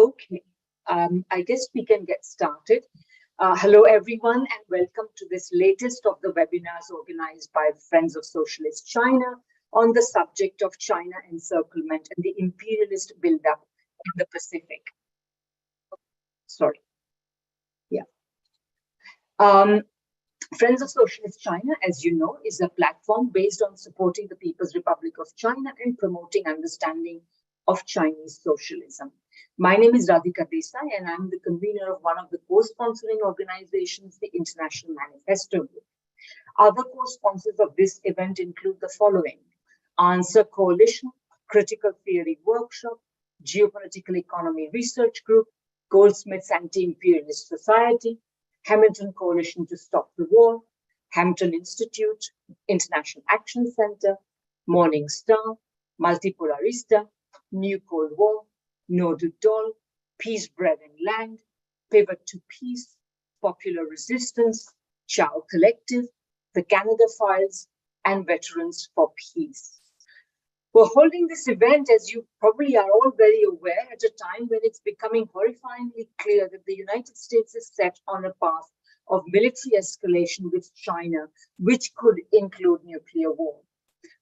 Okay, I guess we can get started. Hello, everyone, and welcome to this latest of the webinars organized by Friends of Socialist China on the subject of China encirclement and the imperialist buildup in the Pacific. Sorry. Yeah. Friends of Socialist China, as you know, is a platform based on supporting the People's Republic of China and promoting understanding of Chinese socialism. My name is Radhika Desai, and I'm the convener of one of the co-sponsoring organizations, the International Manifesto Group. Other co-sponsors of this event include the following: Answer Coalition, Critical Theory Workshop, Geopolitical Economy Research Group, Goldsmiths Anti-Imperialist Society, Hamilton Coalition to Stop the War, Hampton Institute, International Action Center, Morning Star, Multipolarista, New Cold War, No du Dol, Peace, Bread and Land, Pivot to Peace, Popular Resistance, Chow Collective, the Canada Files, and Veterans for Peace. We're holding this event, as you probably are all very aware, at a time when it's becoming horrifyingly clear that the United States is set on a path of military escalation with China, which could include nuclear war.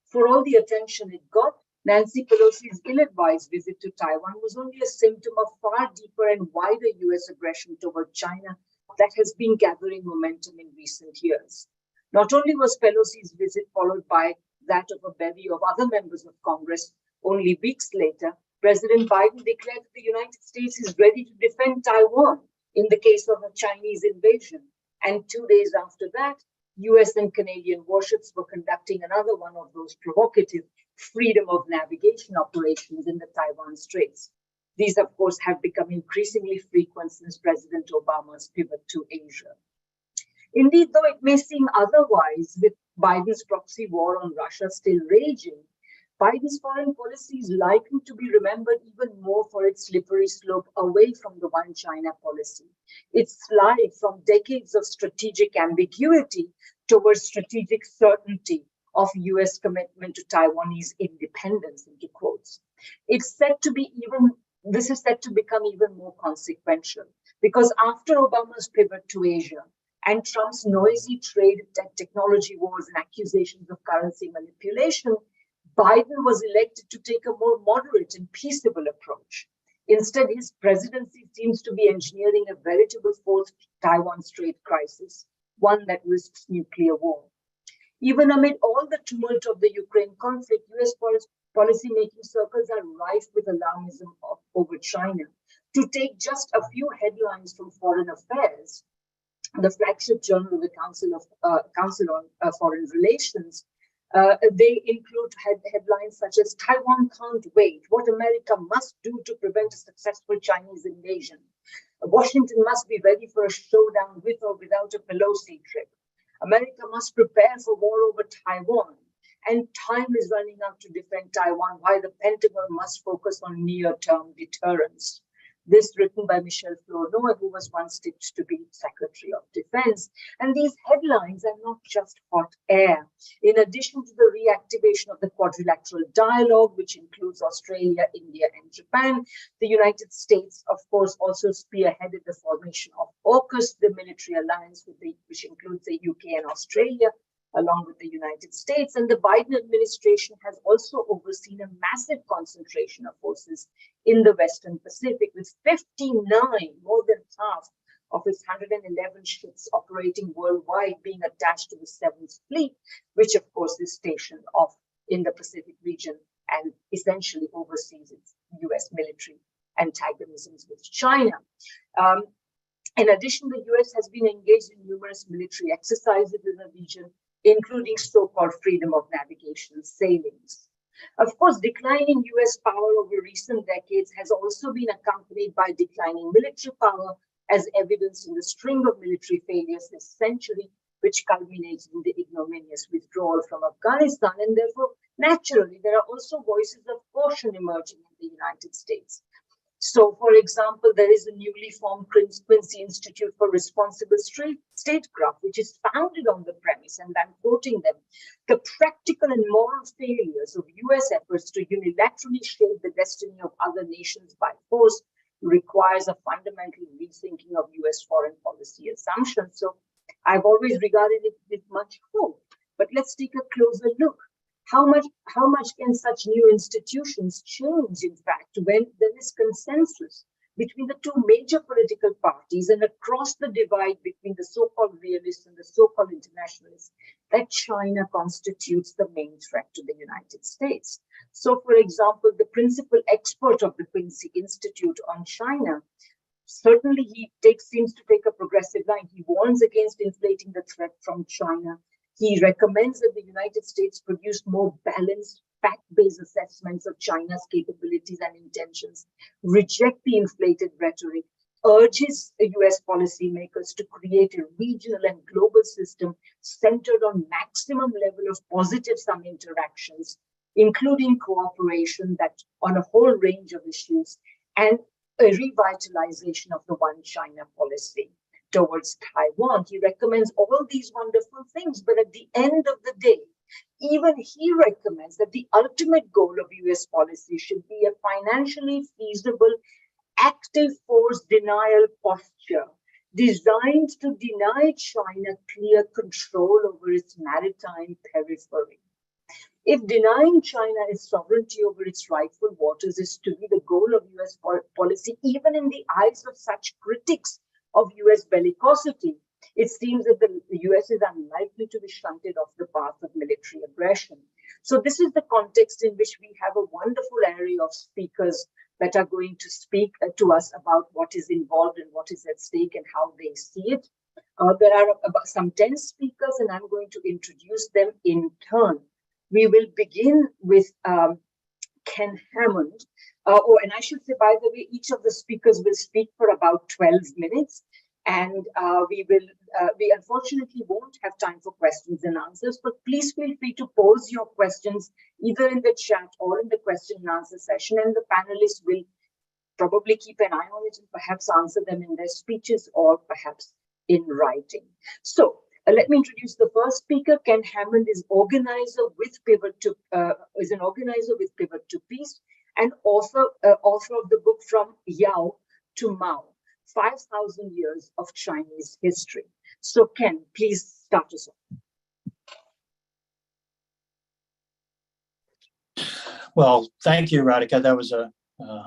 For all the attention it got, Nancy Pelosi's ill-advised visit to Taiwan was only a symptom of far deeper and wider U.S. aggression toward China that has been gathering momentum in recent years. Not only was Pelosi's visit followed by that of a bevy of other members of Congress, only weeks later, President Biden declared that the United States is ready to defend Taiwan in the case of a Chinese invasion. And 2 days after that, US and Canadian warships were conducting another one of those provocative freedom of navigation operations in the Taiwan Straits. These, of course, have become increasingly frequent since President Obama's pivot to Asia. Indeed, though it may seem otherwise, with Biden's proxy war on Russia still raging, Biden's foreign policy is likely to be remembered even more for its slippery slope away from the One China policy. Its slide from decades of strategic ambiguity towards strategic certainty of US commitment to Taiwanese independence, into quotes. This is set to become even more consequential, because after Obama's pivot to Asia and Trump's noisy trade and technology wars and accusations of currency manipulation, Biden was elected to take a more moderate and peaceable approach. Instead, his presidency seems to be engineering a veritable fourth Taiwan Strait crisis, one that risks nuclear war. Even amid all the tumult of the Ukraine conflict, US policy-making circles are rife with alarmism over China. To take just a few headlines from Foreign Affairs, the flagship journal of the Council on Foreign Relations, they include headlines such as "Taiwan can't wait, what America must do to prevent a successful Chinese invasion. Washington must be ready for a showdown with or without a Pelosi trip. America must prepare for war over Taiwan. And time is running out to defend Taiwan, while the Pentagon must focus on near-term deterrence." This written by Michelle Flournoy, who was once tipped to be Secretary of Defense. And these headlines are not just hot air. In addition to the reactivation of the quadrilateral dialogue, which includes Australia, India, and Japan, the United States, of course, also spearheaded the formation of AUKUS, the military alliance which includes the UK and Australia, along with the United States. And the Biden administration has also overseen a massive concentration of forces in the Western Pacific, with 59, more than half of its 111 ships operating worldwide being attached to the 7th Fleet, which of course is stationed off in the Pacific region and essentially oversees its US military antagonisms with China. In addition, the US has been engaged in numerous military exercises in the region, including so-called freedom of navigation sailings. Of course, declining US power over recent decades has also been accompanied by declining military power, as evidenced in the string of military failures this century, which culminated in the ignominious withdrawal from Afghanistan. And therefore, naturally, there are also voices of caution emerging in the United States. So, for example, there is a newly formed Quincy Institute for Responsible Statecraft, which is founded on the premise, and I'm quoting them, "The practical and moral failures of US efforts to unilaterally shape the destiny of other nations by force requires a fundamental rethinking of US foreign policy assumptions. So I've always regarded it with much hope. But let's take a closer look. How much can such new institutions change, in fact, when there is consensus between the two major political parties and across the divide between the so-called realists and the so-called internationalists, that China constitutes the main threat to the United States? So, for example, the principal expert of the Quincy Institute on China, certainly seems to take a progressive line. He warns against inflating the threat from China. He recommends that the United States produce more balanced, fact-based assessments of China's capabilities and intentions, reject the inflated rhetoric, urges US policymakers to create a regional and global system centered on maximum level of positive sum interactions, including cooperation that on a whole range of issues, and a revitalization of the One China policy towards Taiwan. He recommends all these wonderful things, but at the end of the day, even he recommends that the ultimate goal of US policy should be a financially feasible, active force denial posture designed to deny China clear control over its maritime periphery. If denying China its sovereignty over its rightful waters is to be the goal of US policy, even in the eyes of such critics of US bellicosity, it seems that the US is unlikely to be shunted off the path of military aggression. So this is the context in which we have a wonderful array of speakers that are going to speak to us about what is involved and what is at stake and how they see it. There are about some 10 speakers, and I'm going to introduce them in turn. We will begin with Ken Hammond. And I should say, by the way, each of the speakers will speak for about 12 minutes. And we unfortunately won't have time for questions and answers, but please feel free to pose your questions either in the chat or in the question and answer session. And the panelists will probably keep an eye on it and perhaps answer them in their speeches or perhaps in writing. So let me introduce the first speaker. Ken Hammond is an organizer with Pivot to Peace and author of the book From Yao to Mao, 5,000 Years of Chinese History. So Ken, please start us off. Well, thank you, Radhika. That was a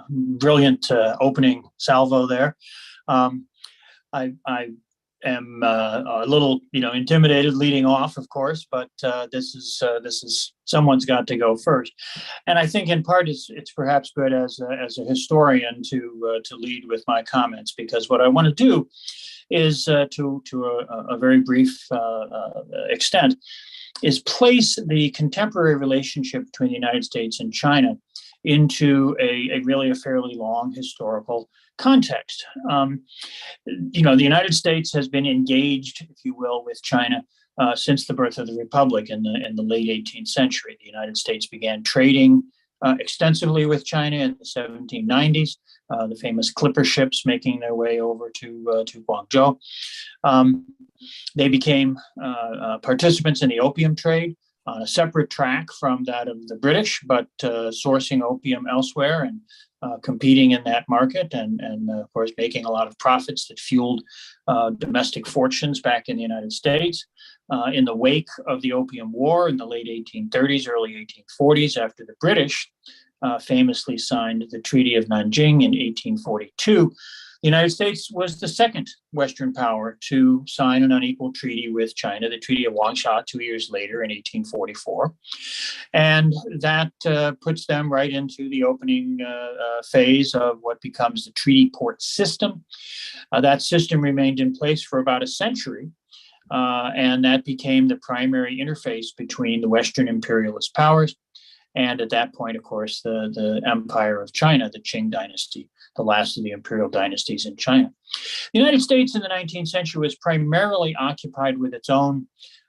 brilliant opening salvo there. I am a little, intimidated leading off, of course, but this is someone's got to go first, and I think in part it's perhaps good as a historian to lead with my comments, because what I want to do is to a very brief extent is place the contemporary relationship between the United States and China into a really a fairly long historical context. The United States has been engaged, if you will, with China since the birth of the Republic in the late 18th century. The United States began trading extensively with China in the 1790s, the famous clipper ships making their way over to Guangzhou. They became participants in the opium trade on a separate track from that of the British, but sourcing opium elsewhere and competing in that market and of course, making a lot of profits that fueled domestic fortunes back in the United States. In the wake of the Opium War in the late 1830s, early 1840s, after the British famously signed the Treaty of Nanjing in 1842, the United States was the second Western power to sign an unequal treaty with China, the Treaty of Wangsha 2 years later in 1844. And that puts them right into the opening phase of what becomes the treaty port system. That system remained in place for about a century, and that became the primary interface between the Western imperialist powers and at that point, of course, the Empire of China, the Qing dynasty, the last of the imperial dynasties in China. The United States in the 19th century was primarily occupied with its own,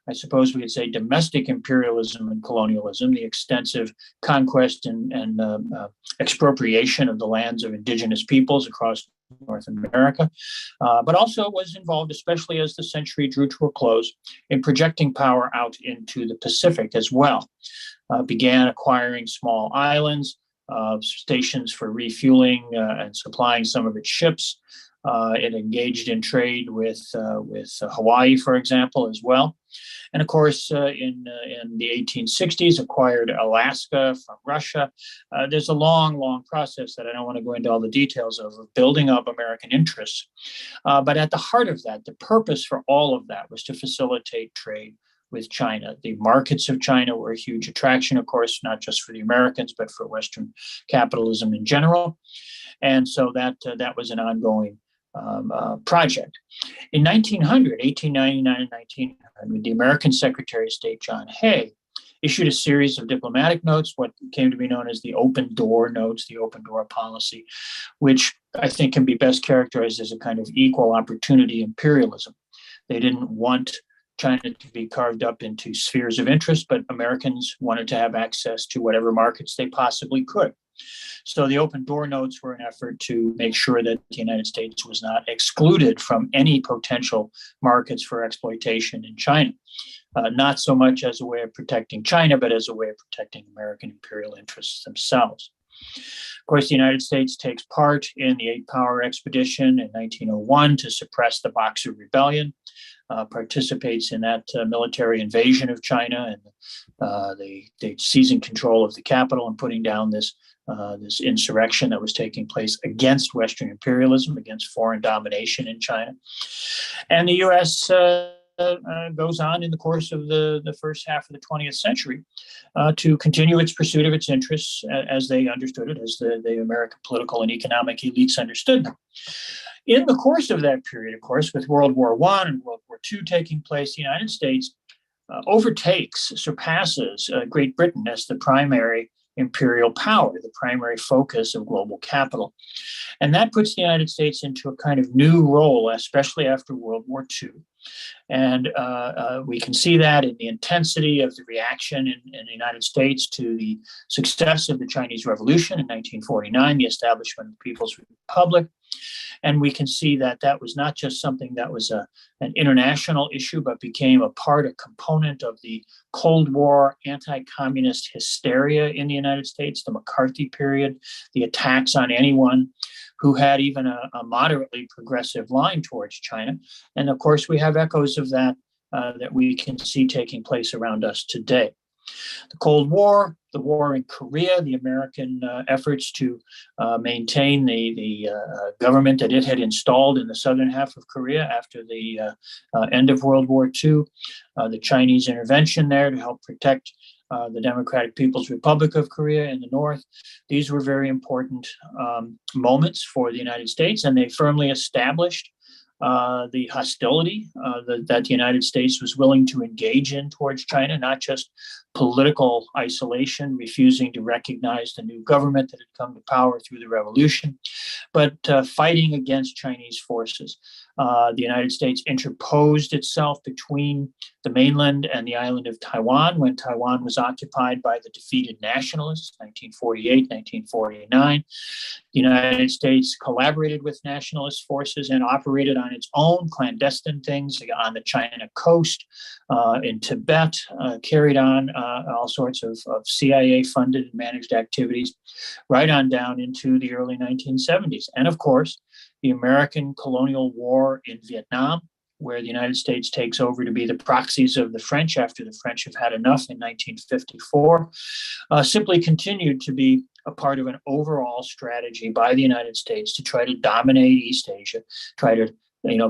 I suppose we could say, domestic imperialism and colonialism, the extensive conquest and expropriation of the lands of indigenous peoples across North America, but also was involved, especially as the century drew to a close, in projecting power out into the Pacific as well. Began acquiring small islands, stations for refueling and supplying some of its ships. It engaged in trade with Hawaii, for example, as well. And of course, in the 1860s, acquired Alaska from Russia. There's a long, long process that I don't want to go into all the details of building up American interests. But at the heart of that, the purpose for all of that was to facilitate trade with China. The markets of China were a huge attraction, of course, not just for the Americans, but for Western capitalism in general. And so that was an ongoing project. In 1899 and 1900, the American Secretary of State, John Hay, issued a series of diplomatic notes, what came to be known as the open door notes, the open door policy, which I think can be best characterized as a kind of equal opportunity imperialism. They didn't want China to be carved up into spheres of interest, but Americans wanted to have access to whatever markets they possibly could. So the open door notes were an effort to make sure that the United States was not excluded from any potential markets for exploitation in China, not so much as a way of protecting China, but as a way of protecting American imperial interests themselves. Of course, the United States takes part in the Eight Power Expedition in 1901 to suppress the Boxer Rebellion, participates in that military invasion of China, and they seizing control of the capital and putting down this insurrection that was taking place against Western imperialism, against foreign domination in China. And the U.S. Goes on in the course of the first half of the 20th century to continue its pursuit of its interests as they understood it, as the American political and economic elites understood them. In the course of that period, of course, with World War I and World War II taking place, the United States surpasses Great Britain as the primary imperial power, the primary focus of global capital. And that puts the United States into a kind of new role, especially after World War II. And we can see that in the intensity of the reaction in the United States to the success of the Chinese Revolution in 1949, the establishment of the People's Republic. And we can see that that was not just something that was an international issue, but became a component of the Cold War anti-communist hysteria in the United States, the McCarthy period, the attacks on anyone who had even a moderately progressive line towards China. And of course, we have echoes of that that we can see taking place around us today. The Cold War, the war in Korea, the American efforts to maintain the government that it had installed in the southern half of Korea after the end of World War II, the Chinese intervention there to help protect the Democratic People's Republic of Korea in the north. These were very important moments for the United States, and they firmly established the hostility that the United States was willing to engage in towards China, not just political isolation, refusing to recognize the new government that had come to power through the revolution, but fighting against Chinese forces. The United States interposed itself between the mainland and the island of Taiwan when Taiwan was occupied by the defeated nationalists, 1948, 1949. The United States collaborated with nationalist forces and operated on its own clandestine things on the China coast, in Tibet, carried on all sorts of CIA-funded and managed activities, right on down into the early 1970s. And of course, the American colonial war in Vietnam, where the United States takes over to be the proxies of the French after the French have had enough in 1954, simply continued to be a part of an overall strategy by the United States to try to dominate East Asia, try to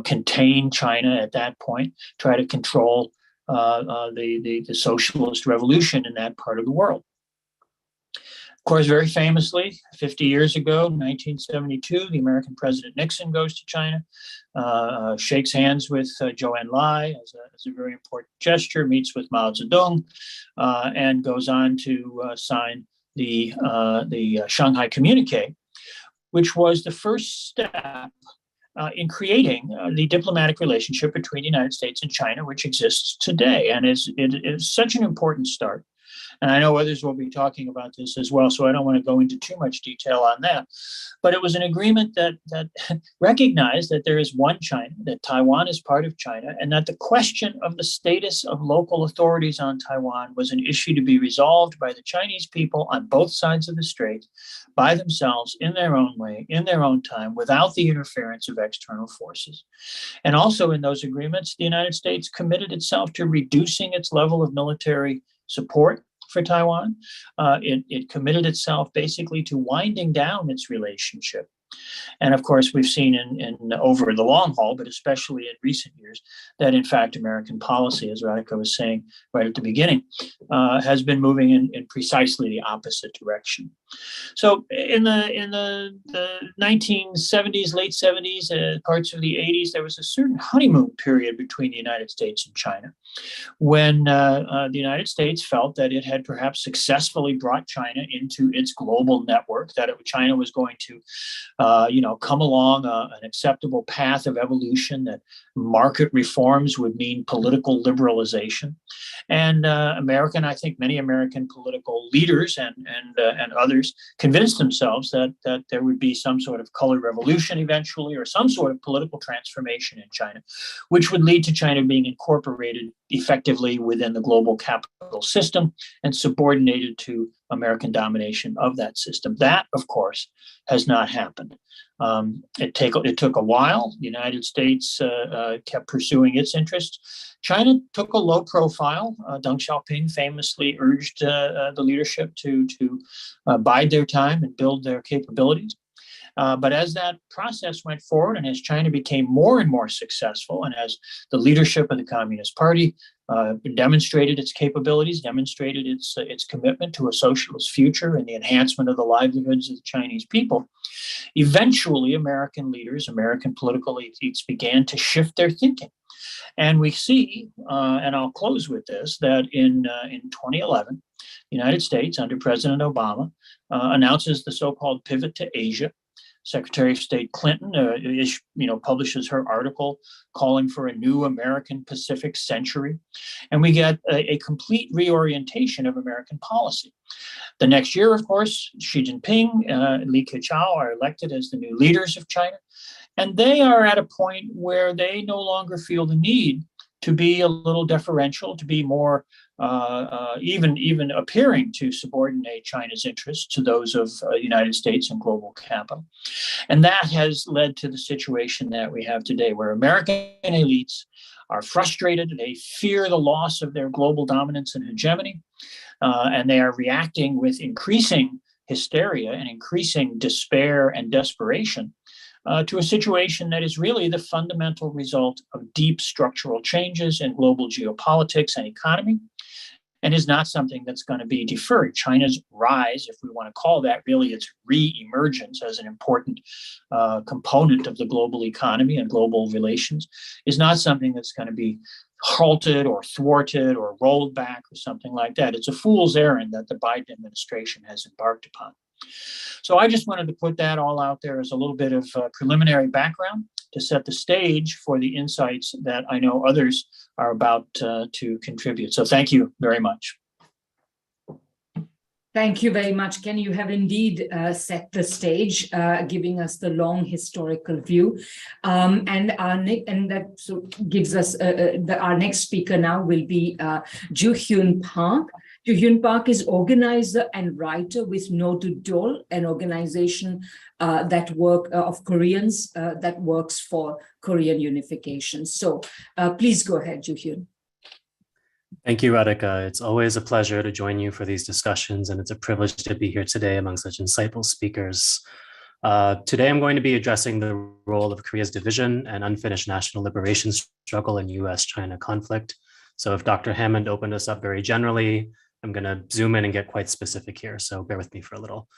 contain China at that point, try to control the socialist revolution in that part of the world. Of course, very famously, 50 years ago, 1972, the American President Nixon goes to China, shakes hands with Zhou Enlai as a very important gesture, meets with Mao Zedong, and goes on to sign the Shanghai Communique, which was the first step in creating the diplomatic relationship between the United States and China, which exists today. And it is such an important start And I know others will be talking about this as well, so I don't want to go into too much detail on that. But it was an agreement that recognized that there is one China, that Taiwan is part of China, and that the question of the status of local authorities on Taiwan was an issue to be resolved by the Chinese people on both sides of the strait by themselves in their own way, in their own time, without the interference of external forces. And also in those agreements, the United States committed itself to reducing its level of military support for Taiwan. It committed itself basically to winding down its relationship. And of course, we've seen in over the long haul, but especially in recent years, that in fact American policy, as Radhika was saying right at the beginning, has been moving in precisely the opposite direction. So in the 1970s, late 70s, parts of the 80s, there was a certain honeymoon period between the United States and China, when the United States felt that it had perhaps successfully brought China into its global network, that China was going to come along an acceptable path of evolution, that market reforms would mean political liberalization. And I think many American political leaders and others convinced themselves that there would be some sort of color revolution eventually, or some sort of political transformation in China, which would lead to China being incorporated effectively within the global capital system and subordinated to American domination of that system. That, of course, has not happened. It took a while. The United States kept pursuing its interests. China took a low profile. Deng Xiaoping famously urged the leadership to bide their time and build their capabilities. But as that process went forward, and as China became more and more successful, and as the leadership of the Communist Party demonstrated its capabilities, demonstrated its commitment to a socialist future and the enhancement of the livelihoods of the Chinese people, eventually American leaders, American political elites began to shift their thinking. And we see, and I'll close with this, that in 2011, the United States, under President Obama, announces the so-called pivot to Asia. Secretary of State Clinton, publishes her article calling for a new American Pacific century, and we get a complete reorientation of American policy. The next year, of course, Xi Jinping and Li Keqiao are elected as the new leaders of China, and they are at a point where they no longer feel the need to be a little deferential, to be more even appearing to subordinate China's interests to those of the United States and global capital. And that has led to the situation that we have today, where American elites are frustrated. They fear the loss of their global dominance and hegemony, and they are reacting with increasing hysteria and increasing despair and desperation to a situation that is really the fundamental result of deep structural changes in global geopolitics and economy, and is not something that's going to be deferred. China's rise, if we want to call that really its re-emergence as an important component of the global economy and global relations, is not something that's going to be halted or thwarted or rolled back or something like that. It's a fool's errand that the Biden administration has embarked upon. So I just wanted to put that all out there as a little bit of preliminary background to set the stage for the insights that I know others are about to contribute. So thank you very much. Thank you very much, Ken. You have indeed set the stage, giving us the long historical view. And that gives us, our next speaker now will be Joo-Hyun Park. Joo-Hyun Park is organizer and writer with No to Dole, an organization of Koreans that works for Korean unification. So please go ahead, Joo-Hyun. Thank you, Radhika. It's always a pleasure to join you for these discussions, and it's a privilege to be here today among such insightful speakers. Today, I'm going to be addressing the role of Korea's division and unfinished national liberation struggle in US-China conflict. So if Dr. Hammond opened us up very generally, I'm going to zoom in and get quite specific here, so bear with me for a little.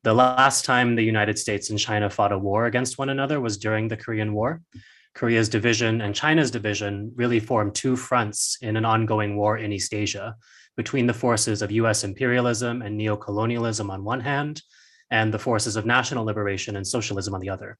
The last time the United States and China fought a war against one another was during the Korean War. Korea's division and China's division really formed two fronts in an ongoing war in East Asia between the forces of US imperialism and neocolonialism on one hand, and the forces of national liberation and socialism on the other.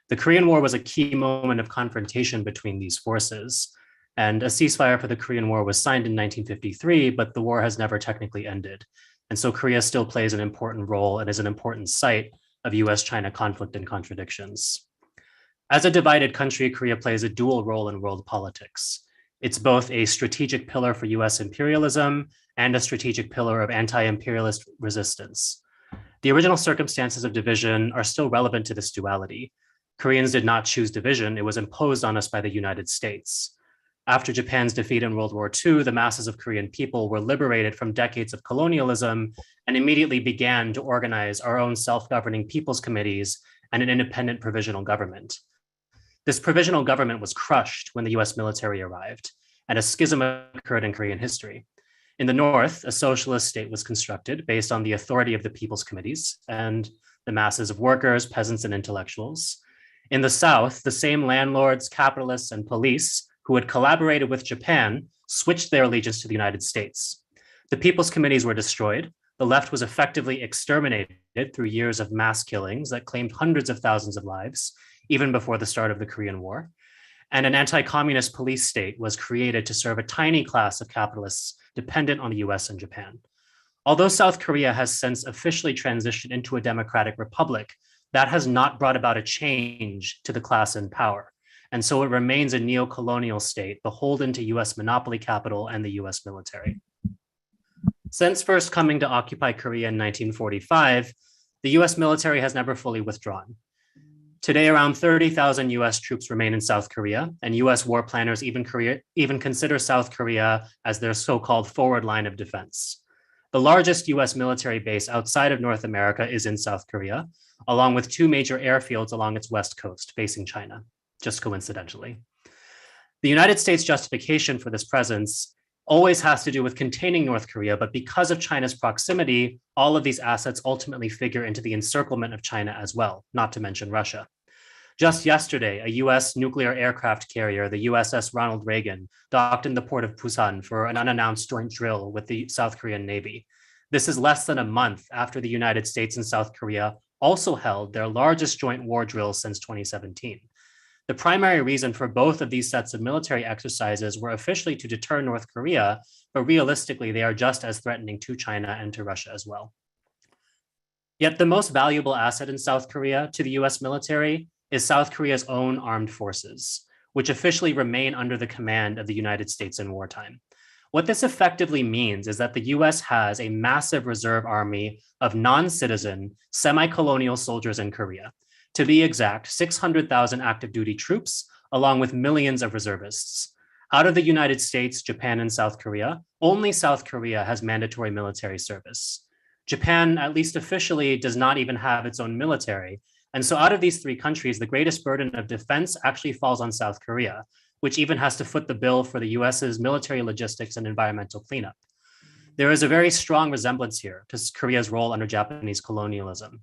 The Korean War was a key moment of confrontation between these forces. And a ceasefire for the Korean War was signed in 1953, but the war has never technically ended. And so Korea still plays an important role and is an important site of US-China conflict and contradictions. As a divided country, Korea plays a dual role in world politics. It's both a strategic pillar for US imperialism and a strategic pillar of anti-imperialist resistance. The original circumstances of division are still relevant to this duality. Koreans did not choose division, it was imposed on us by the United States. After Japan's defeat in World War II, the masses of Korean people were liberated from decades of colonialism and immediately began to organize our own self-governing people's committees and an independent provisional government. This provisional government was crushed when the US military arrived, and a schism occurred in Korean history. In the North, a socialist state was constructed based on the authority of the people's committees and the masses of workers, peasants, and intellectuals. In the South, the same landlords, capitalists, and police who had collaborated with Japan switched their allegiance to the United States. The people's committees were destroyed. The left was effectively exterminated through years of mass killings that claimed hundreds of thousands of lives, even before the start of the Korean War. And an anti-communist police state was created to serve a tiny class of capitalists dependent on the US and Japan. Although South Korea has since officially transitioned into a democratic republic, that has not brought about a change to the class in power. And so it remains a neo-colonial state beholden to US monopoly capital and the US military. Since first coming to occupy Korea in 1945, the US military has never fully withdrawn. Today, around 30,000 US troops remain in South Korea, and US war planners even consider South Korea as their so-called forward line of defense. The largest US military base outside of North America is in South Korea, along with two major airfields along its west coast facing China, just coincidentally. The United States' justification for this presence always has to do with containing North Korea, but because of China's proximity, all of these assets ultimately figure into the encirclement of China as well, not to mention Russia. Just yesterday, a US nuclear aircraft carrier, the USS Ronald Reagan, docked in the port of Busan for an unannounced joint drill with the South Korean Navy. This is less than a month after the United States and South Korea also held their largest joint war drill since 2017. The primary reason for both of these sets of military exercises were officially to deter North Korea, but realistically, they are just as threatening to China and to Russia as well. Yet the most valuable asset in South Korea to the US military is South Korea's own armed forces, which officially remain under the command of the United States in wartime. What this effectively means is that the US has a massive reserve army of non-citizen, semi-colonial soldiers in Korea. To be exact, 600,000 active duty troops, along with millions of reservists. Out of the United States, Japan, and South Korea, only South Korea has mandatory military service. Japan, at least officially, does not even have its own military. And so out of these three countries, the greatest burden of defense actually falls on South Korea, which even has to foot the bill for the US's military logistics and environmental cleanup. There is a very strong resemblance here to Korea's role under Japanese colonialism.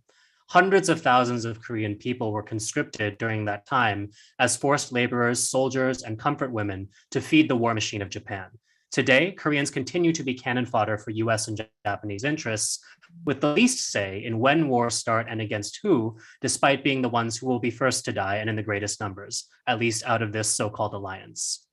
Hundreds of thousands of Korean people were conscripted during that time as forced laborers, soldiers, and comfort women to feed the war machine of Japan. Today, Koreans continue to be cannon fodder for US and Japanese interests, with the least say in when wars start and against who, despite being the ones who will be first to die and in the greatest numbers, at least out of this so-called alliance.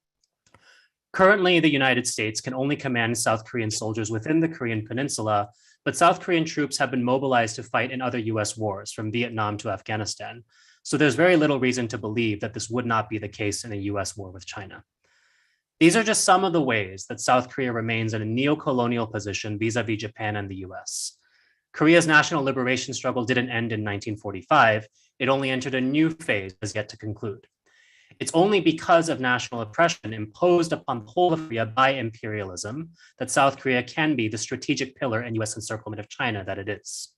Currently, the United States can only command South Korean soldiers within the Korean peninsula, but South Korean troops have been mobilized to fight in other US wars, from Vietnam to Afghanistan. So there's very little reason to believe that this would not be the case in a US war with China. These are just some of the ways that South Korea remains in a neo-colonial position vis-a-vis Japan and the US. Korea's national liberation struggle didn't end in 1945. It only entered a new phase as yet to conclude. It's only because of national oppression imposed upon the whole of Korea by imperialism that South Korea can be the strategic pillar in US encirclement of China that it is.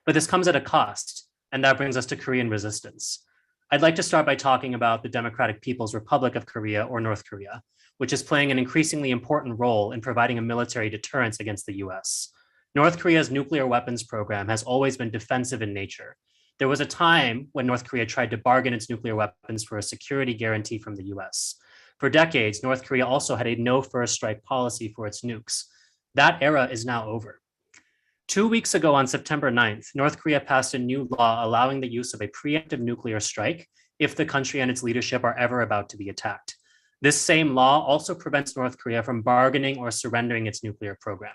But this comes at a cost, and that brings us to Korean resistance. I'd like to start by talking about the Democratic People's Republic of Korea, or North Korea, which is playing an increasingly important role in providing a military deterrence against the US. North Korea's nuclear weapons program has always been defensive in nature. There was a time when North Korea tried to bargain its nuclear weapons for a security guarantee from the US. For decades, North Korea also had a no first strike policy for its nukes. That era is now over. 2 weeks ago on September 9th, North Korea passed a new law allowing the use of a preemptive nuclear strike if the country and its leadership are ever about to be attacked. This same law also prevents North Korea from bargaining or surrendering its nuclear program.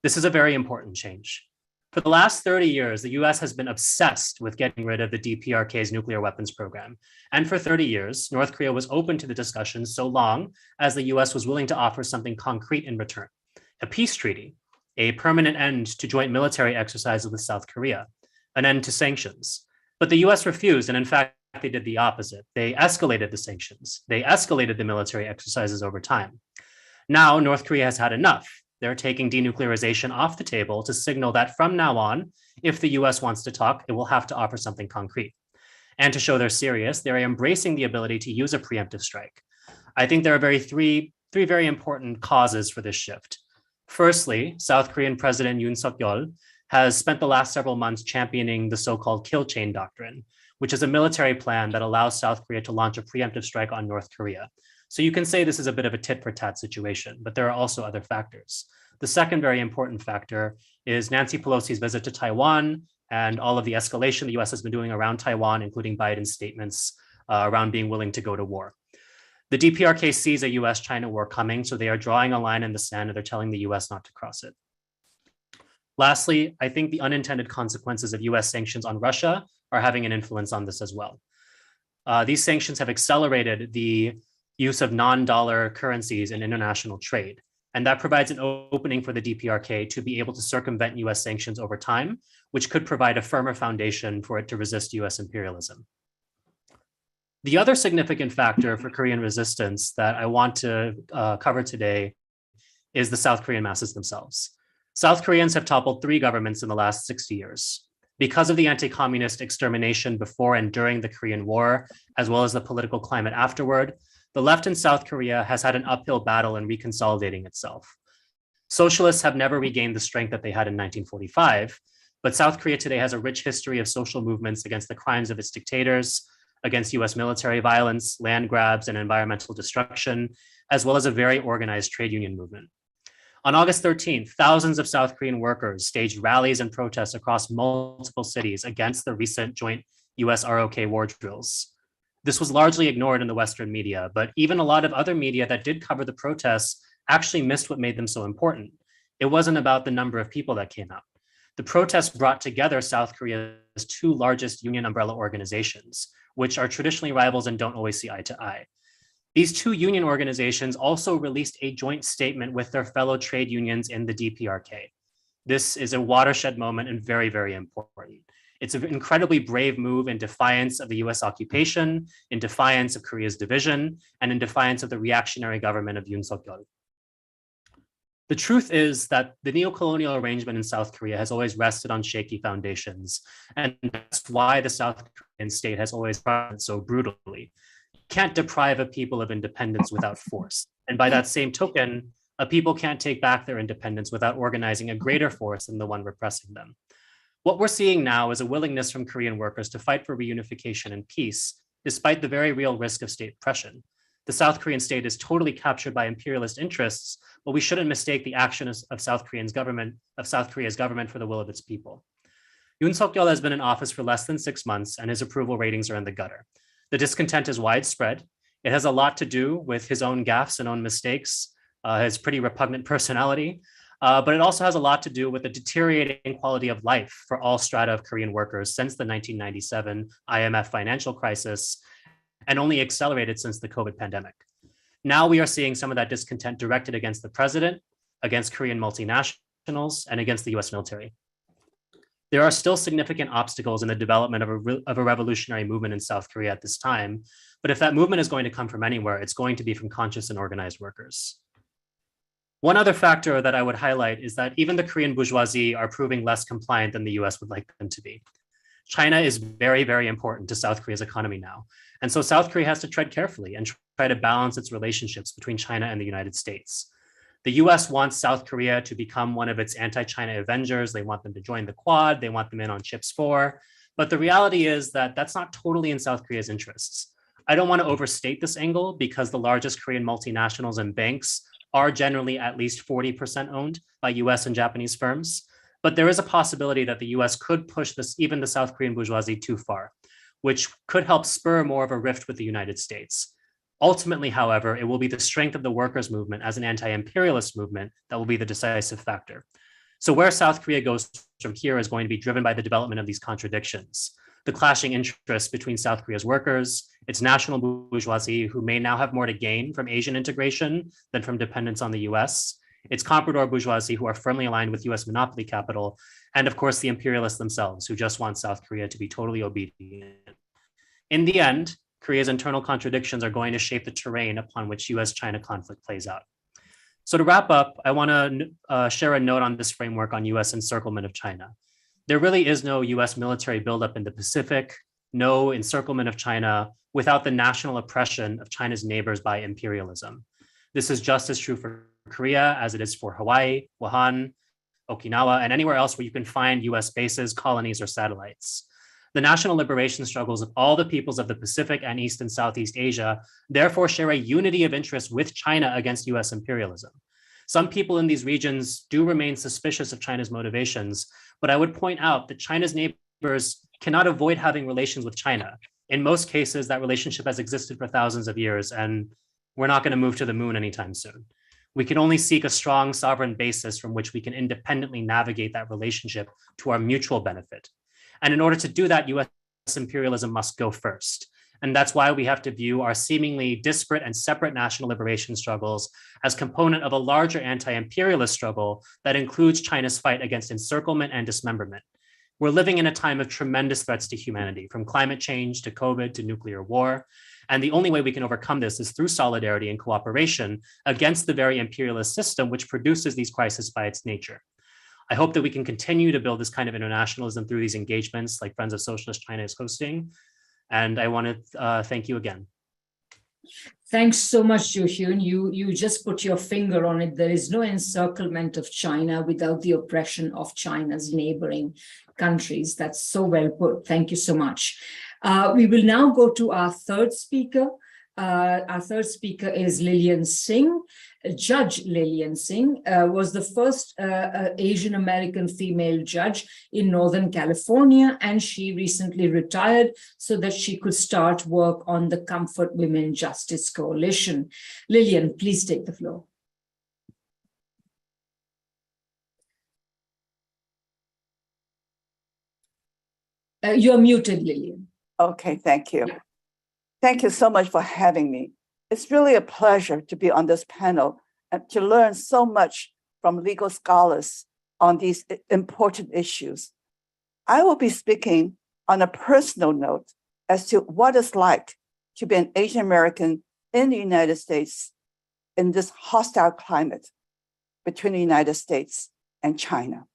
This is a very important change. For the last 30 years, the US has been obsessed with getting rid of the DPRK's nuclear weapons program. And for 30 years, North Korea was open to the discussion so long as the US was willing to offer something concrete in return: a peace treaty, a permanent end to joint military exercises with South Korea, an end to sanctions. But the US refused, and in fact, they did the opposite. They escalated the sanctions. They escalated the military exercises over time. Now, North Korea has had enough. They're taking denuclearization off the table to signal that from now on, if the US wants to talk, it will have to offer something concrete. And to show they're serious, they're embracing the ability to use a preemptive strike. I think there are three very important causes for this shift. Firstly, South Korean President Yoon Suk-yeol has spent the last several months championing the so-called kill chain doctrine, which is a military plan that allows South Korea to launch a preemptive strike on North Korea. So you can say this is a bit of a tit for tat situation, but there are also other factors. The second very important factor is Nancy Pelosi's visit to Taiwan and all of the escalation the US has been doing around Taiwan, including Biden's statements around being willing to go to war. The DPRK sees a US-China war coming, so they are drawing a line in the sand and they're telling the US not to cross it. Lastly, I think the unintended consequences of US sanctions on Russia are having an influence on this as well. These sanctions have accelerated the use of non-dollar currencies in international trade. And that provides an opening for the DPRK to be able to circumvent US sanctions over time, which could provide a firmer foundation for it to resist US imperialism. The other significant factor for Korean resistance that I want to cover today is the South Korean masses themselves. South Koreans have toppled 3 governments in the last 60 years. Because of the anti-communist extermination before and during the Korean War, as well as the political climate afterward, the left in South Korea has had an uphill battle in reconsolidating itself. Socialists have never regained the strength that they had in 1945, but South Korea today has a rich history of social movements against the crimes of its dictators, against US military violence, land grabs, and environmental destruction, as well as a very organized trade union movement. On August 13th, thousands of South Korean workers staged rallies and protests across multiple cities against the recent joint US ROK war drills. This was largely ignored in the Western media, but even a lot of other media that did cover the protests actually missed what made them so important. It wasn't about the number of people that came out. The protests brought together South Korea's 2 largest union umbrella organizations, which are traditionally rivals and don't always see eye to eye. These 2 union organizations also released a joint statement with their fellow trade unions in the DPRK. This is a watershed moment and very, very important. It's an incredibly brave move in defiance of the US occupation, in defiance of Korea's division, and in defiance of the reactionary government of Yoon Suk-yeol. The truth is that the neo-colonial arrangement in South Korea has always rested on shaky foundations, and that's why the South Korean state has always fought so brutally. You can't deprive a people of independence without force. And by that same token, a people can't take back their independence without organizing a greater force than the one repressing them. What we're seeing now is a willingness from Korean workers to fight for reunification and peace, despite the very real risk of state oppression. The South Korean state is totally captured by imperialist interests, but we shouldn't mistake the action of South Korea's government for the will of its people. Yoon Suk-yeol has been in office for less than 6 months, and his approval ratings are in the gutter. The discontent is widespread. It has a lot to do with his own gaffes and own mistakes, his pretty repugnant personality, but it also has a lot to do with the deteriorating quality of life for all strata of Korean workers since the 1997 IMF financial crisis, and only accelerated since the COVID pandemic. Now we are seeing some of that discontent directed against the president, against Korean multinationals, and against the US military. There are still significant obstacles in the development of a revolutionary movement in South Korea at this time, but if that movement is going to come from anywhere, it's going to be from conscious and organized workers. One other factor that I would highlight is that even the Korean bourgeoisie are proving less compliant than the US would like them to be. China is very, very important to South Korea's economy now. And so South Korea has to tread carefully and try to balance its relationships between China and the United States. The US wants South Korea to become one of its anti-China Avengers. They want them to join the Quad. They want them in on Chips 4. But the reality is that that's not totally in South Korea's interests. I don't want to overstate this angle because the largest Korean multinationals and banks are generally at least 40% owned by US and Japanese firms. But there is a possibility that the US could push even the South Korean bourgeoisie too far, which could help spur more of a rift with the United States. Ultimately, however, it will be the strength of the workers' movement as an anti-imperialist movement that will be the decisive factor. So where South Korea goes from here is going to be driven by the development of these contradictions, the clashing interests between South Korea's workers, its national bourgeoisie, who may now have more to gain from Asian integration than from dependence on the US, its comprador bourgeoisie, who are firmly aligned with US monopoly capital, and of course the imperialists themselves, who just want South Korea to be totally obedient. In the end, Korea's internal contradictions are going to shape the terrain upon which US-China conflict plays out. So to wrap up, I want to share a note on this framework on US encirclement of China. There really is no US military buildup in the Pacific, no encirclement of China without the national oppression of China's neighbors by imperialism. This is just as true for Korea as it is for Hawaii, Wuhan, Okinawa, and anywhere else where you can find US bases, colonies, or satellites. The national liberation struggles of all the peoples of the Pacific and East and Southeast Asia therefore share a unity of interest with China against US imperialism. Some people in these regions do remain suspicious of China's motivations, but I would point out that China's neighbors cannot avoid having relations with China. In most cases, that relationship has existed for thousands of years, and we're not going to move to the moon anytime soon. We can only seek a strong sovereign basis from which we can independently navigate that relationship to our mutual benefit. And in order to do that, US imperialism must go first. And that's why we have to view our seemingly disparate and separate national liberation struggles as component of a larger anti-imperialist struggle that includes China's fight against encirclement and dismemberment. We're living in a time of tremendous threats to humanity, from climate change to COVID to nuclear war. And the only way we can overcome this is through solidarity and cooperation against the very imperialist system which produces these crises by its nature. I hope that we can continue to build this kind of internationalism through these engagements like Friends of Socialist China is hosting. And I want to thank you again. Thanks so much, Joo-Hyun. You just put your finger on it. There is no encirclement of China without the oppression of China's neighboring countries. That's so well put. Thank you so much. We will now go to our third speaker. Our third speaker is Lillian Sing. Judge Lillian Sing was the first Asian American female judge in Northern California, and she recently retired so that she could start work on the Comfort Women Justice Coalition. Lillian, please take the floor. You're muted, Lillian. Okay, thank you. Thank you so much for having me. It's really a pleasure to be on this panel and to learn so much from legal scholars on these important issues. I will be speaking on a personal note as to what it's like to be an Asian American in the United States in this hostile climate between the United States and China.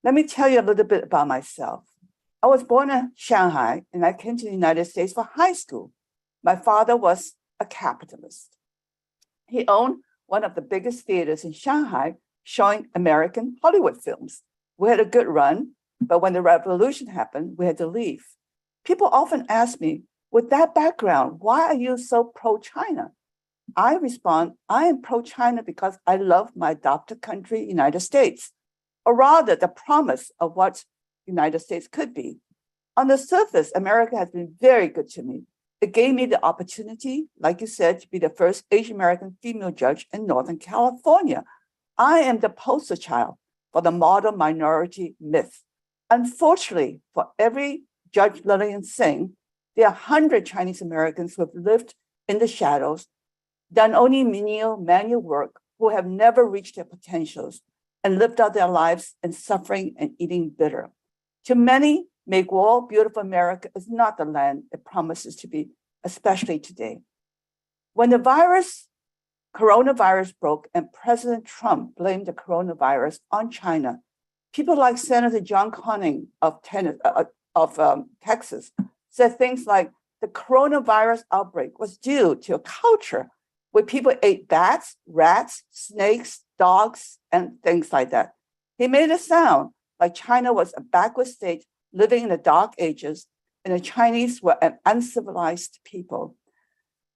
Let me tell you a little bit about myself. I was born in Shanghai and I came to the United States for high school. My father was a capitalist. He owned one of the biggest theaters in Shanghai showing American Hollywood films. We had a good run, but when the revolution happened, we had to leave. People often ask me, with that background, why are you so pro-China? I respond, I am pro-China because I love my adopted country, United States, or rather the promise of what United States could be. On the surface, America has been very good to me. It gave me the opportunity, like you said, to be the first Asian American female judge in Northern California. I am the poster child for the model minority myth. Unfortunately, for every Judge Lillian Sing, there are 100 Chinese Americans who have lived in the shadows, done only menial manual work, who have never reached their potentials and lived out their lives in suffering and eating bitter. To many, Meiguo, beautiful America, is not the land it promises to be, especially today. When the coronavirus broke and President Trump blamed the coronavirus on China, people like Senator John Cornyn of Texas said things like the coronavirus outbreak was due to a culture where people ate bats, rats, snakes, dogs, and things like that. He made it sound like China was a backward state living in the dark ages, and the Chinese were an uncivilized people.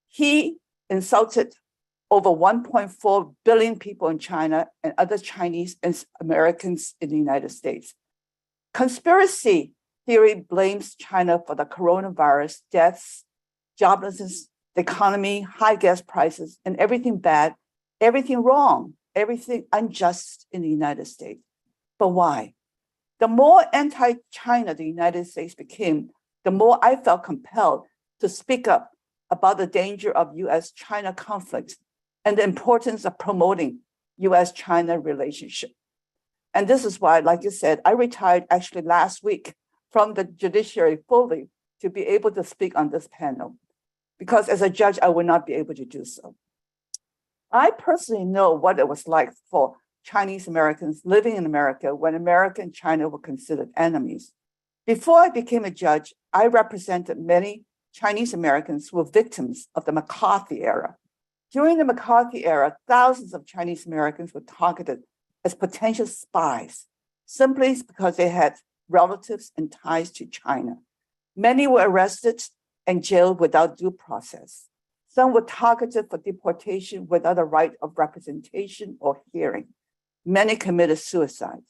He insulted over 1.4 billion people in China and other Chinese and Americans in the United States. Conspiracy theory blames China for the coronavirus deaths, joblessness, the economy, high gas prices, and everything bad, everything wrong, everything unjust in the United States. But why? The more anti-China the United States became, the more I felt compelled to speak up about the danger of US-China conflict and the importance of promoting US-China relationship. And this is why, like you said, I retired actually last week from the judiciary fully to be able to speak on this panel, because as a judge, I would not be able to do so. I personally know what it was like for Chinese Americans living in America when America and China were considered enemies. Before I became a judge, I represented many Chinese Americans who were victims of the McCarthy era. During the McCarthy era, thousands of Chinese Americans were targeted as potential spies simply because they had relatives and ties to China. Many were arrested and jailed without due process. Some were targeted for deportation without a right of representation or hearing. Many committed suicide.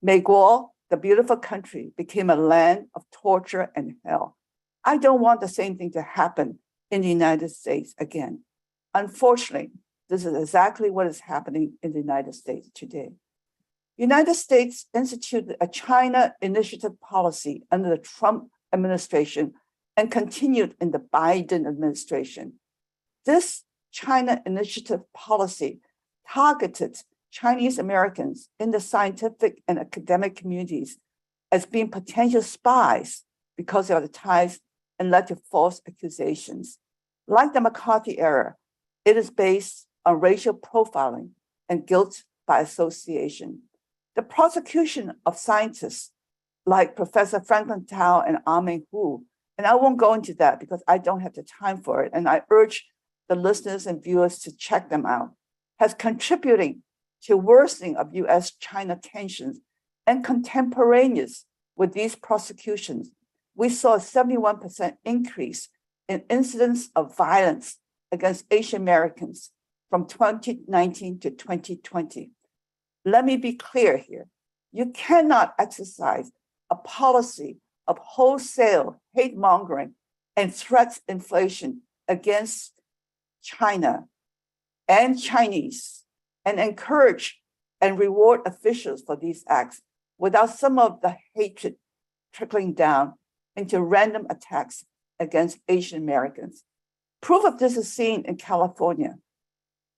美国, the beautiful country, became a land of torture and hell. I don't want the same thing to happen in the United States again. Unfortunately, this is exactly what is happening in the United States today. United States instituted a China initiative policy under the Trump administration and continued in the Biden administration. This China initiative policy targeted Chinese Americans in the scientific and academic communities as being potential spies because of their ties and led to false accusations. Like the McCarthy era, it is based on racial profiling and guilt by association. The prosecution of scientists like Professor Franklin Tao and Amin Hu, and I won't go into that because I don't have the time for it, and I urge the listeners and viewers to check them out, has contributing to worsening of US-China tensions. And contemporaneous with these prosecutions, we saw a 71% increase in incidents of violence against Asian Americans from 2019 to 2020. Let me be clear here. You cannot exercise a policy of wholesale hate mongering and threats inflation against China and Chinese and encourage and reward officials for these acts without some of the hatred trickling down into random attacks against Asian Americans. Proof of this is seen in California.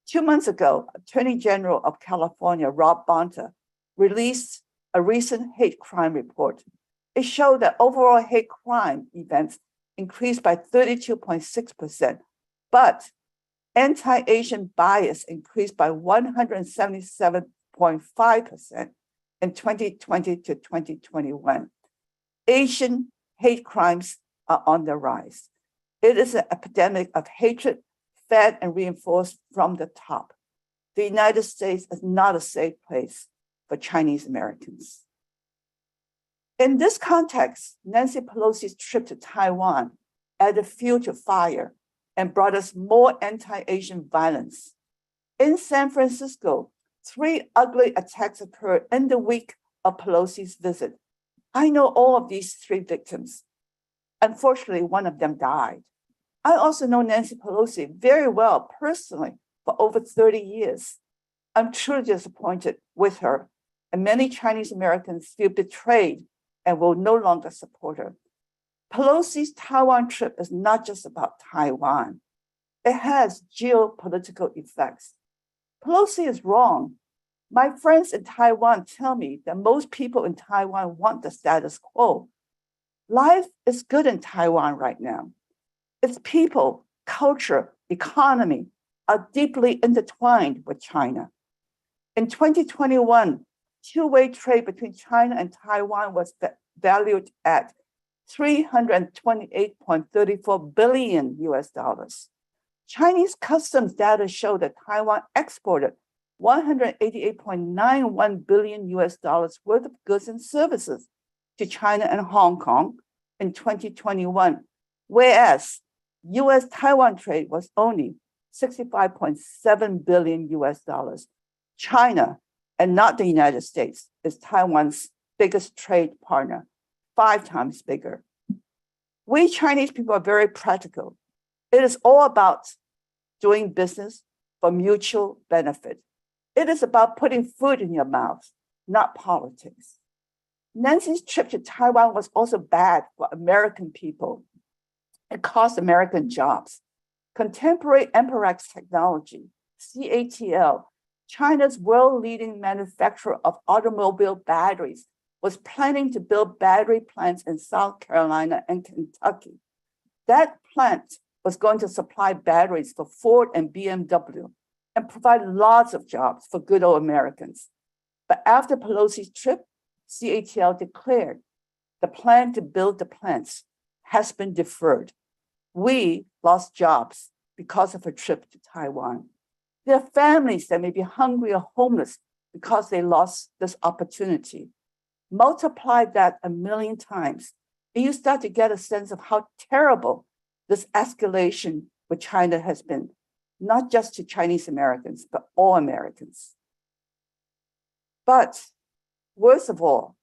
2 months ago, Attorney General of California, Rob Bonta, released a recent hate crime report. It showed that overall hate crime events increased by 32.6%, but anti-Asian bias increased by 177.5% in 2020 to 2021. Asian hate crimes are on the rise. It is an epidemic of hatred fed and reinforced from the top. The United States is not a safe place for Chinese Americans. In this context, Nancy Pelosi's trip to Taiwan added fuel to fire and brought us more anti-Asian violence. In San Francisco, 3 ugly attacks occurred in the week of Pelosi's visit. I know all of these 3 victims. Unfortunately, one of them died. I also know Nancy Pelosi very well personally for over 30 years. I'm truly disappointed with her, and many Chinese Americans feel betrayed and will no longer support her. Pelosi's Taiwan trip is not just about Taiwan. It has geopolitical effects. Pelosi is wrong. My friends in Taiwan tell me that most people in Taiwan want the status quo. Life is good in Taiwan right now. Its people, culture, economy are deeply intertwined with China. In 2021, two-way trade between China and Taiwan was valued at $328.34 billion US. Chinese customs data show that Taiwan exported $188.91 billion US worth of goods and services to China and Hong Kong in 2021, whereas US Taiwan trade was only $65.7 billion US. China, and not the United States, is Taiwan's biggest trade partner, 5 times bigger. We Chinese people are very practical. It is all about doing business for mutual benefit. It is about putting food in your mouth, not politics. Nancy's trip to Taiwan was also bad for American people. It cost American jobs. Contemporary Amperex technology, CATL, China's world-leading manufacturer of automobile batteries, was planning to build battery plants in South Carolina and Kentucky. That plant was going to supply batteries for Ford and BMW and provide lots of jobs for good old Americans. But after Pelosi's trip, CATL declared the plan to build the plants has been deferred. We lost jobs because of a trip to Taiwan. There are families that may be hungry or homeless because they lost this opportunity. Multiply that 1 million times, and you start to get a sense of how terrible this escalation with China has been, not just to Chinese Americans, but all Americans. But worst of all,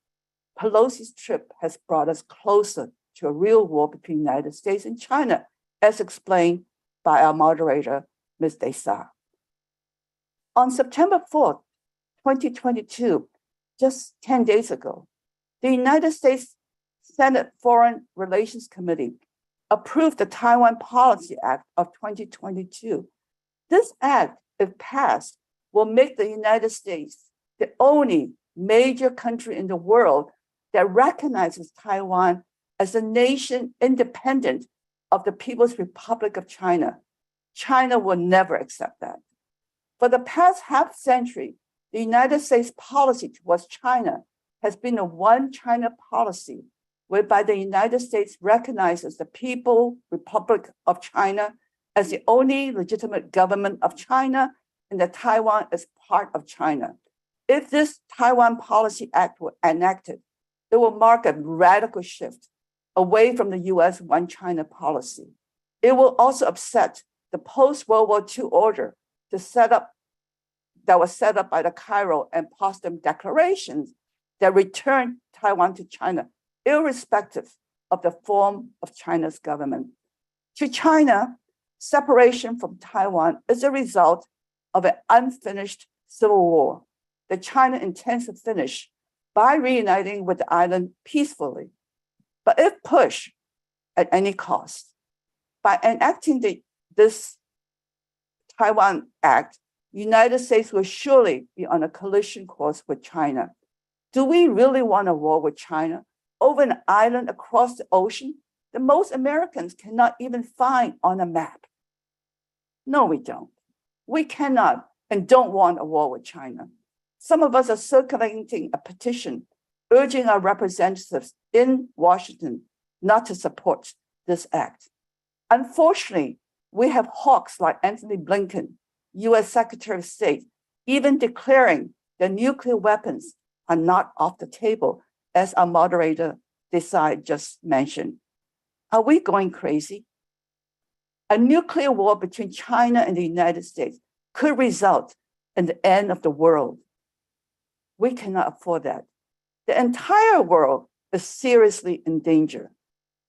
Pelosi's trip has brought us closer to a real war between the United States and China, as explained by our moderator, Ms. Desai. On September 4th, 2022, just 10 days ago, the United States Senate Foreign Relations Committee approved the Taiwan Policy Act of 2022. This act, if passed, will make the United States the only major country in the world that recognizes Taiwan as a nation independent of the People's Republic of China. China will never accept that. For the past half century, the United States policy towards China has been a one China policy, whereby the United States recognizes the People's Republic of China as the only legitimate government of China and that Taiwan is part of China. If this Taiwan Policy Act were enacted, it will mark a radical shift away from the US one China policy. It will also upset the post-World War II order that was set up by the Cairo and Potsdam declarations that returned Taiwan to China, irrespective of the form of China's government. To China, separation from Taiwan is a result of an unfinished civil war that China intends to finish by reuniting with the island peacefully. But if pushed at any cost, by enacting this Taiwan Act, the United States will surely be on a collision course with China. Do we really want a war with China over an island across the ocean that most Americans cannot even find on a map? No, we don't. We cannot and don't want a war with China. Some of us are circulating a petition urging our representatives in Washington not to support this act. Unfortunately, we have hawks like Antony Blinken, US Secretary of State, even declaring that nuclear weapons are not off the table, as our moderator Desai just mentioned. Are we going crazy? A nuclear war between China and the United States could result in the end of the world. We cannot afford that. The entire world is seriously in danger.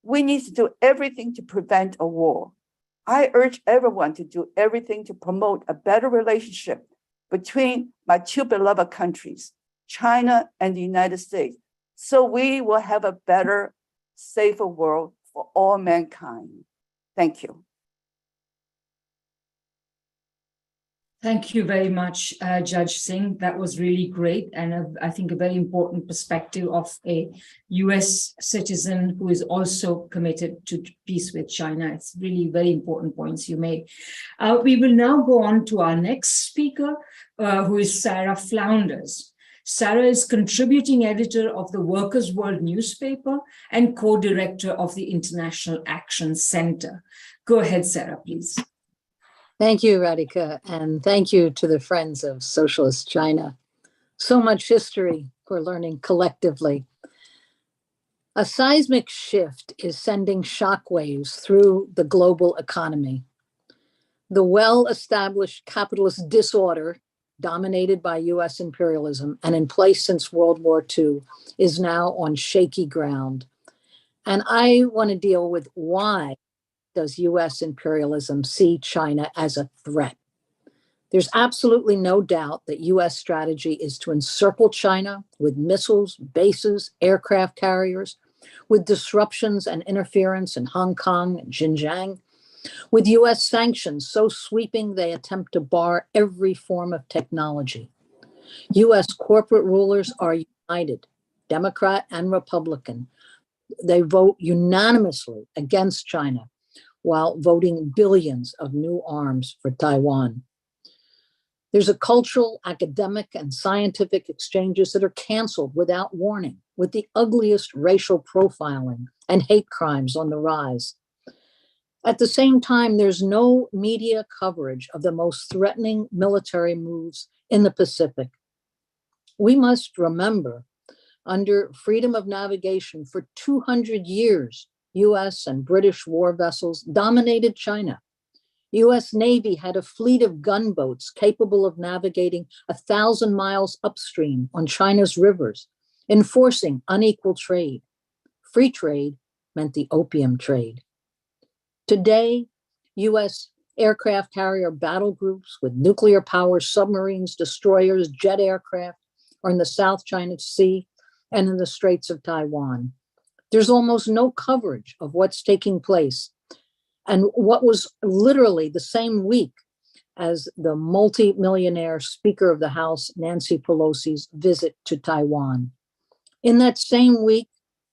We need to do everything to prevent a war. I urge everyone to do everything to promote a better relationship between my two beloved countries, China and the United States, so we will have a better, safer world for all mankind. Thank you. Thank you very much, Judge Singh. That was really great, and I think a very important perspective of a US citizen who is also committed to peace with China. It's really very important points you made. We will now go on to our next speaker, who is Sarah Flounders. Sarah is contributing editor of the Workers' World newspaper and co-director of the International Action Center. Go ahead, Sarah, please. Thank you, Radhika, and thank you to the Friends of Socialist China. So much history we're learning collectively. A seismic shift is sending shockwaves through the global economy. The well-established capitalist disorder, dominated by US imperialism and in place since World War II, is now on shaky ground. And I want to deal with why does US imperialism see China as a threat? There's absolutely no doubt that US strategy is to encircle China with missiles, bases, aircraft carriers, with disruptions and interference in Hong Kong and Xinjiang, with US sanctions so sweeping they attempt to bar every form of technology. US corporate rulers are united, Democrat and Republican. They vote unanimously against China while voting billions of new arms for Taiwan. There's a cultural, academic, and scientific exchanges that are canceled without warning, with the ugliest racial profiling and hate crimes on the rise. At the same time, there's no media coverage of the most threatening military moves in the Pacific. We must remember, under freedom of navigation for 200 years, US and British war vessels dominated China. US Navy had a fleet of gunboats capable of navigating 1,000 miles upstream on China's rivers, enforcing unequal trade. Free trade meant the opium trade. Today, US aircraft carrier battle groups with nuclear power submarines, destroyers, jet aircraft are in the South China Sea and in the Straits of Taiwan. There's almost no coverage of what's taking place. And what was literally the same week as the multi-millionaire Speaker of the House, Nancy Pelosi's visit to Taiwan. In that same week,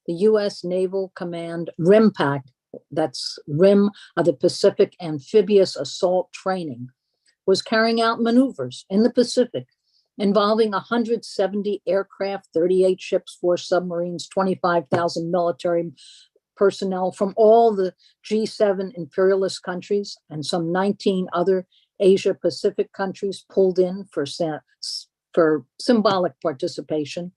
the US Naval Command RIM Pact, that's RIM of the Pacific Amphibious Assault Training, was carrying out maneuvers in the Pacific involving 170 aircraft, 38 ships, 4 submarines, 25,000 military personnel from all the G7 imperialist countries and some 19 other Asia Pacific countries pulled in for symbolic participation.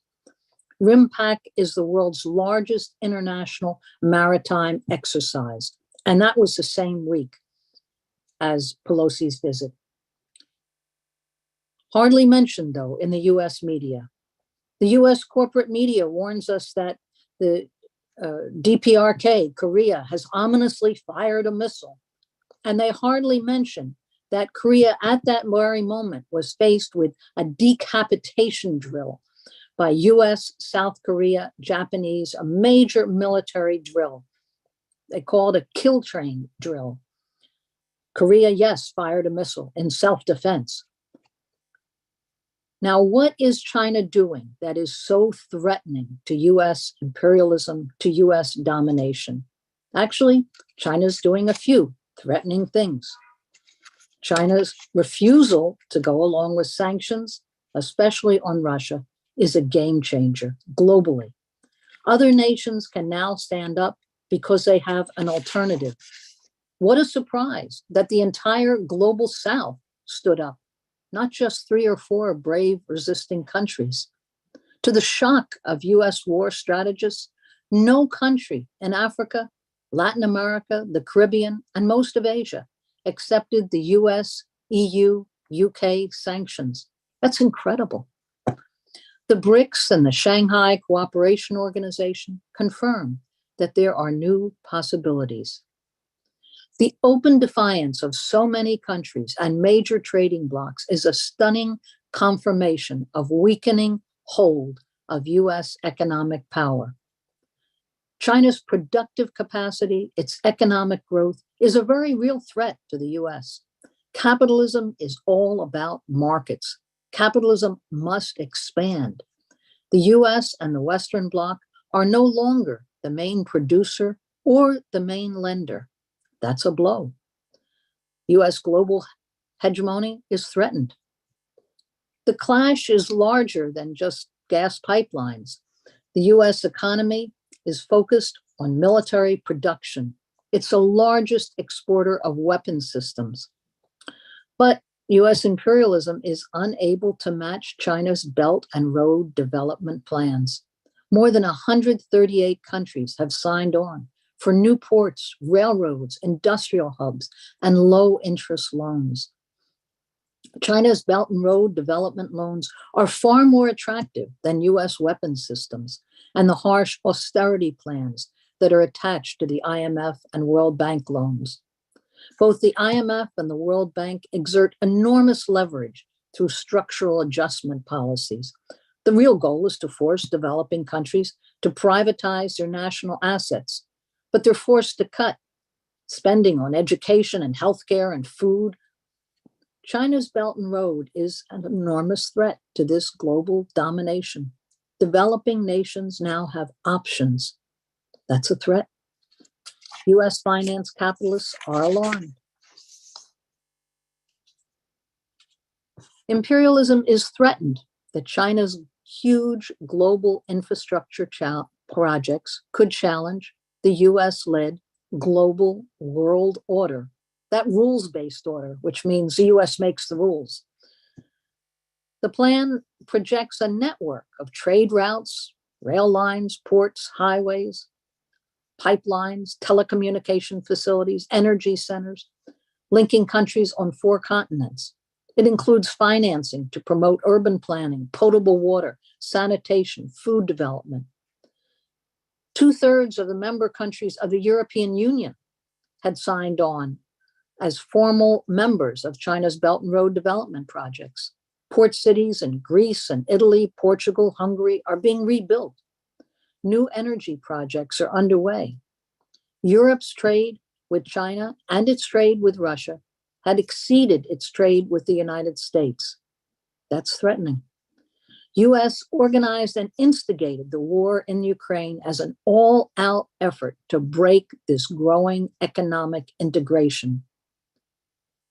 RIMPAC is the world's largest international maritime exercise, and that was the same week as Pelosi's visit. Hardly mentioned, though, in the US media. The US corporate media warns us that the DPRK, Korea, has ominously fired a missile. And they hardly mention that Korea at that very moment was faced with a decapitation drill by US, South Korea, Japanese, a major military drill. They call it a kill train drill. Korea, yes, fired a missile in self-defense. Now, what is China doing that is so threatening to US imperialism, to US domination? Actually, China's doing a few threatening things. China's refusal to go along with sanctions, especially on Russia, is a game changer globally. Other nations can now stand up because they have an alternative. What a surprise that the entire global South stood up, not just 3 or 4 brave resisting countries. To the shock of US war strategists, no country in Africa, Latin America, the Caribbean, and most of Asia accepted the US, EU, UK sanctions. That's incredible. The BRICS and the Shanghai Cooperation Organization confirm that there are new possibilities. The open defiance of so many countries and major trading blocs is a stunning confirmation of weakening hold of US economic power. China's productive capacity, its economic growth, is a very real threat to the US. Capitalism is all about markets. Capitalism must expand. The US and the Western Bloc are no longer the main producer or the main lender. That's a blow. US global hegemony is threatened. The clash is larger than just gas pipelines. The US economy is focused on military production. It's the largest exporter of weapon systems. But US imperialism is unable to match China's Belt and Road development plans. More than 138 countries have signed on for new ports, railroads, industrial hubs, and low-interest loans. China's Belt and Road development loans are far more attractive than US weapons systems and the harsh austerity plans that are attached to the IMF and World Bank loans. Both the IMF and the World Bank exert enormous leverage through structural adjustment policies. The real goal is to force developing countries to privatize their national assets, but they're forced to cut spending on education and healthcare and food. China's Belt and Road is an enormous threat to this global domination. Developing nations now have options. That's a threat. US finance capitalists are alarmed. Imperialism is threatened that China's huge global infrastructure projects could challenge the US-led global world order, that rules-based order, which means the US makes the rules. The plan projects a network of trade routes, rail lines, ports, highways, pipelines, telecommunication facilities, energy centers, linking countries on 4 continents. It includes financing to promote urban planning, potable water, sanitation, food development. 2/3 of the member countries of the European Union had signed on as formal members of China's Belt and Road development projects. Port cities in Greece and Italy, Portugal, Hungary are being rebuilt. New energy projects are underway. Europe's trade with China and its trade with Russia had exceeded its trade with the United States. That's threatening. US organized and instigated the war in Ukraine as an all-out effort to break this growing economic integration.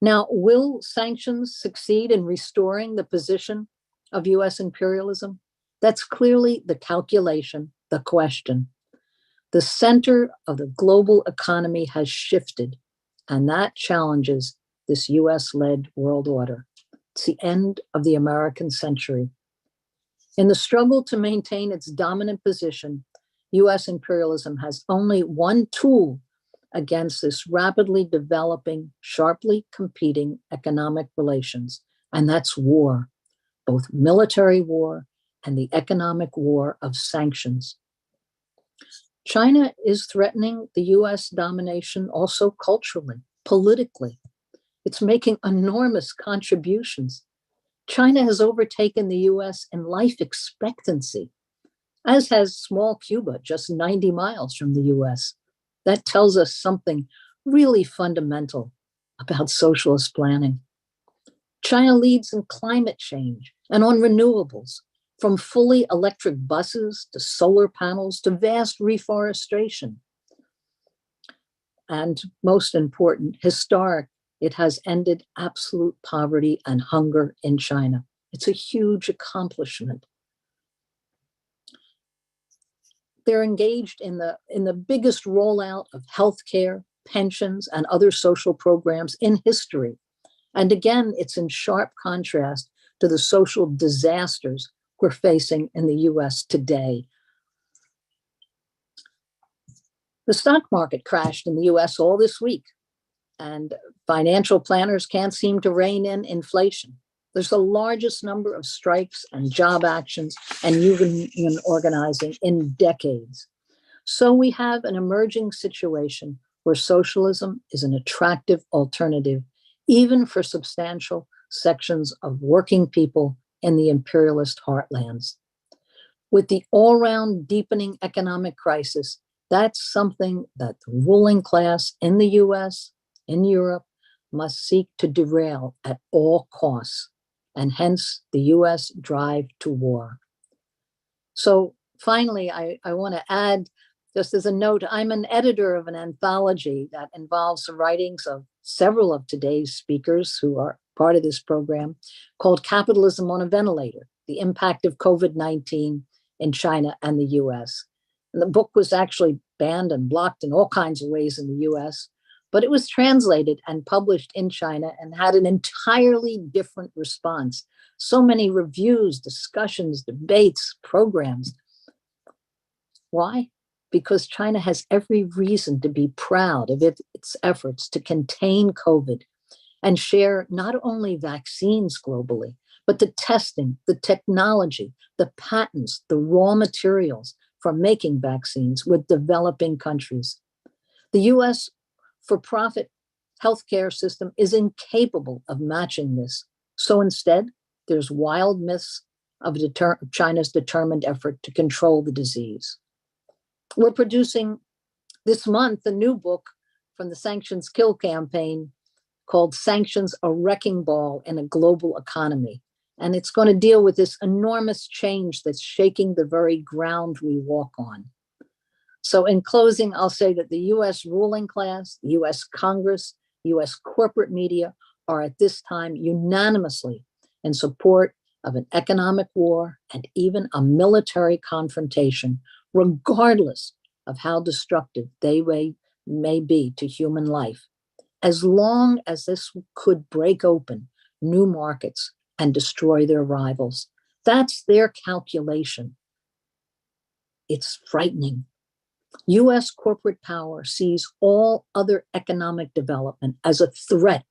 Now, will sanctions succeed in restoring the position of US imperialism? That's clearly the calculation, the question. The center of the global economy has shifted, and that challenges this US-led world order. It's the end of the American century. In the struggle to maintain its dominant position, US imperialism has only one tool against this rapidly developing, sharply competing economic relations, and that's war, both military war and the economic war of sanctions. China is threatening the US domination also culturally, politically. It's making enormous contributions. China has overtaken the US in life expectancy, as has small Cuba, just 90 miles from the US. That tells us something really fundamental about socialist planning. China leads in climate change and on renewables, from fully electric buses to solar panels to vast reforestation. And most important, historic, it has ended absolute poverty and hunger in China. It's a huge accomplishment. They're engaged in the biggest rollout of healthcare, pensions, and other social programs in history. And again, it's in sharp contrast to the social disasters we're facing in the US today. The stock market crashed in the US all this week, and financial planners can't seem to rein in inflation. There's the largest number of strikes and job actions and union organizing in decades. So we have an emerging situation where socialism is an attractive alternative, even for substantial sections of working people in the imperialist heartlands. With the all-round deepening economic crisis, that's something that the ruling class in the US, in Europe, must seek to derail at all costs, and hence the US drive to war. So finally, I want to add, just as a note, I'm an editor of an anthology that involves the writings of several of today's speakers who are part of this program, called Capitalism on a Ventilator: The Impact of COVID-19 in China and the US. And the book was actually banned and blocked in all kinds of ways in the US, but it was translated and published in China and had an entirely different response. So many reviews, discussions, debates, programs. Why? Because China has every reason to be proud of its efforts to contain COVID and share not only vaccines globally, but the testing, the technology, the patents, the raw materials, for making vaccines with developing countries. The US for-profit healthcare system is incapable of matching this. So instead, there's wild myths of China's determined effort to control the disease. We're producing this month a new book from the Sanctions Kill campaign called Sanctions, a Wrecking Ball in a Global Economy. And it's going to deal with this enormous change that's shaking the very ground we walk on. So in closing, I'll say that the US ruling class, the US Congress, US corporate media are at this time unanimously in support of an economic war and even a military confrontation, regardless of how destructive they may be to human life, as long as this could break open new markets and destroy their rivals. That's their calculation. It's frightening. US corporate power sees all other economic development as a threat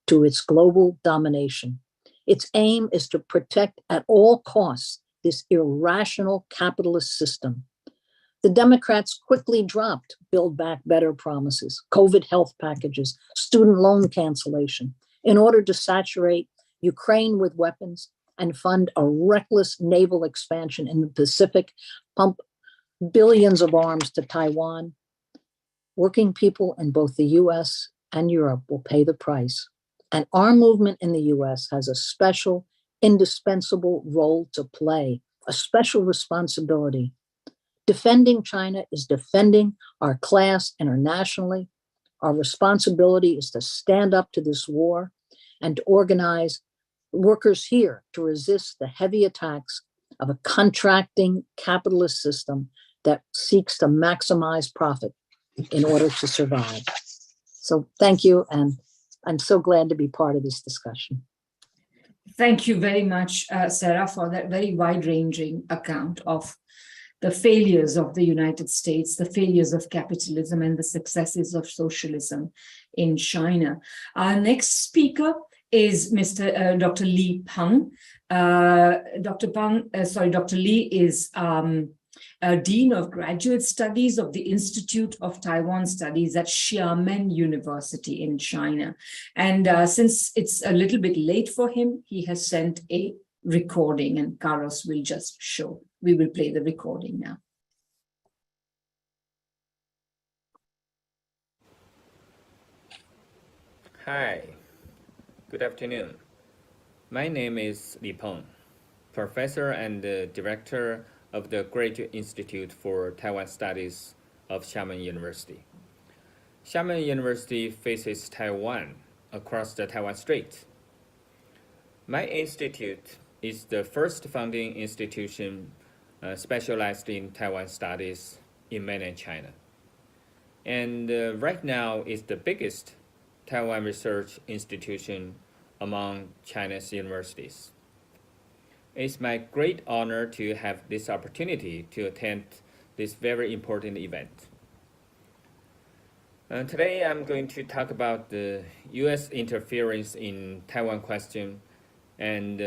to its global domination. Its aim is to protect at all costs this irrational capitalist system. The Democrats quickly dropped Build Back Better promises, COVID health packages, student loan cancellation, in order to saturate Ukraine with weapons and fund a reckless naval expansion in the Pacific, pump billions of arms to Taiwan. Working people in both the US and Europe will pay the price. And our movement in the US has a special, indispensable role to play, a special responsibility. Defending China is defending our class internationally. Our responsibility is to stand up to this war and to organize workers here to resist the heavy attacks of a contracting capitalist system that seeks to maximize profit in order to survive. So thank you, and I'm so glad to be part of this discussion. Thank you very much, Sarah, for that very wide-ranging account of the failures of the United States, the failures of capitalism, and the successes of socialism in China. Our next speaker is Dr. Li Peng. Dr. Li is Dean of Graduate Studies of the Institute of Taiwan Studies at Xiamen University in China. And since it's a little bit late for him, he has sent a recording, and Carlos will just show. We will play the recording now. Hi, good afternoon. My name is Li Peng, professor and director of the Graduate Institute for Taiwan Studies of Xiamen University. Xiamen University faces Taiwan across the Taiwan Straits. My institute is the first founding institution specialized in Taiwan studies in mainland China. And right now is the biggest Taiwan research institution among China's universities. It's my great honor to have this opportunity to attend this very important event. Today I'm going to talk about the US interference in Taiwan question and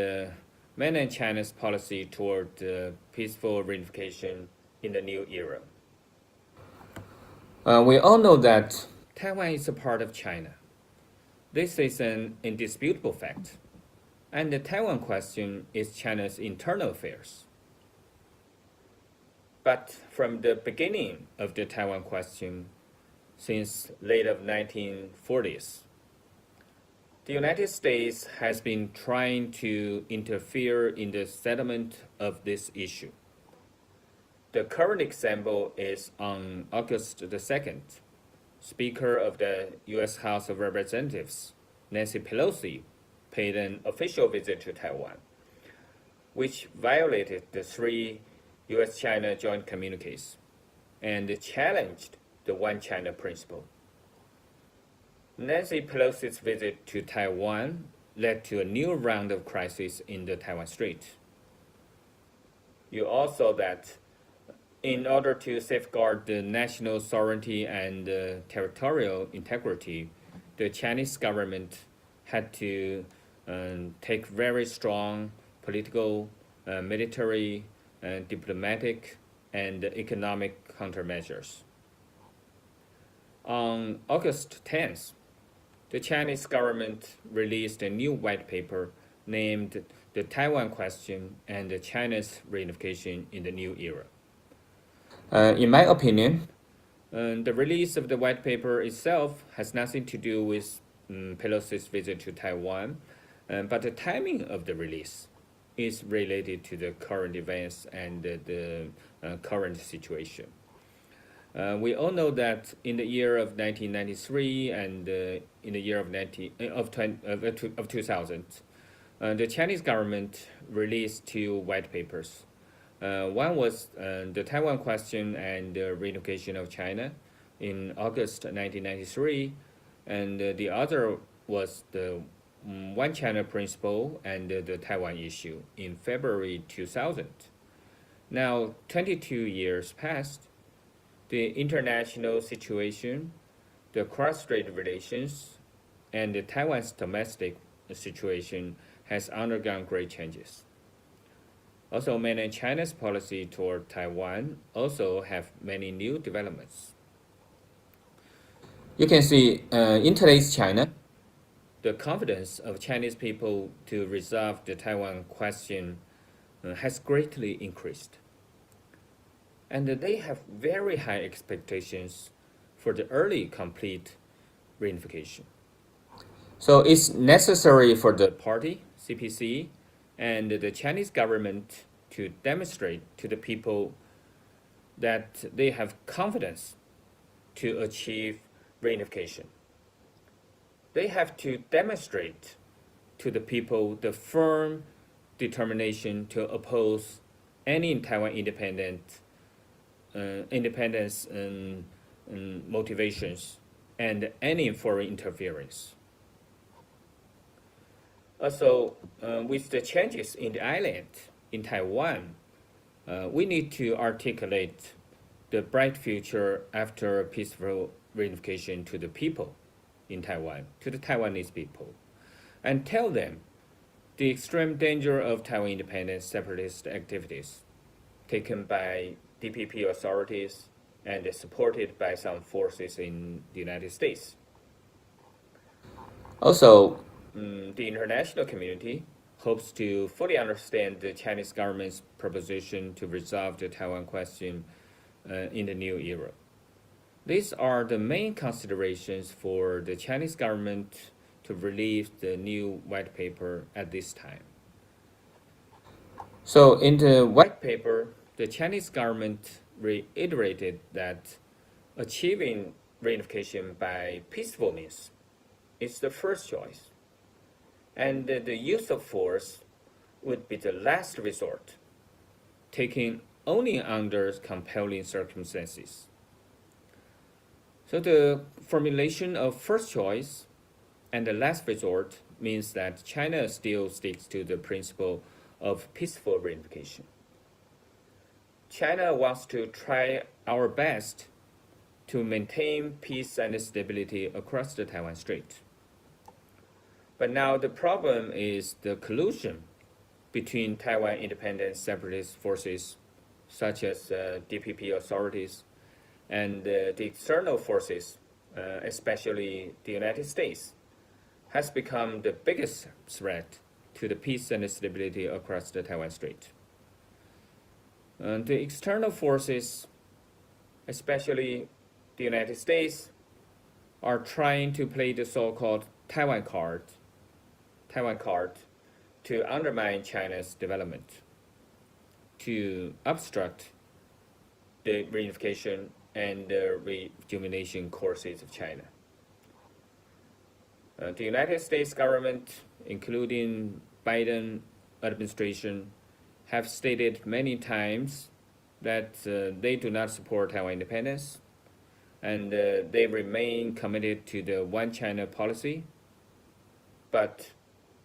mainland China's policy toward peaceful reunification in the new era. We all know that Taiwan is a part of China. This is an indisputable fact. And the Taiwan question is China's internal affairs. But from the beginning of the Taiwan question, since late of 1940s, the United States has been trying to interfere in the settlement of this issue. The current example is on August the 2nd, Speaker of the U.S. House of Representatives, Nancy Pelosi, paid an official visit to Taiwan, which violated the 3 U.S.-China joint communiques and challenged the One China principle. Nancy Pelosi's visit to Taiwan led to a new round of crisis in the Taiwan Straits. You all saw that in order to safeguard the national sovereignty and territorial integrity, the Chinese government had to take very strong political, military, diplomatic, and economic countermeasures. On August 10th, the Chinese government released a new white paper named The Taiwan Question and China's Reunification in the New Era. In my opinion, the release of the white paper itself has nothing to do with Pelosi's visit to Taiwan, but the timing of the release is related to the current events and the current situation. We all know that in the year of 1993 and in the year of 2000, the Chinese government released two white papers. One was the Taiwan Question and Reunification of China in August 1993, and the other was the One China Principle and the Taiwan Issue in February 2000. Now, 22 years passed. The international situation, the cross-strait relations, and Taiwan's domestic situation has undergone great changes. Also, mainland China's policy toward Taiwan also have many new developments. You can see in today's China, the confidence of Chinese people to resolve the Taiwan question has greatly increased. And they have very high expectations for the early complete reunification. So it's necessary for the party, CPC, and the Chinese government to demonstrate to the people that they have confidence to achieve reunification. They have to demonstrate to the people the firm determination to oppose any Taiwan independence motivations and any foreign interference. Also, with the changes in the island, in Taiwan, we need to articulate the bright future after peaceful reunification to the people in Taiwan, to the Taiwanese people, and tell them the extreme danger of Taiwan independence separatist activities taken by DPP authorities and supported by some forces in the United States. Also, the international community hopes to fully understand the Chinese government's proposition to resolve the Taiwan question in the new era. These are the main considerations for the Chinese government to release the new white paper at this time. So in the white paper, the Chinese government reiterated that achieving reunification by peaceful means is the first choice, and the use of force would be the last resort, taken only under compelling circumstances. So the formulation of first choice and the last resort means that China still sticks to the principle of peaceful reunification. China wants to try our best to maintain peace and stability across the Taiwan Strait. But now the problem is the collusion between Taiwan independent separatist forces, such as DPP authorities, and the external forces, especially the United States, has become the biggest threat to the peace and stability across the Taiwan Strait. The external forces, especially the United States, are trying to play the so-called Taiwan card to undermine China's development, to obstruct the reunification and the rejuvenation courses of China. The United States government, including Biden administration, have stated many times that they do not support Taiwan independence, and they remain committed to the One China policy, but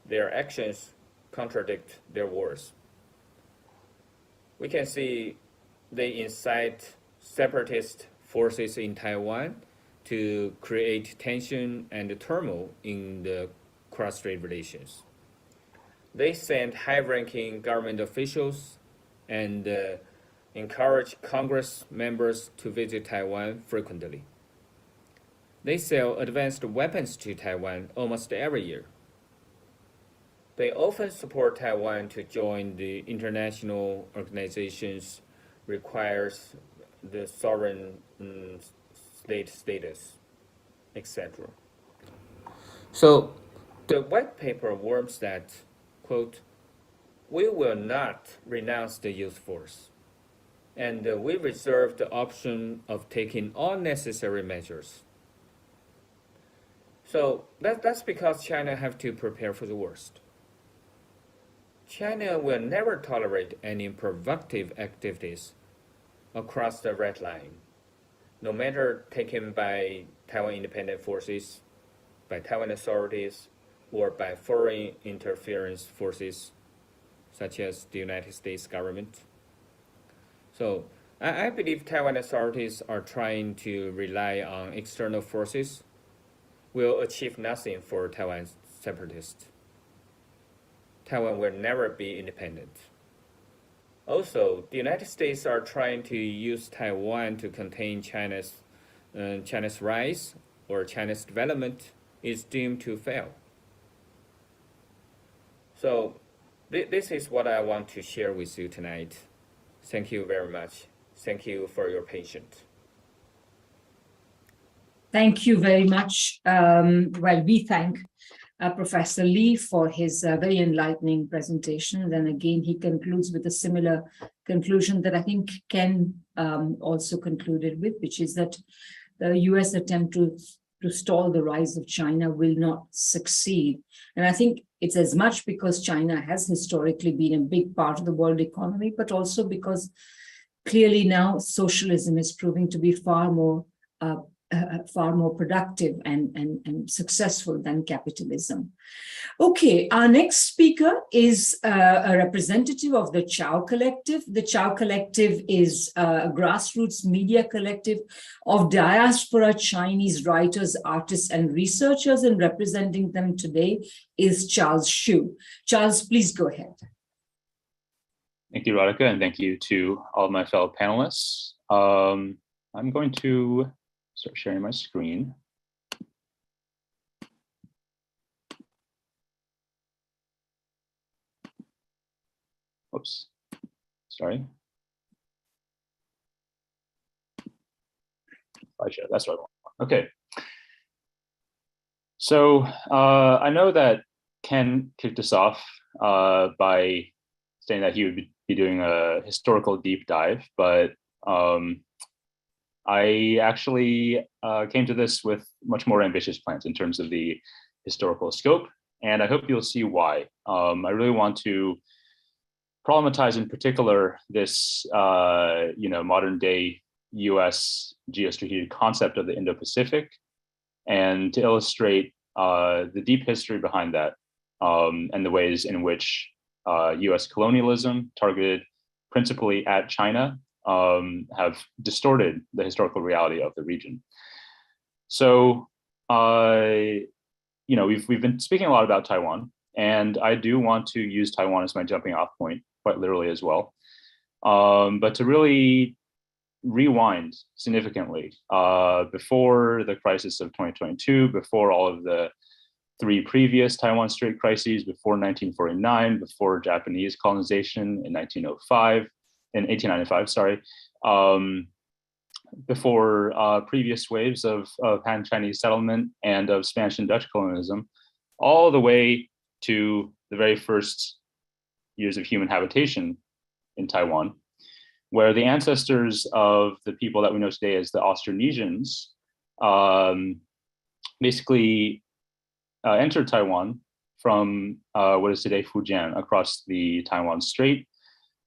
their actions contradict their words. We can see they incite separatist forces in Taiwan to create tension and turmoil in the cross-strait relations. They send high-ranking government officials and encourage Congress members to visit Taiwan frequently. They sell advanced weapons to Taiwan almost every year. They often support Taiwan to join the international organizations requires the sovereign state status, etc. So the white paper warns that, quote, we will not renounce the use force, and we reserve the option of taking all necessary measures. So that's because China have to prepare for the worst. China will never tolerate any provocative activities across the red line, no matter taken by Taiwan independent forces, by Taiwan authorities, or by foreign interference forces, such as the United States government. So I believe Taiwan authorities are trying to rely on external forces will achieve nothing for Taiwan's separatists. Taiwan will never be independent. Also, the United States are trying to use Taiwan to contain China's rise or China's development is doomed to fail. So this is what I want to share with you tonight. Thank you very much. Thank you for your patience. Thank you very much. Well, we thank Professor Lee for his very enlightening presentation. Then again, he concludes with a similar conclusion that I think Ken also concluded with, which is that the US attempt to stall the rise of China will not succeed. And I think it's as much because China has historically been a big part of the world economy, but also because clearly now socialism is proving to be far more productive and successful than capitalism. Okay, our next speaker is a representative of the Chao Collective. The Chao Collective is a grassroots media collective of diaspora Chinese writers, artists, and researchers, and representing them today is Charles Xu. Charles, please go ahead. Thank you, Radhika, and thank you to all of my fellow panelists. I'm going to start sharing my screen. Oops, sorry. That's what I want. Okay. So I know that Ken kicked us off by saying that he would be doing a historical deep dive, but I actually came to this with much more ambitious plans in terms of the historical scope, and I hope you'll see why. I really want to problematize in particular this modern day US geostrategic concept of the Indo-Pacific, and to illustrate the deep history behind that and the ways in which US colonialism targeted principally at China have distorted the historical reality of the region. So, we've been speaking a lot about Taiwan, and I do want to use Taiwan as my jumping off point, quite literally as well. But to really rewind significantly, before the crisis of 2022, before all of the three previous Taiwan Strait crises, before 1949, before Japanese colonization in 1895, sorry, before previous waves of pan-Chinese settlement and of Spanish and Dutch colonialism, all the way to the very first years of human habitation in Taiwan, where the ancestors of the people that we know today as the Austronesians basically entered Taiwan from what is today Fujian across the Taiwan Strait,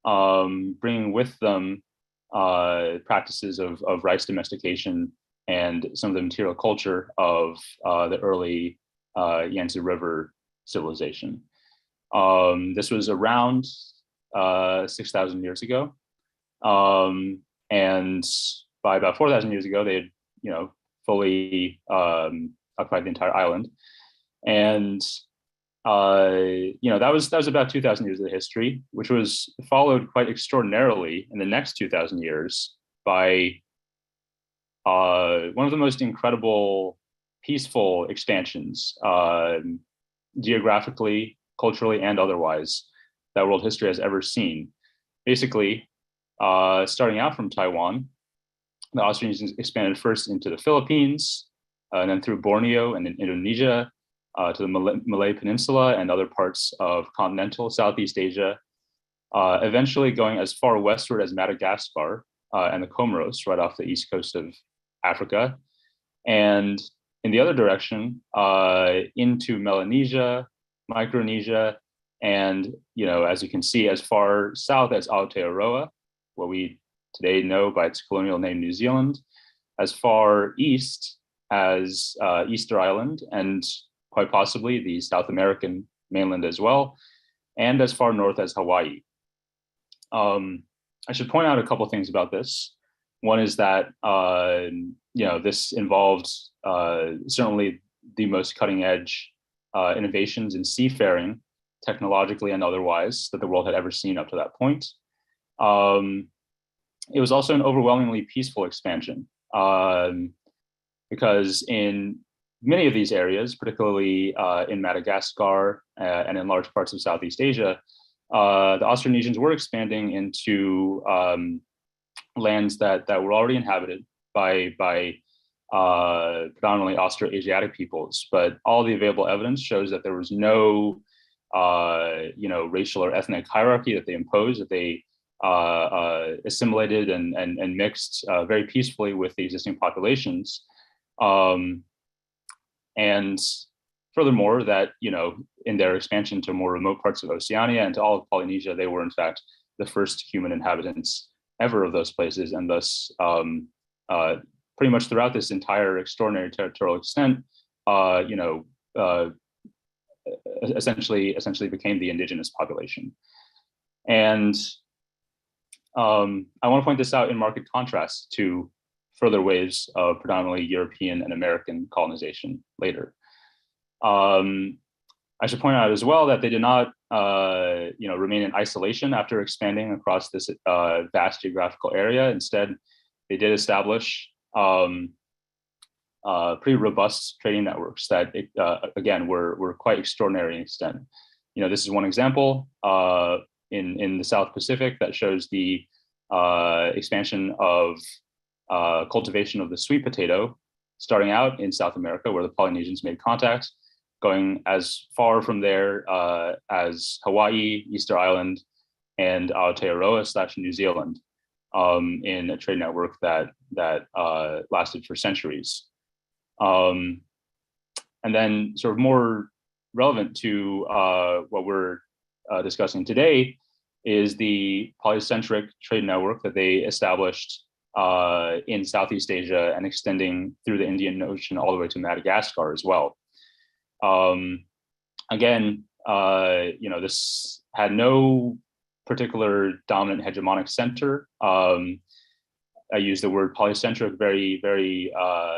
bringing with them practices of rice domestication and some of the material culture of the early Yangtze River civilization. This was around 6,000 years ago. And by about 4,000 years ago, they had, fully occupied the entire island. And that was about 2,000 years of history, which was followed quite extraordinarily in the next 2,000 years by one of the most incredible peaceful expansions, geographically, culturally, and otherwise, that world history has ever seen. Basically, starting out from Taiwan, the Austronesians expanded first into the Philippines, and then through Borneo and then Indonesia, to the Malay Peninsula and other parts of continental Southeast Asia, eventually going as far westward as Madagascar and the Comoros, right off the east coast of Africa, and in the other direction, into Melanesia, Micronesia, and, as you can see, as far south as Aotearoa, what we today know by its colonial name, New Zealand, as far east as Easter Island, and quite possibly the South American mainland as well, and as far north as Hawaii. I should point out a couple of things about this. One is that, this involved certainly the most cutting edge innovations in seafaring, technologically and otherwise, that the world had ever seen up to that point. It was also an overwhelmingly peaceful expansion, because in many of these areas, particularly in Madagascar and in large parts of Southeast Asia, the Austronesians were expanding into lands that were already inhabited by predominantly Austroasiatic peoples. But all the available evidence shows that there was no racial or ethnic hierarchy that they imposed, that they assimilated and mixed very peacefully with the existing populations. And furthermore, that, in their expansion to more remote parts of Oceania and to all of Polynesia, they were in fact the first human inhabitants ever of those places. And thus, pretty much throughout this entire extraordinary territorial extent, essentially became the indigenous population. And I want to point this out in marked contrast to further waves of predominantly European and American colonization later. I should point out as well that they did not, remain in isolation after expanding across this vast geographical area. Instead, they did establish pretty robust trading networks that, again, were quite extraordinary in extent. This is one example in the South Pacific that shows the expansion of cultivation of the sweet potato, starting out in South America, where the Polynesians made contact, going as far from there as Hawaii, Easter Island, and Aotearoa / New Zealand, in a trade network that lasted for centuries. And then, sort of more relevant to what we're discussing today, is the polycentric trade network that they established in Southeast Asia and extending through the Indian Ocean all the way to Madagascar as well. Again, this had no particular dominant hegemonic center. I use the word polycentric very, very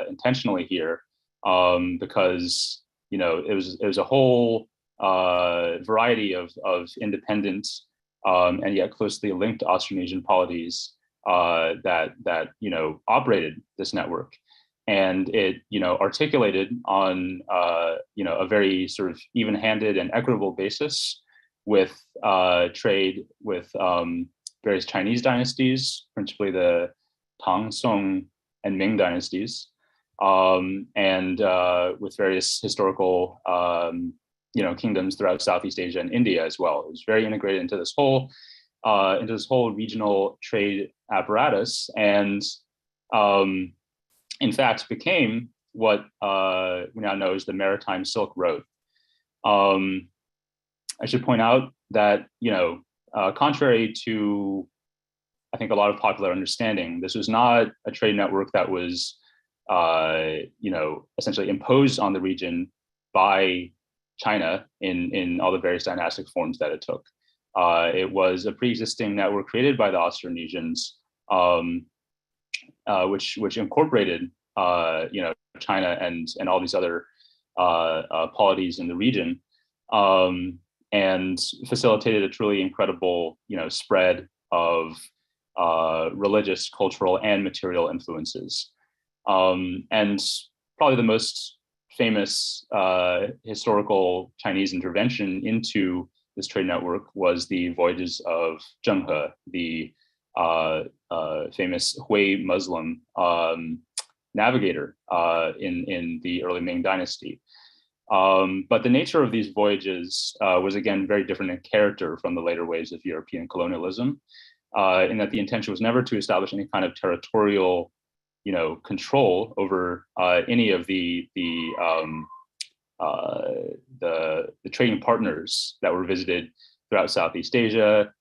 intentionally here, because it was a whole variety of independent and yet closely linked Austronesian polities that operated this network. And it articulated on a very sort of even-handed and equitable basis with trade with various Chinese dynasties, principally the Tang, Song, and Ming dynasties, and with various historical kingdoms throughout Southeast Asia and India as well. It was very integrated into this whole regional trade apparatus, and in fact became what we now know as the Maritime Silk Road. I should point out that contrary to, I think, a lot of popular understanding, this was not a trade network that was essentially imposed on the region by China in all the various dynastic forms that it took. It was a pre-existing network created by the Austronesians, which incorporated China and all these other polities in the region, and facilitated a truly incredible, spread of religious, cultural, and material influences. And probably the most famous historical Chinese intervention into this trade network was the voyages of Zheng He, the famous Hui Muslim navigator in the early Ming Dynasty. But the nature of these voyages was again very different in character from the later waves of European colonialism, in that the intention was never to establish any kind of territorial, control over any of the trading partners that were visited throughout Southeast Asia,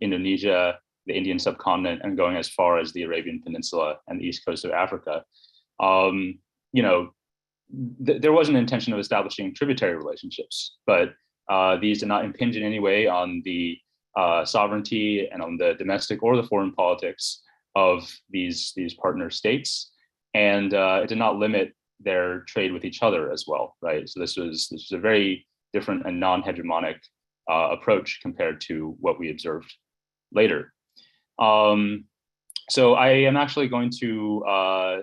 Indonesia, the Indian subcontinent, and going as far as the Arabian Peninsula and the east coast of Africa. There was an intention of establishing tributary relationships, but these did not impinge in any way on the sovereignty and on the domestic or the foreign politics of these partner states, and it did not limit their trade with each other as well, right? So this was a very different and non-hegemonic approach compared to what we observed later. So I am actually going to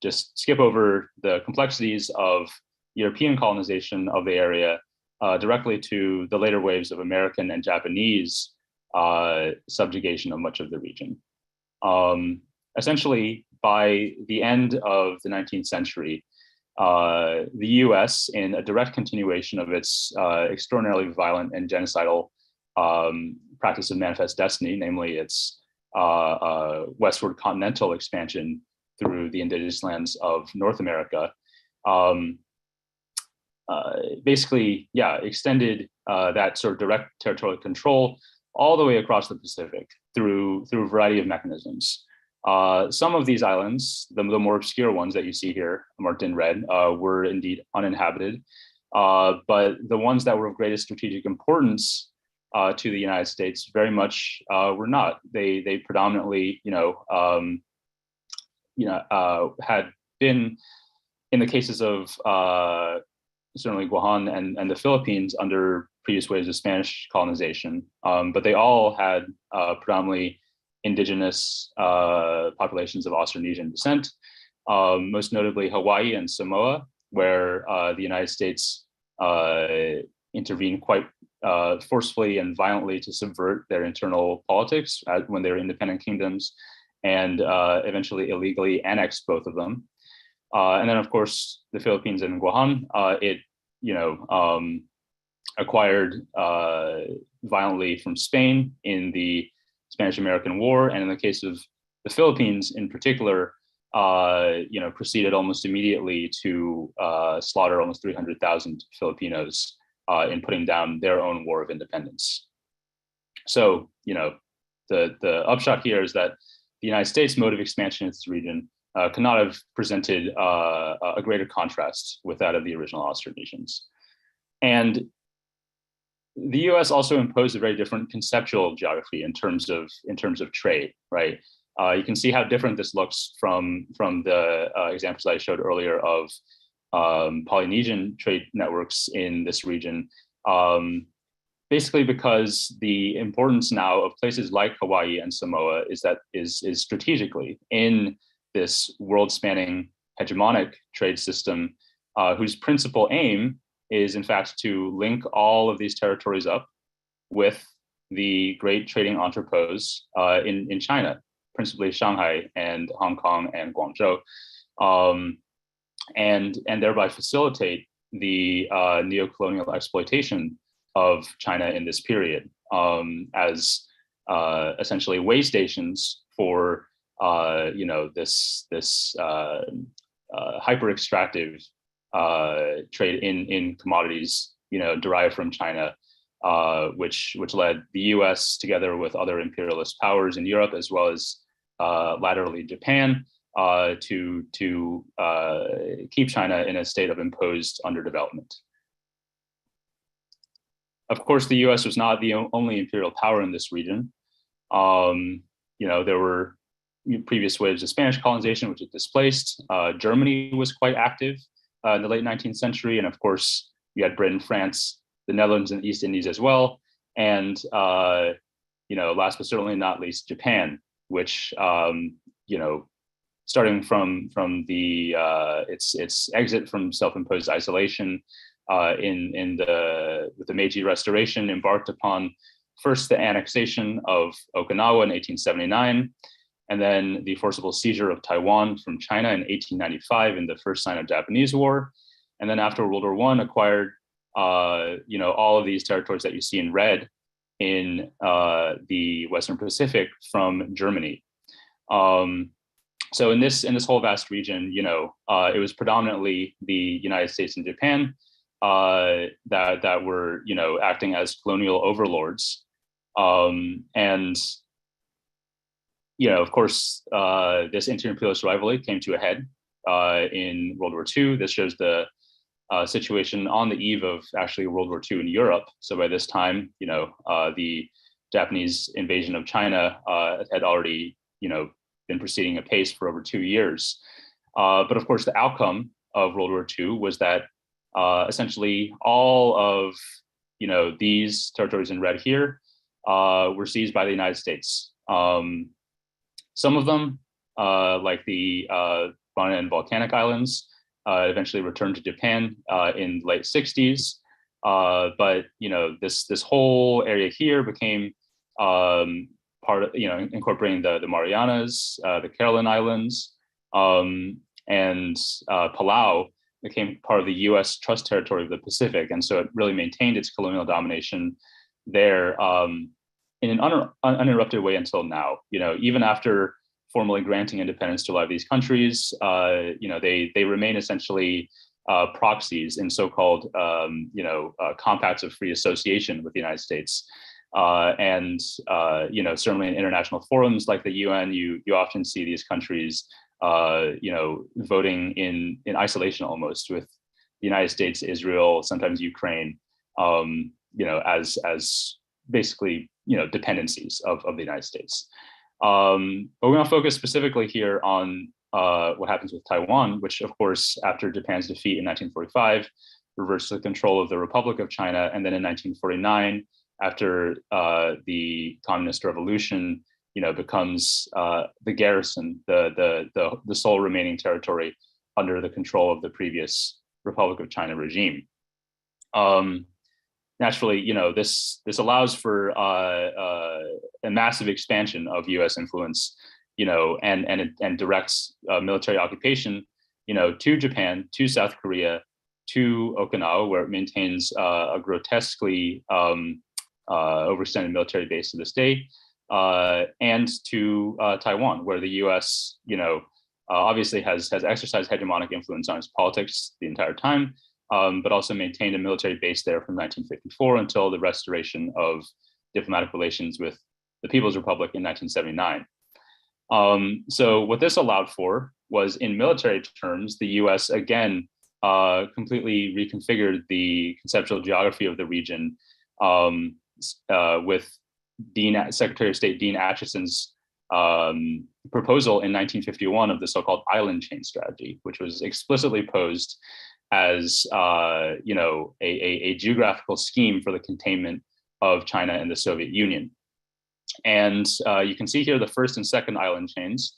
just skip over the complexities of European colonization of the area directly to the later waves of American and Japanese subjugation of much of the region. Essentially, by the end of the 19th century, the US, in a direct continuation of its extraordinarily violent and genocidal practice of manifest destiny, namely its westward continental expansion through the indigenous lands of North America, basically, extended that sort of direct territorial control all the way across the Pacific through a variety of mechanisms. Some of these islands, the more obscure ones that you see here, marked in red, were indeed uninhabited, but the ones that were of greatest strategic importance to the United States very much were not. They predominantly, had been, in the cases of certainly Guam and the Philippines, under previous waves of Spanish colonization, but they all had predominantly indigenous populations of Austronesian descent, most notably Hawaii and Samoa, where the United States intervened quite forcefully and violently to subvert their internal politics when they were independent kingdoms, and eventually illegally annexed both of them. And then, of course, the Philippines and Guam, it acquired violently from Spain in the Spanish-American War, and in the case of the Philippines in particular, proceeded almost immediately to slaughter almost 300,000 Filipinos in putting down their own war of independence. So, the upshot here is that the United States' mode of expansion in this region could not have presented a greater contrast with that of the original Austronesians. And the U.S. also imposed a very different conceptual geography in terms of trade, right? You can see how different this looks from the examples that I showed earlier of Polynesian trade networks in this region. Basically, because the importance now of places like Hawaii and Samoa is strategically in this world-spanning hegemonic trade system, whose principal aim is in fact to link all of these territories up with the great trading entrepôts in China, principally Shanghai and Hong Kong and Guangzhou, and thereby facilitate the neo-colonial exploitation of China in this period as essentially way stations for this hyper extractive trade in commodities derived from China, which led the U.S. together with other imperialist powers in Europe, as well as laterally Japan, to keep China in a state of imposed underdevelopment. Of course, the U.S. was not the only imperial power in this region. There were previous waves of Spanish colonization, which it displaced. Germany was quite active in the late 19th century. And of course, you had Britain, France, the Netherlands, and the East Indies as well. And, last but certainly not least, Japan, which, starting from the its exit from self-imposed isolation with the Meiji Restoration, embarked upon first the annexation of Okinawa in 1879, and then the forcible seizure of Taiwan from China in 1895 in the first Sino-Japanese War, and then after World War I acquired all of these territories that you see in red in the Western Pacific from Germany. So in this whole vast region, it was predominantly the United States and Japan that were acting as colonial overlords, and of course this inter-imperialist rivalry came to a head in World War II. This shows the situation on the eve of actually World War II in Europe. So by this time, the Japanese invasion of China had already been proceeding apace for over 2 years. But of course, the outcome of World War II was that essentially all of these territories in red here were seized by the United States. Some of them, like the Bonin and Volcanic Islands, eventually returned to Japan in the late 60s. But this whole area here became part of incorporating the Marianas, the Caroline Islands, and Palau became part of the U.S. Trust Territory of the Pacific, and so it really maintained its colonial domination there in an uninterrupted way until now. Even after formally granting independence to a lot of these countries, they remain essentially proxies in so-called compacts of free association with the United States. And certainly in international forums like the UN, you often see these countries voting in isolation almost, with the United States, Israel, sometimes Ukraine, as basically dependencies of the United States. But we want to focus specifically here on what happens with Taiwan, which of course, after Japan's defeat in 1945, reversed the control of the Republic of China, and then in 1949, after the Communist Revolution, becomes the garrison, the sole remaining territory under the control of the previous Republic of China regime. Naturally, this allows for a massive expansion of U.S. influence, and directs military occupation, to Japan, to South Korea, to Okinawa, where it maintains a grotesquely overextended military base to this day, and to Taiwan, where the U.S. Obviously has exercised hegemonic influence on its politics the entire time, but also maintained a military base there from 1954 until the restoration of diplomatic relations with the People's Republic in 1979. So what this allowed for was, in military terms, the U.S. again completely reconfigured the conceptual geography of the region, with Secretary of State Dean Acheson's proposal in 1951 of the so-called island chain strategy, which was explicitly posed as a geographical scheme for the containment of China and the Soviet Union. And you can see here the first and second island chains,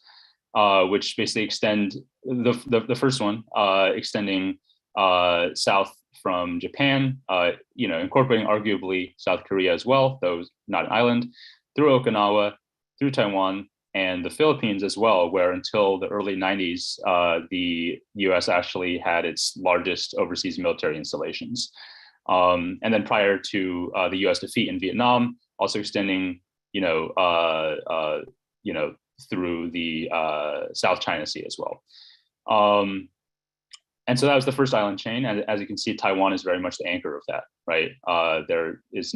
which basically extend the first one extending south from Japan, incorporating arguably South Korea as well, though not an island, through Okinawa, through Taiwan, and the Philippines as well, where until the early 90s, the US actually had its largest overseas military installations. And then prior to the US defeat in Vietnam, also extending, through the South China Sea as well. And so that was the first island chain. And as you can see, Taiwan is very much the anchor of that, right? There is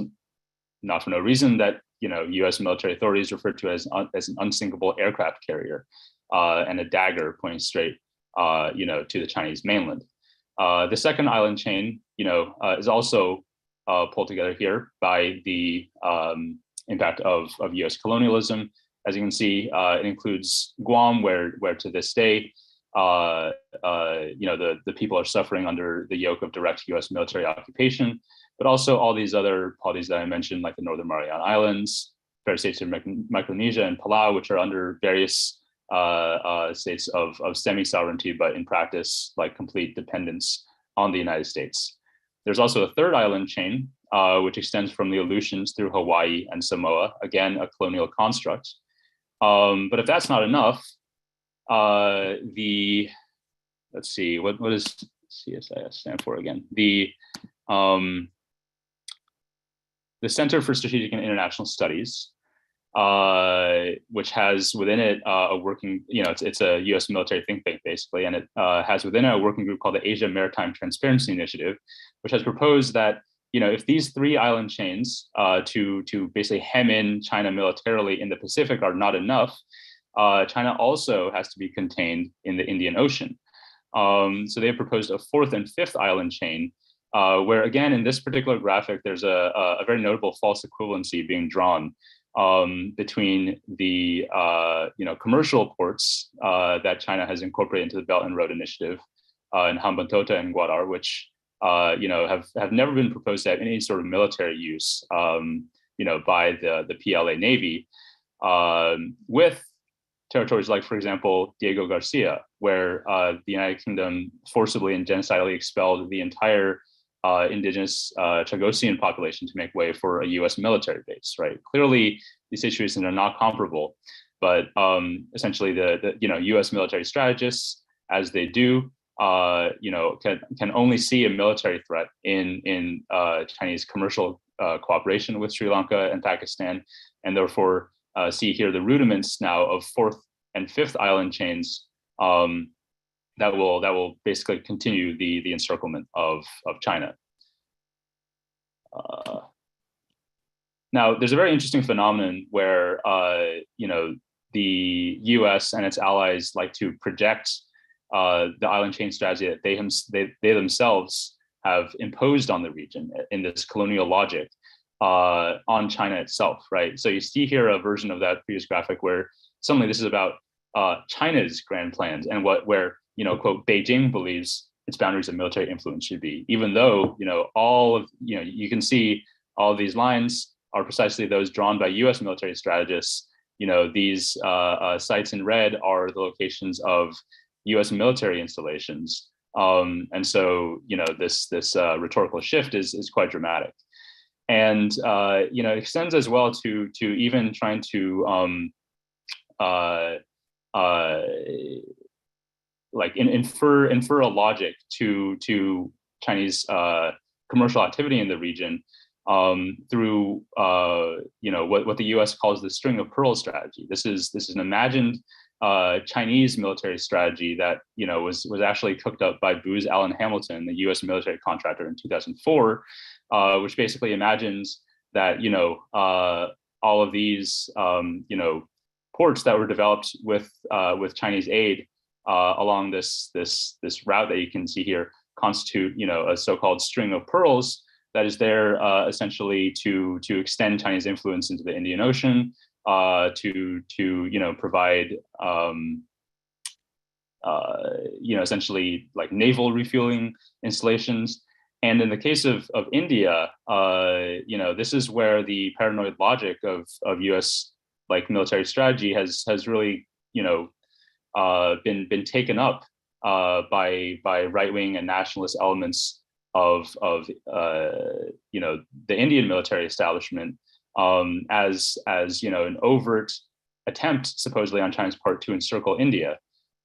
not for no reason that, US military authorities refer to it as an unsinkable aircraft carrier and a dagger pointing straight, to the Chinese mainland. The second island chain, is also pulled together here by the impact of US colonialism. As you can see, it includes Guam, where to this day, the people are suffering under the yoke of direct US military occupation, but also all these other polities that I mentioned, like the Northern Mariana Islands, various states of Micronesia and Palau, which are under various states of semi-sovereignty, but in practice, like complete dependence on the United States. There's also a third island chain, which extends from the Aleutians through Hawaii and Samoa, again, a colonial construct. But if that's not enough, let's see, what does CSIS stand for again? The Center for Strategic and International Studies, which has within it a working, it's a US military think tank basically, and it has within it a working group called the Asia Maritime Transparency Initiative, which has proposed that, if these three island chains to basically hem in China militarily in the Pacific are not enough, China also has to be contained in the Indian Ocean. So they have proposed a fourth and fifth island chain, where again, in this particular graphic, there's a very notable false equivalency being drawn between the commercial ports that China has incorporated into the Belt and Road Initiative in Hambantota and Gwadar, which have never been proposed to have any sort of military use, by the PLA Navy, with territories like, for example, Diego Garcia, where the United Kingdom forcibly and genocidally expelled the entire indigenous Chagosian population to make way for a US military base, right? Clearly, these situations are not comparable, but essentially the US military strategists, as they do, can only see a military threat in Chinese commercial cooperation with Sri Lanka and Pakistan, and therefore see here the rudiments now of fourth and fifth island chains that will basically continue the encirclement of China. Now, there's a very interesting phenomenon where the U.S. and its allies like to project the island chain strategy that they themselves have imposed on the region in this colonial logic on China itself, right? So you see here a version of that previous graphic where suddenly this is about China's grand plans and where quote, Beijing believes its boundaries of military influence should be, even though, you can see all of these lines are precisely those drawn by US military strategists. These sites in red are the locations of US military installations. And so, this rhetorical shift is quite dramatic. And, it extends as well to even trying to infer a logic to Chinese commercial activity in the region through what the U.S. calls the string of pearls strategy. This is an imagined Chinese military strategy that was actually cooked up by Booz Allen Hamilton, the U.S. military contractor, in 2004, which basically imagines that all of these ports that were developed with Chinese aid along this route that you can see here constitute a so-called string of pearls that is there essentially to extend Chinese influence into the Indian Ocean, to provide essentially like naval refueling installations. And in the case of India, this is where the paranoid logic of US military strategy has really been taken up by right-wing and nationalist elements of the Indian military establishment as an overt attempt supposedly on China's part to encircle India.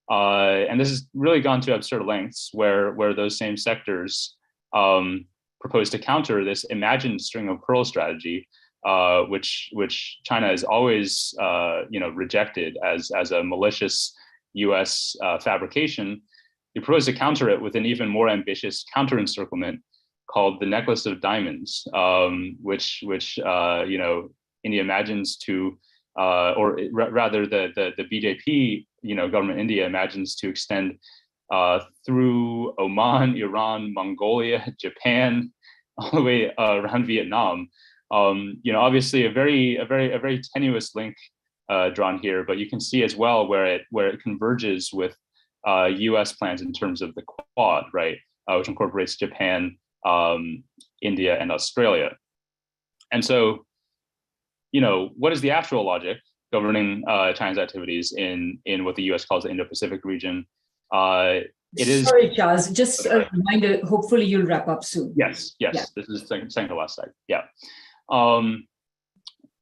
And this has really gone to absurd lengths where those same sectors propose to counter this imagined string of pearls strategy, which China has always rejected as a malicious US fabrication. They propose to counter it with an even more ambitious counter-encirclement called the Necklace of Diamonds, which India imagines to, or rather the BJP government India imagines to extend through Oman, Iran, Mongolia, Japan, all the way around Vietnam. Obviously a very tenuous link drawn here, but you can see as well where it converges with US plans in terms of the Quad, right, which incorporates Japan, India, and Australia. And so, what is the actual logic governing China's activities in what the US calls the Indo-Pacific region? It is. Sorry, Charles, just a reminder, hopefully you'll wrap up soon. Yes. Yeah. This is second to last slide. Yeah.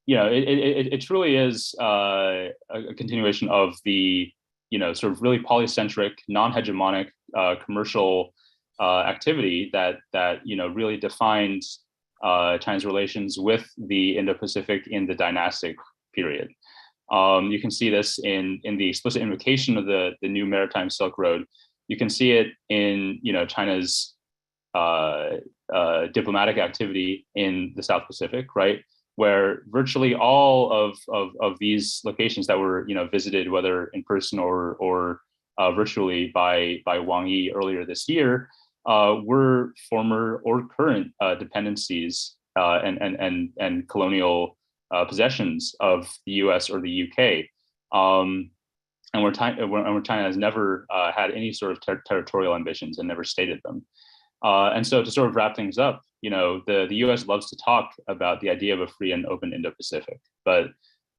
It truly is a continuation of the, sort of really polycentric, non-hegemonic commercial activity that really defined China's relations with the Indo-Pacific in the dynastic period. You can see this in the explicit invocation of the new maritime Silk Road. You can see it in China's diplomatic activity in the South Pacific, right, where virtually all of these locations that were visited, whether in person or virtually by Wang Yi earlier this year, were former or current dependencies and colonial possessions of the U.S. or the U.K. And where China has never had any sort of territorial ambitions and never stated them. And so to sort of wrap things up, the U.S. loves to talk about the idea of a free and open Indo-Pacific, but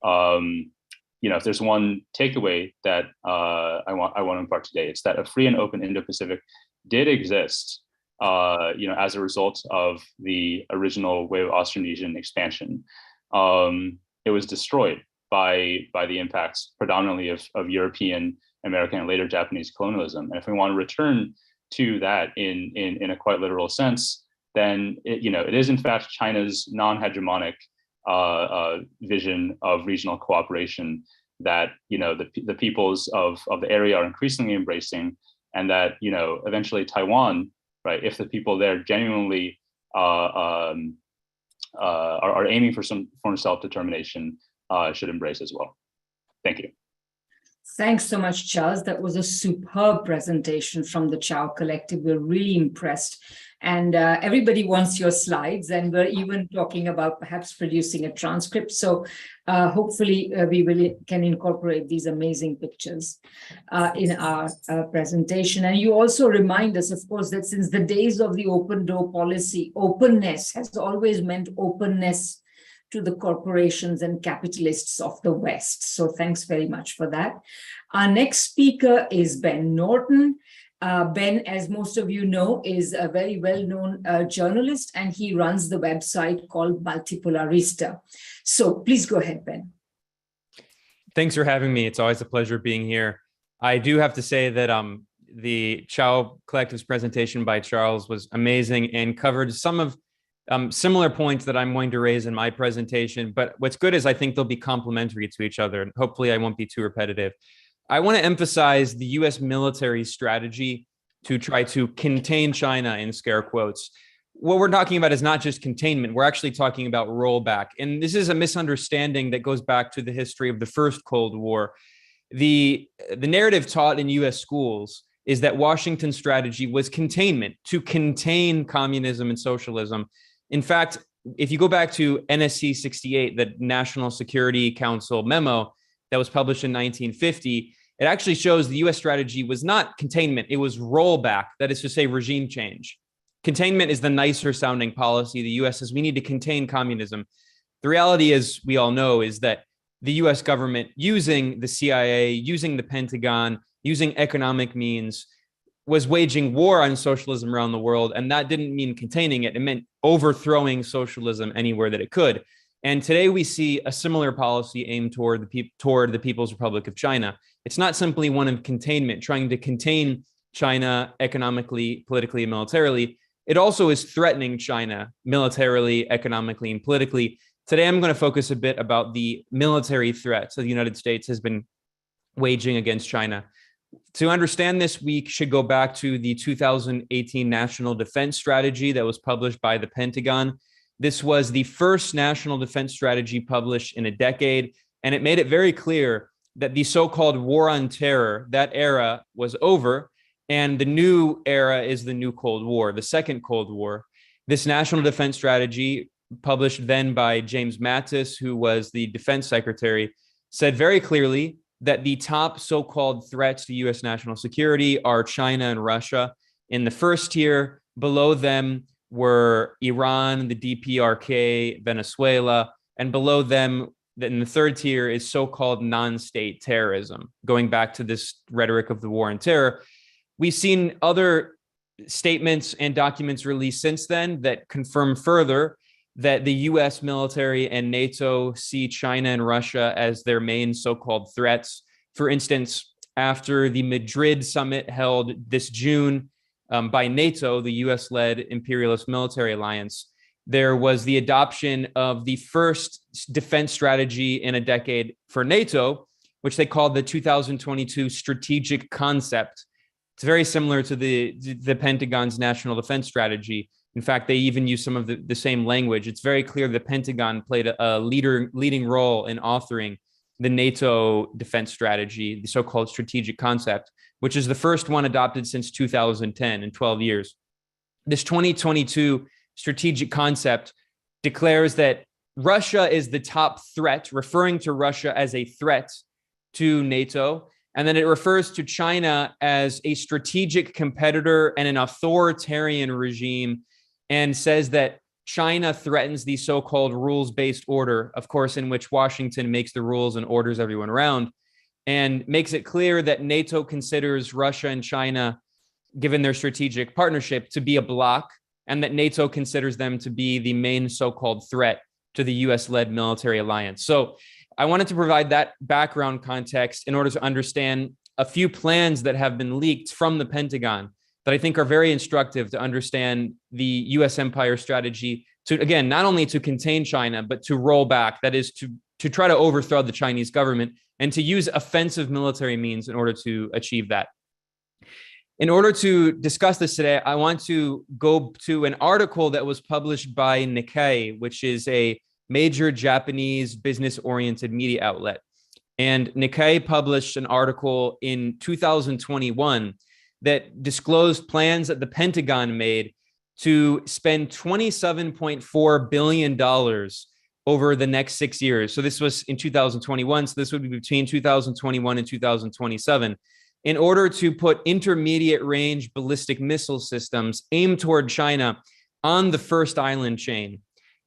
if there's one takeaway that I want to impart today, it's that a free and open Indo-Pacific did exist, as a result of the original wave of Austronesian expansion. It was destroyed by the impacts predominantly of European, American, and later Japanese colonialism. And if we want to return to that in a quite literal sense, then it is in fact China's non-hegemonic vision of regional cooperation that the peoples of the area are increasingly embracing, and that eventually Taiwan, right, if the people there genuinely are aiming for some form of self-determination, should embrace as well. Thank you. Thanks so much, Charles. That was a superb presentation from the Chow Collective. We're really impressed. And everybody wants your slides, and we're even talking about perhaps producing a transcript. So hopefully we can incorporate these amazing pictures in our presentation. And you also remind us, of course, that since the days of the open door policy, openness has always meant openness to the corporations and capitalists of the West. So thanks very much for that. Our next speaker is Ben Norton. Ben, as most of you know, is a very well-known journalist, and he runs the website called Multipolarista. So please go ahead, Ben. Thanks for having me. It's always a pleasure being here. I do have to say that the Chow Collective's presentation by Charles was amazing and covered some of similar points that I'm going to raise in my presentation. But what's good is I think they'll be complementary to each other, and hopefully I won't be too repetitive. I want to emphasize the US military strategy to try to contain China, in scare quotes. What we're talking about is not just containment. We're actually talking about rollback. And this is a misunderstanding that goes back to the history of the first Cold War. The narrative taught in US schools is that Washington's strategy was containment, to contain communism and socialism. In fact, if you go back to NSC 68, the National Security Council memo that was published in 1950, it actually shows the US strategy was not containment, it was rollback, that is to say regime change. Containment is the nicer sounding policy. The US says we need to contain communism. The reality, as we all know, is that the US government, using the CIA, using the Pentagon, using economic means, was waging war on socialism around the world. And that didn't mean containing it. It meant overthrowing socialism anywhere that it could. And today we see a similar policy aimed toward the People's Republic of China. It's not simply one of containment, trying to contain China economically, politically, and militarily. It also is threatening China militarily, economically, and politically. Today, I'm going to focus a bit about the military threats that the United States has been waging against China. To understand this, we should go back to the 2018 National Defense Strategy that was published by the Pentagon. This was the first national defense strategy published in a decade, and it made it very clear that the so-called war on terror, that era was over, and the new era is the new Cold War, the second Cold War. This national defense strategy, published then by James Mattis, who was the defense secretary, said very clearly that the top so-called threats to US national security are China and Russia. In the first tier, below them were Iran, the DPRK, Venezuela, and below them in the third tier is so-called non-state terrorism, going back to this rhetoric of the war on terror. We've seen other statements and documents released since then that confirm further that the US military and NATO see China and Russia as their main so-called threats. For instance, after the Madrid summit held this June by NATO, the US-led imperialist military alliance, there was the adoption of the first defense strategy in a decade for NATO, which they called the 2022 strategic concept. It's very similar to the Pentagon's national defense strategy. In fact, they even use some of the same language. It's very clear the Pentagon played a leading role in authoring the NATO defense strategy, the so-called strategic concept, which is the first one adopted since 2010 in 12 years. This 2022 strategic concept declares that Russia is the top threat, referring to Russia as a threat to NATO. And then it refers to China as a strategic competitor and an authoritarian regime, and says that China threatens the so-called rules-based order, of course, in which Washington makes the rules and orders everyone around, and makes it clear that NATO considers Russia and China, given their strategic partnership, to be a bloc, and that NATO considers them to be the main so-called threat to the US-led military alliance. So I wanted to provide that background context in order to understand a few plans that have been leaked from the Pentagon that I think are very instructive to understand the US empire strategy to, again, not only to contain China, but to roll back, that is to try to overthrow the Chinese government and to use offensive military means in order to achieve that. In order to discuss this today, I want to go to an article that was published by Nikkei, which is a major Japanese business-oriented media outlet. And Nikkei published an article in 2021 that disclosed plans that the Pentagon made to spend $27.4 billion over the next 6 years. So this was in 2021. So this would be between 2021 and 2027, in order to put intermediate range ballistic missile systems aimed toward China on the first island chain.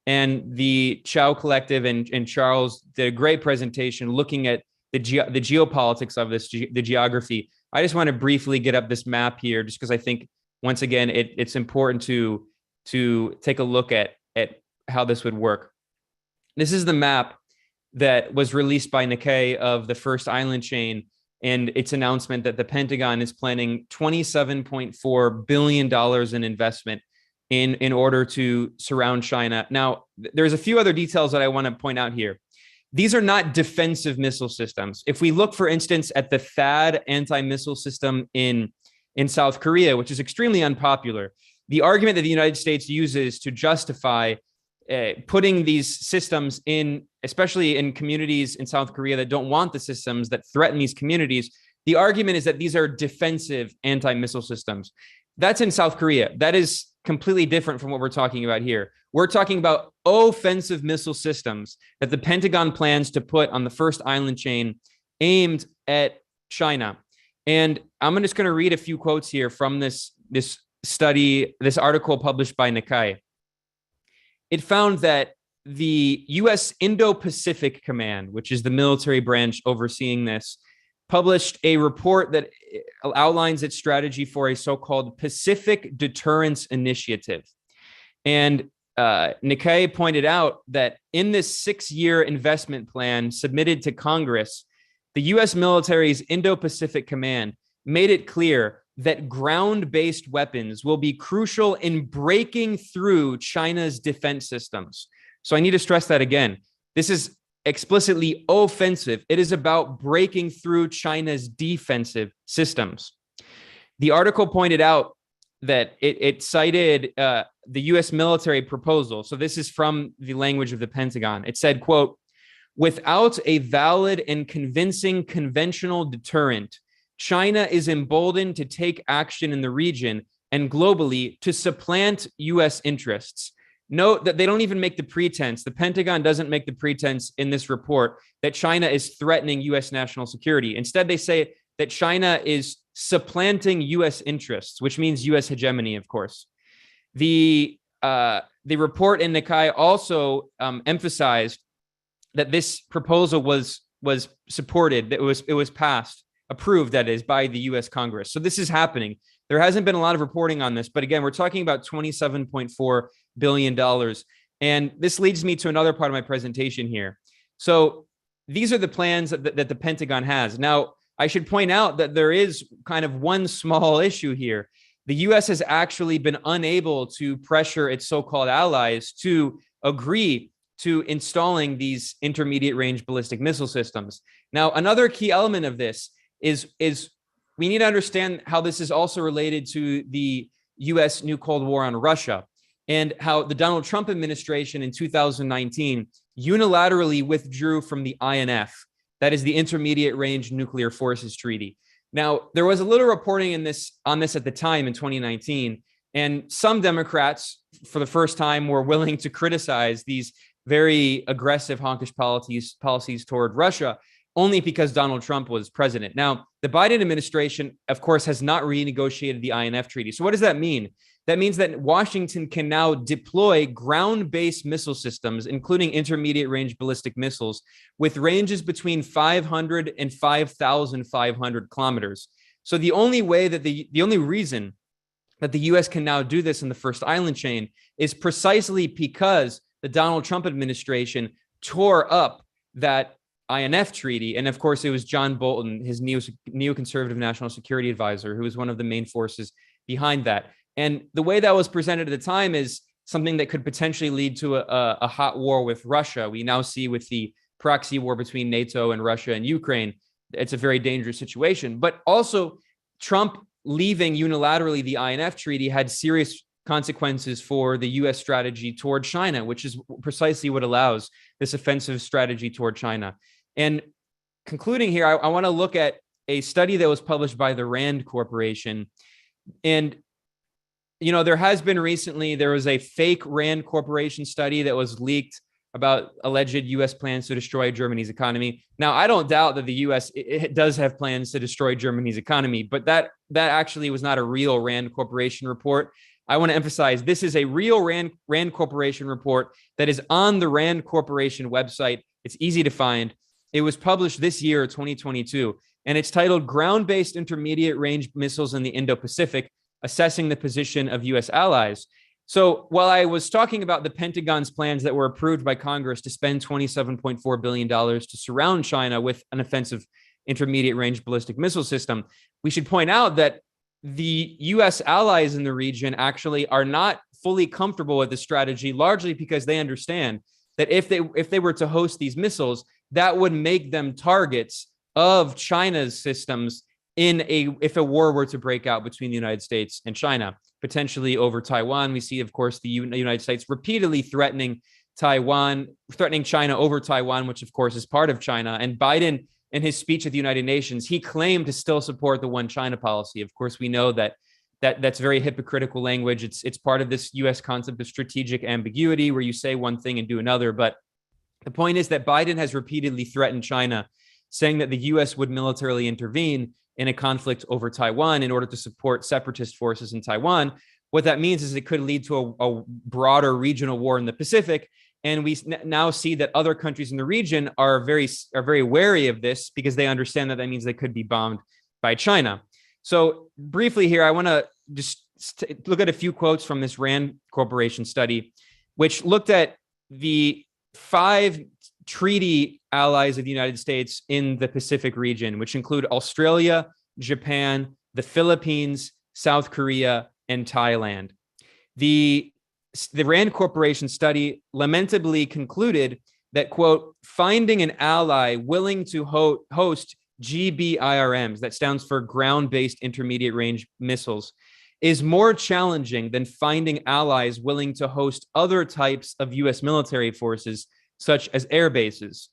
And the Chao Collective and Charles did a great presentation looking at the geopolitics of this, the geography. I just want to briefly get up this map here, just because I think, once again, it's important to take a look at how this would work. This is the map that was released by Nikkei of the first island chain, and its announcement that the Pentagon is planning $27.4 billion in investment in order to surround China. Now, there's a few other details that I want to point out here. These are not defensive missile systems. If we look, for instance, at the THAAD anti-missile system in South Korea, which is extremely unpopular, the argument that the United States uses to justify putting these systems in, especially in communities in South Korea that don't want the systems, that threaten these communities, the argument is that these are defensive anti-missile systems. That's in South Korea. That is completely different from what we're talking about here. We're talking about offensive missile systems that the Pentagon plans to put on the first island chain aimed at China. And I'm just going to read a few quotes here from this study, this article published by Nikkei. It found that the U.S. Indo-Pacific Command, which is the military branch overseeing this, published a report that outlines its strategy for a so-called Pacific Deterrence Initiative. And Nikkei pointed out that in this 6-year investment plan submitted to Congress, the U.S. military's Indo-Pacific Command made it clear that ground-based weapons will be crucial in breaking through China's defense systems. So I need to stress that again. This is explicitly offensive. It is about breaking through China's defensive systems. The article pointed out that it cited the U.S. military proposal. So this is from the language of the Pentagon. It said, quote, "Without a valid and convincing conventional deterrent, China is emboldened to take action in the region and globally to supplant U.S. interests. note that they don't even make the pretense. The Pentagon doesn't make the pretense in this report that China is threatening U.S. national security. Instead, they say that China is supplanting U.S. interests, which means U.S. hegemony, of course. The report in Nikkei also emphasized that this proposal was supported, that it was passed, approved, that is, by the U.S. Congress. So this is happening. There hasn't been a lot of reporting on this, but again, we're talking about $27.4 billion. And this leads me to another part of my presentation here. So these are the plans that the Pentagon has. Now, I should point out that there is kind of one small issue here. The U.S. has actually been unable to pressure its so-called allies to agree to installing these intermediate range ballistic missile systems. Now, another key element of this is we need to understand how this is also related to the U.S. new Cold War on Russia, and how the Donald Trump administration in 2019 unilaterally withdrew from the INF, that is the Intermediate Range Nuclear Forces Treaty. Now, there was a little reporting on this at the time in 2019, and some Democrats, for the first time, were willing to criticize these very aggressive hawkish policies toward Russia, only because Donald Trump was president. Now, the Biden administration, of course, has not renegotiated the INF treaty. So what does that mean? That means that Washington can now deploy ground-based missile systems, including intermediate-range ballistic missiles, with ranges between 500 and 5,500 kilometers. So the only reason that the U.S. can now do this in the first island chain is precisely because the Donald Trump administration tore up that INF treaty. And of course, it was John Bolton, his neoconservative national security advisor, who was one of the main forces behind that. And the way that was presented at the time is something that could potentially lead to a hot war with Russia. We now see with the proxy war between NATO and Russia and Ukraine, it's a very dangerous situation. But also, Trump leaving unilaterally the INF treaty had serious consequences for the U.S. strategy toward China, which is precisely what allows this offensive strategy toward China. And concluding here, I want to look at a study that was published by the RAND Corporation. And, you know, there was a fake RAND Corporation study that was leaked about alleged U.S. plans to destroy Germany's economy. Now, I don't doubt that the U.S. it does have plans to destroy Germany's economy, but that actually was not a real RAND Corporation report. I want to emphasize this is a real RAND Corporation report that is on the RAND Corporation website. It's easy to find. It was published this year, 2022, and it's titled Ground-Based Intermediate Range Missiles in the Indo-Pacific, Assessing the Position of U.S. Allies. So while I was talking about the Pentagon's plans that were approved by Congress to spend $27.4 billion to surround China with an offensive intermediate range ballistic missile system, we should point out that the U.S. allies in the region actually are not fully comfortable with the strategy, largely because they understand that if they were to host these missiles, that would make them targets of China's systems if a war were to break out between the United States and China, potentially over Taiwan. We see, of course, the United States repeatedly threatening China over Taiwan, which of course is part of China. And Biden, in his speech at the United Nations, he claimed to still support the one China policy. Of course, we know that's very hypocritical language. It's part of this U.S. concept of strategic ambiguity, where you say one thing and do another. But the point is that Biden has repeatedly threatened China, saying that the U.S. would militarily intervene in a conflict over Taiwan in order to support separatist forces in Taiwan. What that means is it could lead to a broader regional war in the Pacific. And we now see that other countries in the region are very wary of this, because they understand that means they could be bombed by China. So briefly here, I want to just look at a few quotes from this RAND Corporation study, which looked at the 5 treaty allies of the United States in the Pacific region, which include Australia, Japan, the Philippines, South Korea, and Thailand. The RAND Corporation study lamentably concluded that, quote, finding an ally willing to host GBIRMs, that stands for ground-based intermediate range missiles, is more challenging than finding allies willing to host other types of U.S. military forces, such as air bases.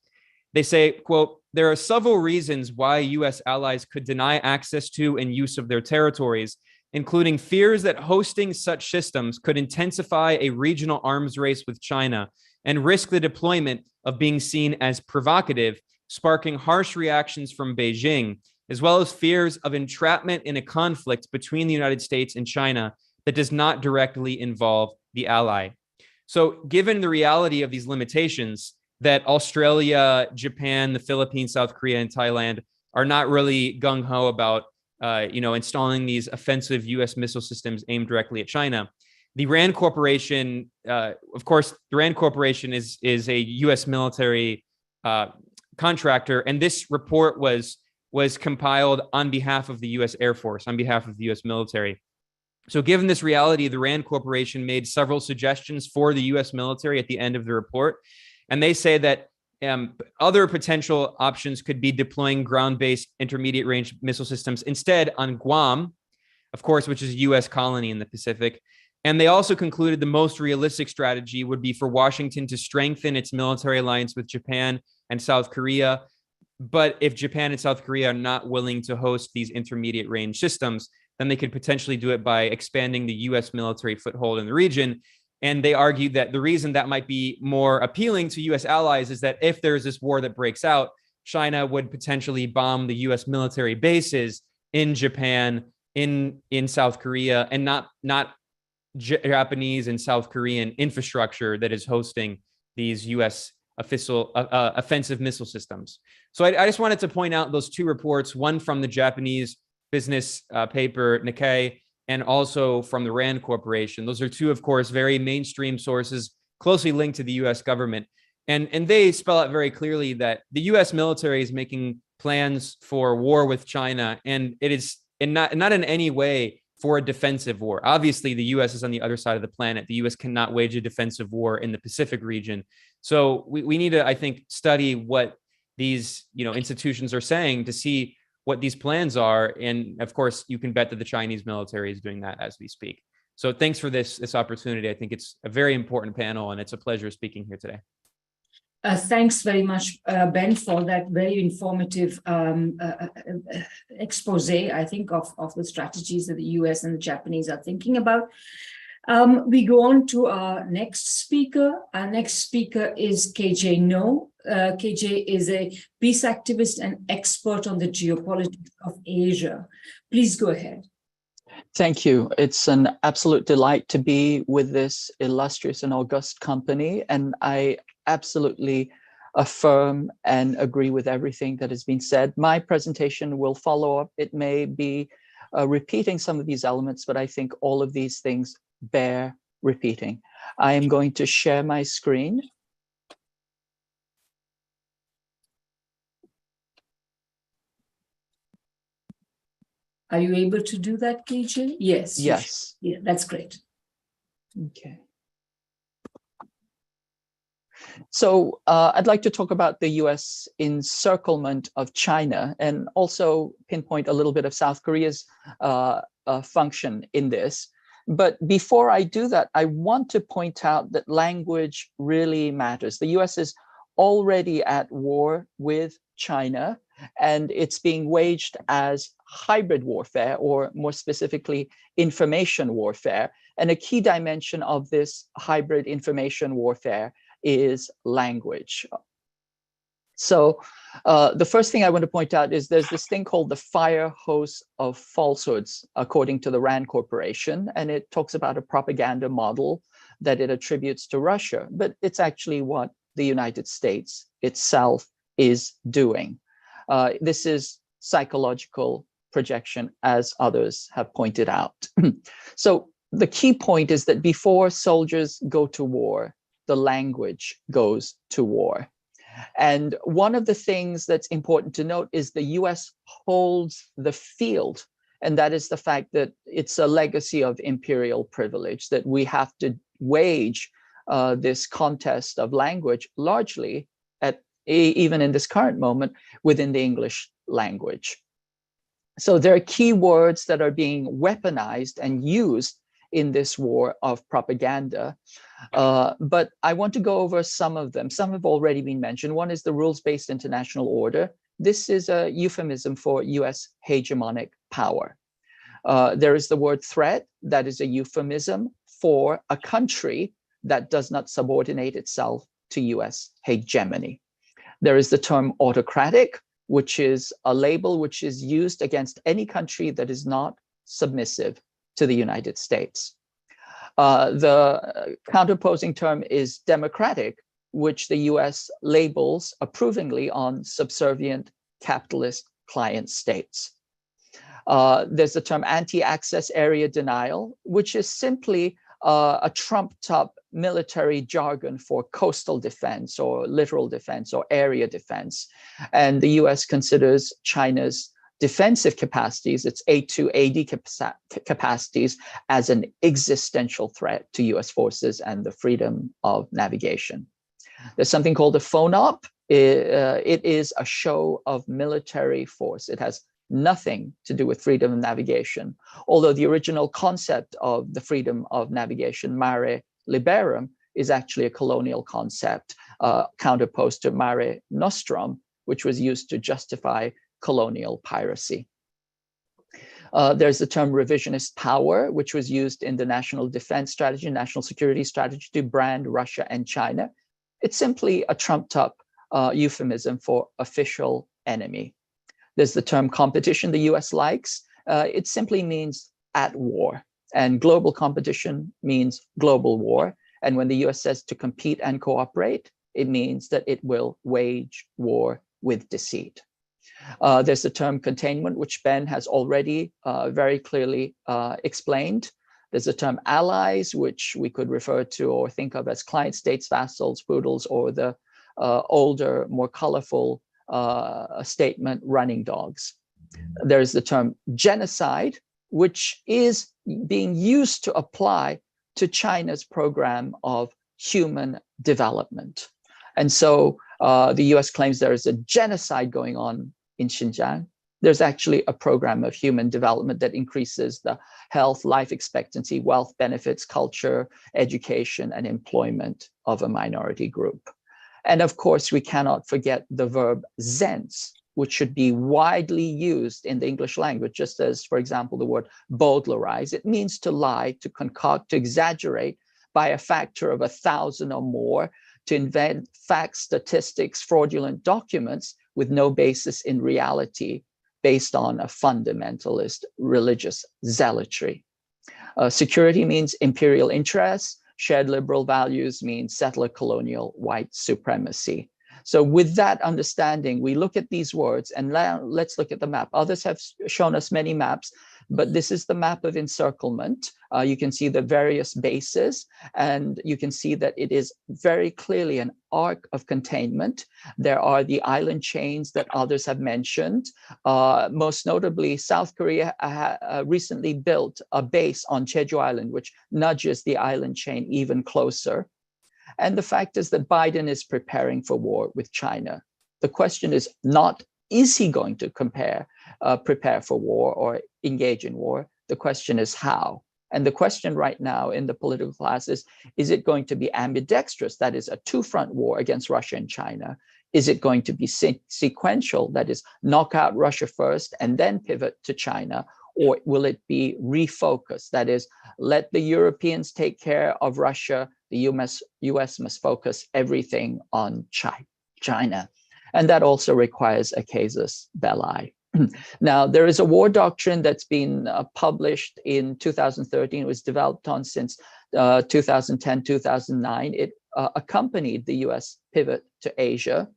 They say, quote, there are several reasons why U.S. allies could deny access to and use of their territories including fears that hosting such systems could intensify a regional arms race with China and risk the deployment of being seen as provocative, sparking harsh reactions from Beijing, as well as fears of entrapment in a conflict between the United States and China that does not directly involve the ally. So given the reality of these limitations, that Australia, Japan, the Philippines, South Korea, and Thailand are not really gung-ho about installing these offensive U.S. missile systems aimed directly at China. The RAND Corporation, of course, the RAND Corporation is a U.S. military contractor, and this report was compiled on behalf of the U.S. Air Force, on behalf of the U.S. military. So given this reality, the RAND Corporation made several suggestions for the U.S. military at the end of the report. And they say that other potential options could be deploying ground-based intermediate range missile systems instead on Guam, of course, which is a U.S. colony in the Pacific. And they also concluded the most realistic strategy would be for Washington to strengthen its military alliance with Japan and South Korea. But if Japan and South Korea are not willing to host these intermediate range systems, then they could potentially do it by expanding the U.S. military foothold in the region. And they argued that the reason that might be more appealing to U.S. allies is that if there's this war that breaks out, China would potentially bomb the U.S. military bases in Japan, in South Korea, and not Japanese and South Korean infrastructure that is hosting these U.S. offensive missile systems. So I just wanted to point out those two reports, one from the Japanese business paper Nikkei, and also from the RAND Corporation. Those are two, of course, very mainstream sources closely linked to the U.S. government. And they spell out very clearly that the U.S. military is making plans for war with China, and it is not in any way for a defensive war. Obviously, the U.S. is on the other side of the planet. The U.S. cannot wage a defensive war in the Pacific region. So we need to, I think, study what these institutions are saying to see what these plans are. And of course, you can bet that the Chinese military is doing that as we speak. So thanks for this opportunity. I think it's a very important panel, and it's a pleasure speaking here today. Thanks very much, Ben, for that very informative expose, I think, of the strategies that the US and the Japanese are thinking about. We go on to our next speaker. Our next speaker is KJ No. KJ is a peace activist and expert on the geopolitics of Asia. Please go ahead. Thank you. It's an absolute delight to be with this illustrious and august company, and I absolutely affirm and agree with everything that has been said. My presentation will follow up. It may be repeating some of these elements, but I think all of these things bear repeating. I am going to share my screen. Are you able to do that, KJ? Yes. Yes. Yeah, that's great. Okay. So I'd like to talk about the US encirclement of China and also pinpoint a little bit of South Korea's function in this. But before I do that, I want to point out that language really matters. The US is already at war with China, and it's being waged as hybrid warfare, or more specifically, information warfare. And a key dimension of this hybrid information warfare is language. So the first thing I want to point out is there's this thing called the fire hose of falsehoods, according to the RAND Corporation, and it talks about a propaganda model that it attributes to Russia, but it's actually what the United States itself is doing. This is psychological projection, as others have pointed out. So the key point is that before soldiers go to war, the language goes to war. And one of the things that's important to note is the US holds the field, and that is the fact that it's a legacy of imperial privilege, that we have to wage this contest of language largely even in this current moment within the English language. So there are key words that are being weaponized and used in this war of propaganda. But I want to go over some of them. Some have already been mentioned. One is the rules-based international order. This is a euphemism for US hegemonic power. There is the word threat, that is a euphemism for a country that does not subordinate itself to US hegemony. There is the term autocratic, which is a label which is used against any country that is not submissive to the United States. The counterposing term is democratic, which the US labels approvingly on subservient capitalist client states. There's the term anti-access area denial, which is simply a trumped-up military jargon for coastal defense or littoral defense or area defense. And the US considers China's defensive capacities, its A2AD capacities, as an existential threat to US forces and the freedom of navigation. There's something called a phone-op. It is a show of military force. It has nothing to do with freedom of navigation, although the original concept of the freedom of navigation, mare liberum, is actually a colonial concept counterposed to mare nostrum, which was used to justify colonial piracy. There's the term revisionist power, which was used in the national defense strategy, national security strategy to brand Russia and China. It's simply a trumped up euphemism for official enemy. There's the term competition the US likes. It simply means at war, and global competition means global war. And when the US says to compete and cooperate, it means that it will wage war with deceit. There's the term containment, which Ben has already very clearly explained. There's the term allies, which we could refer to or think of as client states, vassals, poodles, or the older, more colorful statement, running dogs. There's the term genocide, which is being used to apply to China's program of human development. And so the US claims there is a genocide going on in Xinjiang. There's actually a program of human development that increases the health, life expectancy, wealth, benefits, culture, education, and employment of a minority group. And of course, we cannot forget the verb sense, which should be widely used in the English language, just as, for example, the word bowdlerize. It means to lie, to concoct, to exaggerate by a factor of 1,000 or more, to invent facts, statistics, fraudulent documents with no basis in reality, based on a fundamentalist religious zealotry. Security means imperial interests. Shared liberal values means settler colonial white supremacy. So with that understanding, we look at these words, and now let's look at the map. Others have shown us many maps, but this is the map of encirclement. You can see the various bases, and you can see that it is very clearly an arc of containment. There are the island chains that others have mentioned. Most notably, South Korea recently built a base on Jeju Island, which nudges the island chain even closer. And the fact is that Biden is preparing for war with China. The question is not, is he going to prepare for war or engage in war? The question is how. And the question right now in the political class is it going to be ambidextrous, that is a two-front war against Russia and China? Is it going to be sequential, that is knock out Russia first and then pivot to China? Or will it be refocused, that is let the Europeans take care of Russia, the US must focus everything on China? And that also requires a casus belli. Now, there is a war doctrine that's been published in 2013. It was developed on since 2010, 2009. It accompanied the US pivot to Asia.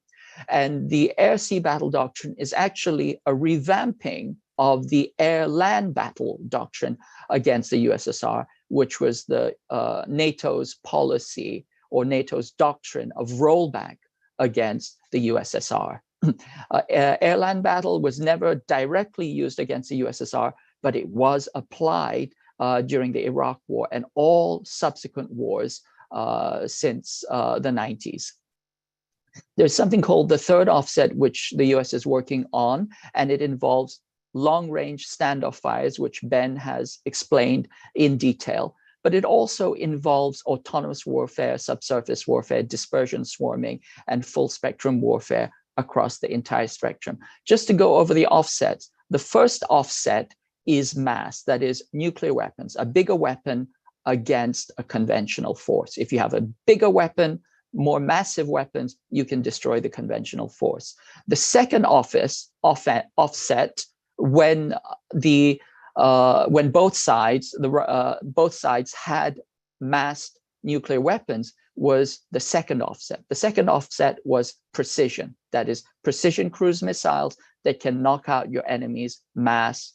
And the air-sea battle doctrine is actually a revamping of the air-land battle doctrine against the USSR, which was the NATO's policy or NATO's doctrine of rollback against the USSR. Air-land battle was never directly used against the USSR, but it was applied during the Iraq War and all subsequent wars since the 90s. There's something called the third offset, which the US is working on, and it involves long-range standoff fires, which Ben has explained in detail, but it also involves autonomous warfare, subsurface warfare, dispersion swarming, and full-spectrum warfare across the entire spectrum. Just to go over the offsets, the first offset is mass, that is nuclear weapons, a bigger weapon against a conventional force. If you have a bigger weapon, more massive weapons, you can destroy the conventional force. The second offset when both sides had massed nuclear weapons was the second offset. The second offset was precision, that is precision cruise missiles that can knock out your enemy's massed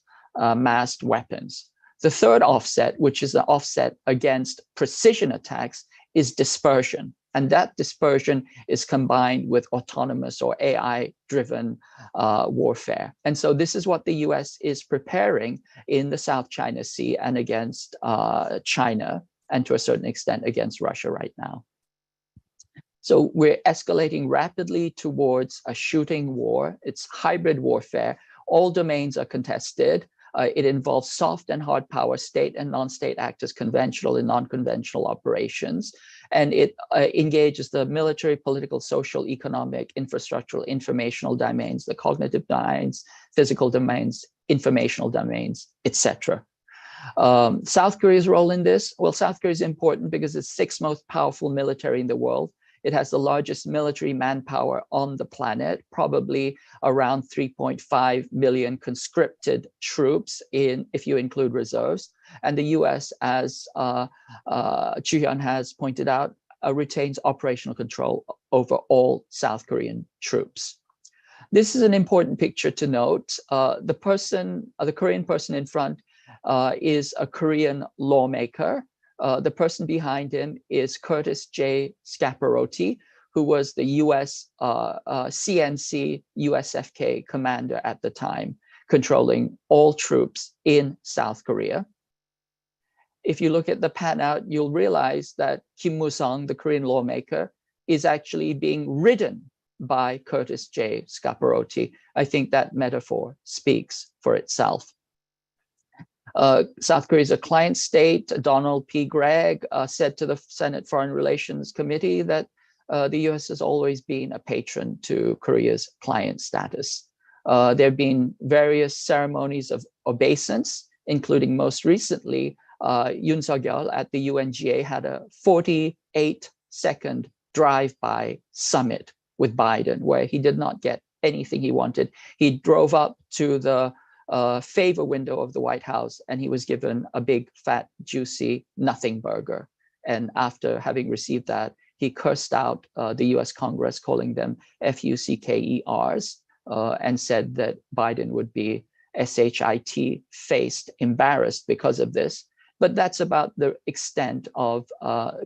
weapons. The third offset, which is the offset against precision attacks, is dispersion. And that dispersion is combined with autonomous or AI-driven warfare. And so this is what the US is preparing in the South China Sea and against China, and to a certain extent against Russia right now. So we're escalating rapidly towards a shooting war. It's hybrid warfare. All domains are contested. It involves soft and hard power, state and non-state actors, conventional and non-conventional operations. And it engages the military, political, social, economic, infrastructural, informational domains, the cognitive domains, physical domains, informational domains, etc. South Korea's role in this? Well, South Korea is important because it's the sixth most powerful military in the world. It has the largest military manpower on the planet, probably around 3.5 million conscripted troops, if you include reserves. And the US, as Chu-hyun has pointed out, retains operational control over all South Korean troops. This is an important picture to note. The Korean person in front is a Korean lawmaker. The person behind him is Curtis J. Scaparotti, who was the US CNC USFK commander at the time, controlling all troops in South Korea. If you look at the pan-out, you'll realize that Kim Moo-sung, the Korean lawmaker, is actually being ridden by Curtis J. Scaparotti. I think that metaphor speaks for itself. South Korea is a client state. Donald P. Gregg said to the Senate Foreign Relations Committee that the US has always been a patron to Korea's client status. There have been various ceremonies of obeisance, including most recently, Yoon Suk-yeol at the UNGA had a 48-second drive-by summit with Biden, where he did not get anything he wanted. He drove up to the favor window of the White House, and he was given a big, fat, juicy nothing burger. And after having received that, he cursed out the US Congress, calling them FUCKERs, and said that Biden would be SHIT-faced, embarrassed because of this. But that's about the extent of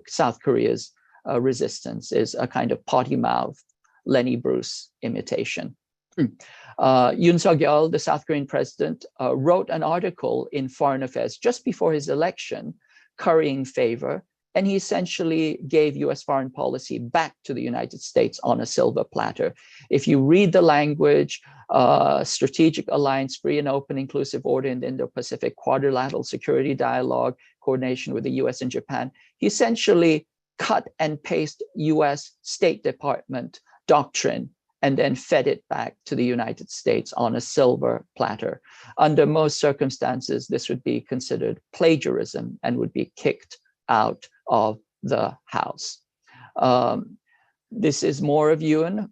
South Korea's resistance, is a kind of potty mouth Lenny Bruce imitation. Yoon Suk-yeol, the South Korean president, wrote an article in Foreign Affairs just before his election, currying favor, and he essentially gave US foreign policy back to the United States on a silver platter. If you read the language, strategic alliance, free and open, inclusive order in the Indo-Pacific, quadrilateral security dialogue, coordination with the US and Japan, he essentially cut and paste US State Department doctrine and then fed it back to the United States on a silver platter. Under most circumstances, this would be considered plagiarism and would be kicked out of the House. This is more of Yoon.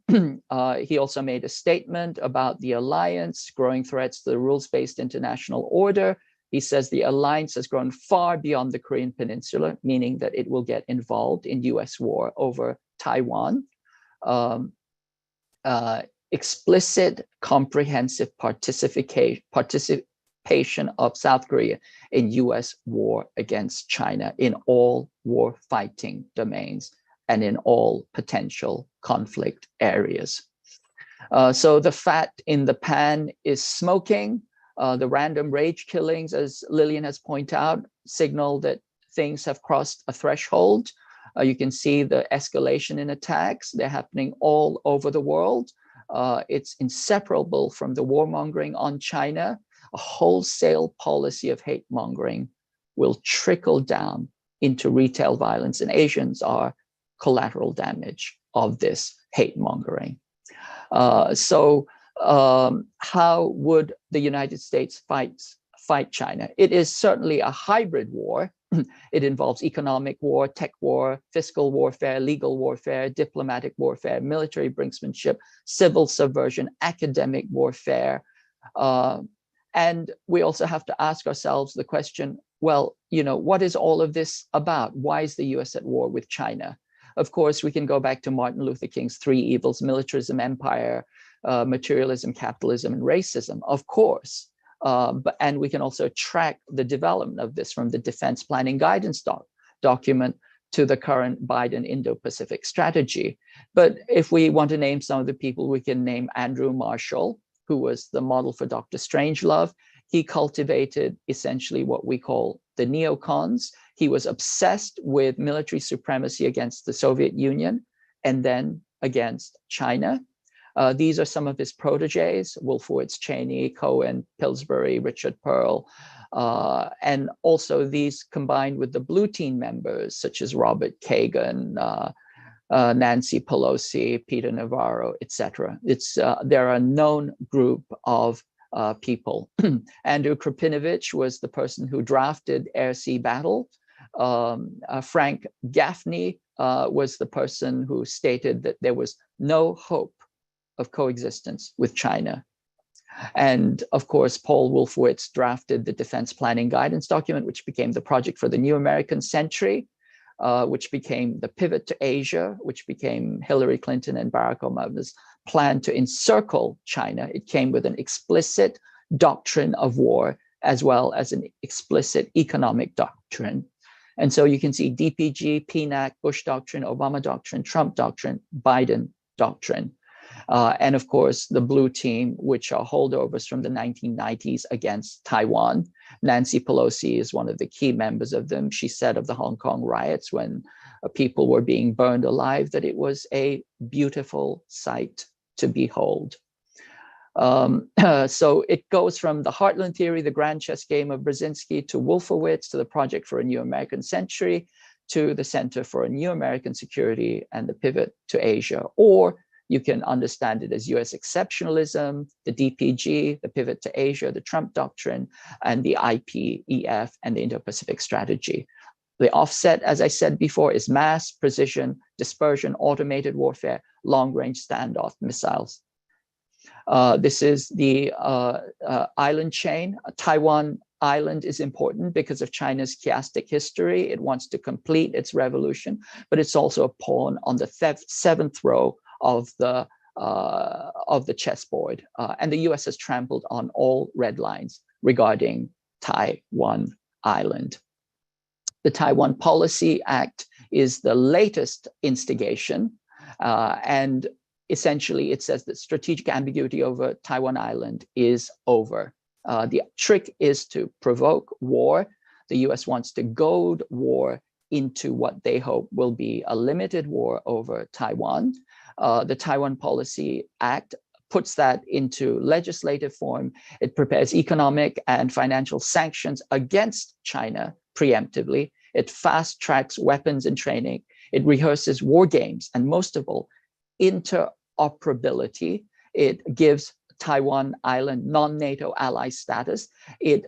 He also made a statement about the alliance, growing threats to the rules-based international order. He says the alliance has grown far beyond the Korean Peninsula, meaning that it will get involved in US war over Taiwan. Explicit, comprehensive participation of South Korea in US war against China in all war fighting domains and in all potential conflict areas. So the fat in the pan is smoking. The random rage killings, as Lillian has pointed out, signal that things have crossed a threshold. You can see the escalation in attacks. They're happening all over the world. It's inseparable from the warmongering on China. A wholesale policy of hate mongering will trickle down into retail violence, and Asians are collateral damage of this hate mongering. How would the United States fight China. It is certainly a hybrid war. It involves economic war, tech war, fiscal warfare, legal warfare, diplomatic warfare, military brinksmanship, civil subversion, academic warfare. And we also have to ask ourselves the question, well, what is all of this about? Why is the US at war with China? Of course, we can go back to Martin Luther King's three evils: militarism, empire, materialism, capitalism, and racism, of course. And we can also track the development of this from the Defense Planning Guidance document to the current Biden Indo-Pacific strategy. But if we want to name some of the people, we can name Andrew Marshall, who was the model for Dr. Strangelove. He cultivated essentially what we call the neocons. He was obsessed with military supremacy against the Soviet Union and then against China. These are some of his proteges: Wolfowitz, Cheney, Cohen, Pillsbury, Richard Pearl. And also these combined with the Blue Team members, such as Robert Kagan, Nancy Pelosi, Peter Navarro, etc. They're a known group of people. Andrew Krapinovich was the person who drafted Air-Sea Battle. Frank Gaffney was the person who stated that there was no hope of coexistence with China. And of course, Paul Wolfowitz drafted the Defense Planning Guidance document, which became the Project for the New American Century, which became the Pivot to Asia, which became Hillary Clinton and Barack Obama's plan to encircle China. It came with an explicit doctrine of war, as well as an explicit economic doctrine. And so you can see DPG, PNAC, Bush Doctrine, Obama Doctrine, Trump Doctrine, Biden Doctrine. And of course, the Blue Team, which are holdovers from the 1990s against Taiwan. Nancy Pelosi is one of the key members of them. She said of the Hong Kong riots, when people were being burned alive, that it was a beautiful sight to behold. So it goes from the Heartland Theory, the grand chess game of Brzezinski, to Wolfowitz, to the Project for a New American Century, to the Center for a New American Security and the Pivot to Asia. Or you can understand it as US exceptionalism, the DPG, the Pivot to Asia, the Trump Doctrine, and the IPEF and the Indo-Pacific Strategy. The offset, as I said before, is mass, precision, dispersion, automated warfare, long-range standoff missiles. This is the island chain. Taiwan Island is important because of China's chiastic history. It wants to complete its revolution, but it's also a pawn on the seventh row of the chessboard. And the US has trampled on all red lines regarding Taiwan Island. The Taiwan Policy Act is the latest instigation, and essentially it says that strategic ambiguity over Taiwan Island is over. The trick is to provoke war. The US wants to goad war into what they hope will be a limited war over Taiwan. The Taiwan Policy Act puts that into legislative form. It prepares economic and financial sanctions against China preemptively. It fast tracks weapons and training. It rehearses war games, and most of all, interoperability. It gives Taiwan Island non-NATO ally status. It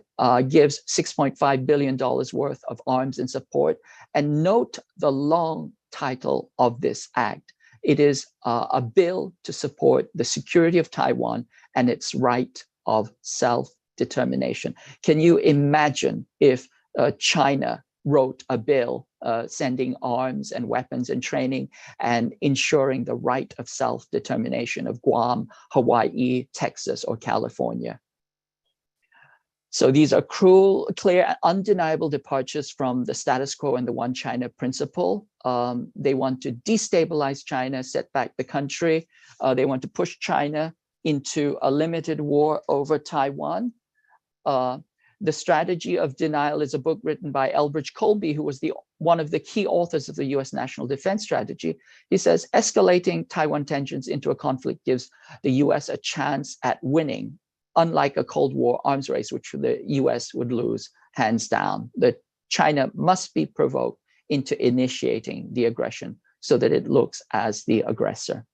gives $6.5 billion worth of arms and support. And note the long title of this act. It is a bill to support the security of Taiwan and its right of self-determination. Can you imagine if China wrote a bill sending arms and weapons and training and ensuring the right of self-determination of Guam, Hawaii, Texas, or California? So these are cruel, clear, undeniable departures from the status quo and the one China principle. They want to destabilize China, set back the country. They want to push China into a limited war over Taiwan. The Strategy of Denial is a book written by Elbridge Colby, who was one of the key authors of the US National Defense Strategy. He says, escalating Taiwan tensions into a conflict gives the US a chance at winning, unlike a Cold War arms race, which the US would lose hands down. That China must be provoked into initiating the aggression so that it looks as the aggressor.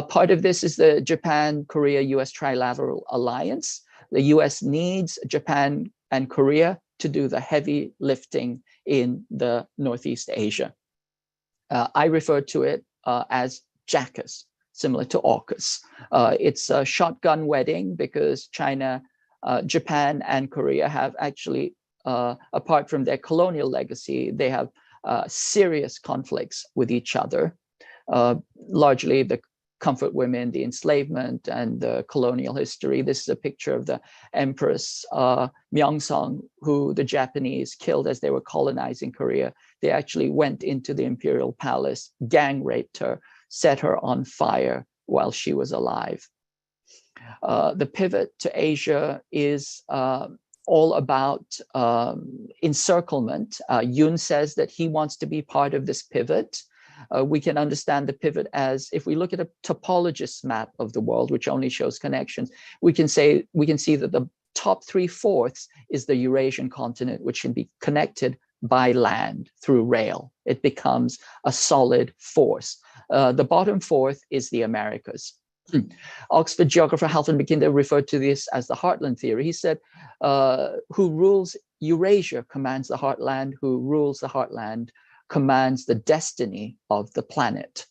Part of this is the Japan-Korea-US trilateral alliance. The US needs Japan and Korea to do the heavy lifting in the Northeast Asia. I refer to it as JACUS, similar to AUKUS. It's a shotgun wedding because China, Japan, and Korea have actually, apart from their colonial legacy, they have serious conflicts with each other, largely the comfort women, the enslavement, and the colonial history. This is a picture of the Empress Myeongsong, who the Japanese killed as they were colonizing Korea. They actually went into the imperial palace, gang raped her, set her on fire while she was alive. The pivot to Asia is all about encirclement. Yoon says that he wants to be part of this pivot. We can understand the pivot as, if we look at a topologist map of the world, which only shows connections, we can see that the top 3/4 is the Eurasian continent, which can be connected by land through rail. It becomes a solid force. The bottom 4th is the Americas. Oxford geographer Halford Mackinder referred to this as the heartland theory. He said, who rules Eurasia commands the heartland, who rules the heartland commands the destiny of the planet.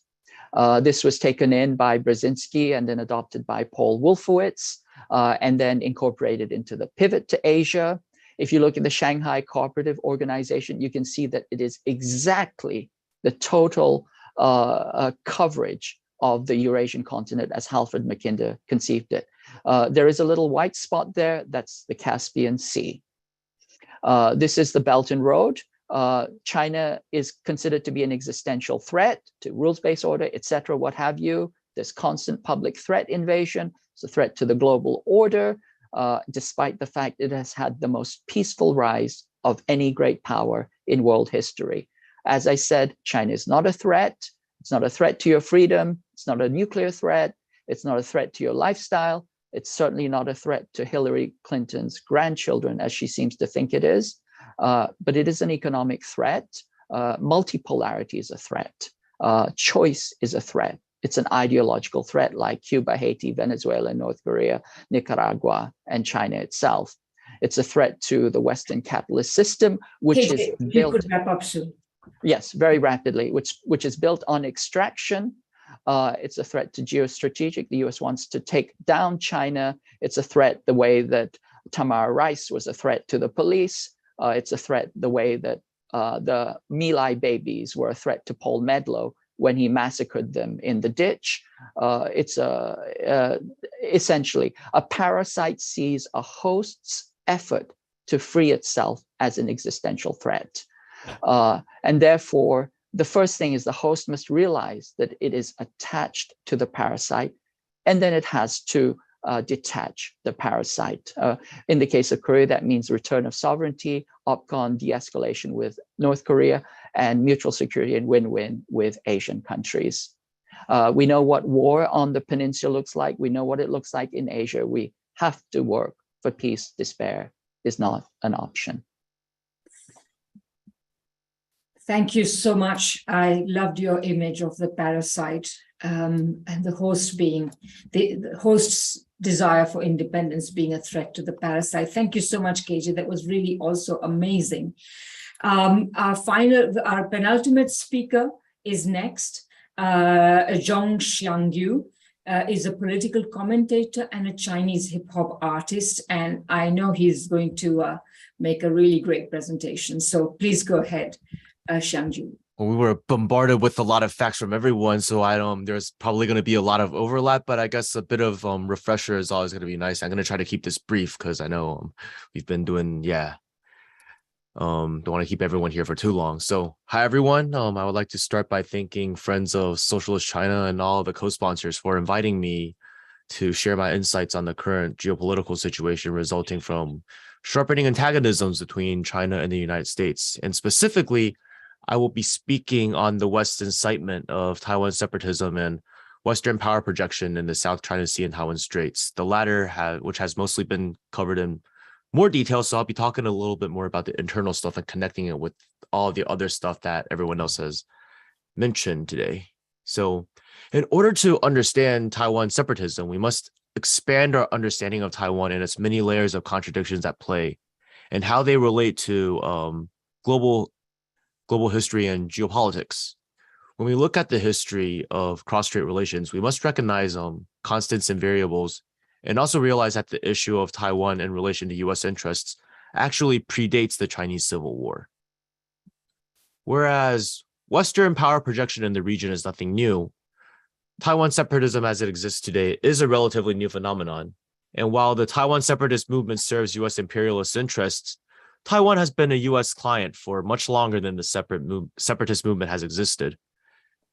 This was taken in by Brzezinski and then adopted by Paul Wolfowitz, and then incorporated into the pivot to Asia. If you look at the Shanghai Cooperative Organization, you can see that it is exactly the total coverage of the Eurasian continent as Halford Mackinder conceived it. There is a little white spot there, that's the Caspian Sea. This is the Belt and Road. China is considered to be an existential threat to rules-based order, etc., what have you. There's constant public threat invasion. It's a threat to the global order, despite the fact it has had the most peaceful rise of any great power in world history. As I said, China is not a threat. It's not a threat to your freedom. It's not a nuclear threat. It's not a threat to your lifestyle. It's certainly not a threat to Hillary Clinton's grandchildren, as she seems to think it is. But it is an economic threat. Multipolarity is a threat. Choice is a threat. It's an ideological threat like Cuba, Haiti, Venezuela, North Korea, Nicaragua, and China itself. It's a threat to the Western capitalist system, which is built— You could wrap up soon. Yes, very rapidly, which is built on extraction. It's a threat to geostrategic. The US wants to take down China. It's a threat the way that Tamar Rice was a threat to the police. It's a threat the way that the My Lai babies were a threat to Paul Medlow when he massacred them in the ditch. It's essentially a parasite sees a host's effort to free itself as an existential threat. And therefore, the first thing is the host must realize that it is attached to the parasite, and then it has to detach the parasite. In the case of Korea, that means return of sovereignty, OPCON, de-escalation with North Korea, and mutual security and win-win with Asian countries. We know what war on the peninsula looks like. We know what it looks like in Asia. We have to work for peace. Despair is not an option. Thank you so much. I loved your image of the parasite and the host being, the host's desire for independence being a threat to the parasite. Thank you so much, KJ. That was really also amazing. Our penultimate speaker is next. Zhong Xiangyu is a political commentator and a Chinese hip hop artist. And I know he's going to make a really great presentation. So please go ahead, Xiangyu. Well, we were bombarded with a lot of facts from everyone, so there's probably going to be a lot of overlap, but I guess a bit of refresher is always going to be nice. I'm going to try to keep this brief because I know we've been doing, don't want to keep everyone here for too long. So hi, everyone. I would like to start by thanking Friends of Socialist China and all of the co-sponsors for inviting me to share my insights on the current geopolitical situation resulting from sharpening antagonisms between China and the United States. And specifically, I will be speaking on the West's incitement of Taiwan separatism and Western power projection in the South China Sea and Taiwan Straits. The latter, which has mostly been covered in more detail, so I'll be talking a little bit more about the internal stuff and connecting it with all the other stuff that everyone else has mentioned today. So in order to understand Taiwan separatism, we must expand our understanding of Taiwan and its many layers of contradictions at play, and how they relate to global history and geopolitics. When we look at the history of cross-strait relations, we must recognize constants and variables, and also realize that the issue of Taiwan in relation to U.S. interests actually predates the Chinese Civil War. Whereas Western power projection in the region is nothing new, Taiwan separatism as it exists today is a relatively new phenomenon. And while the Taiwan separatist movement serves U.S. imperialist interests, Taiwan has been a U.S. client for much longer than the separatist movement has existed.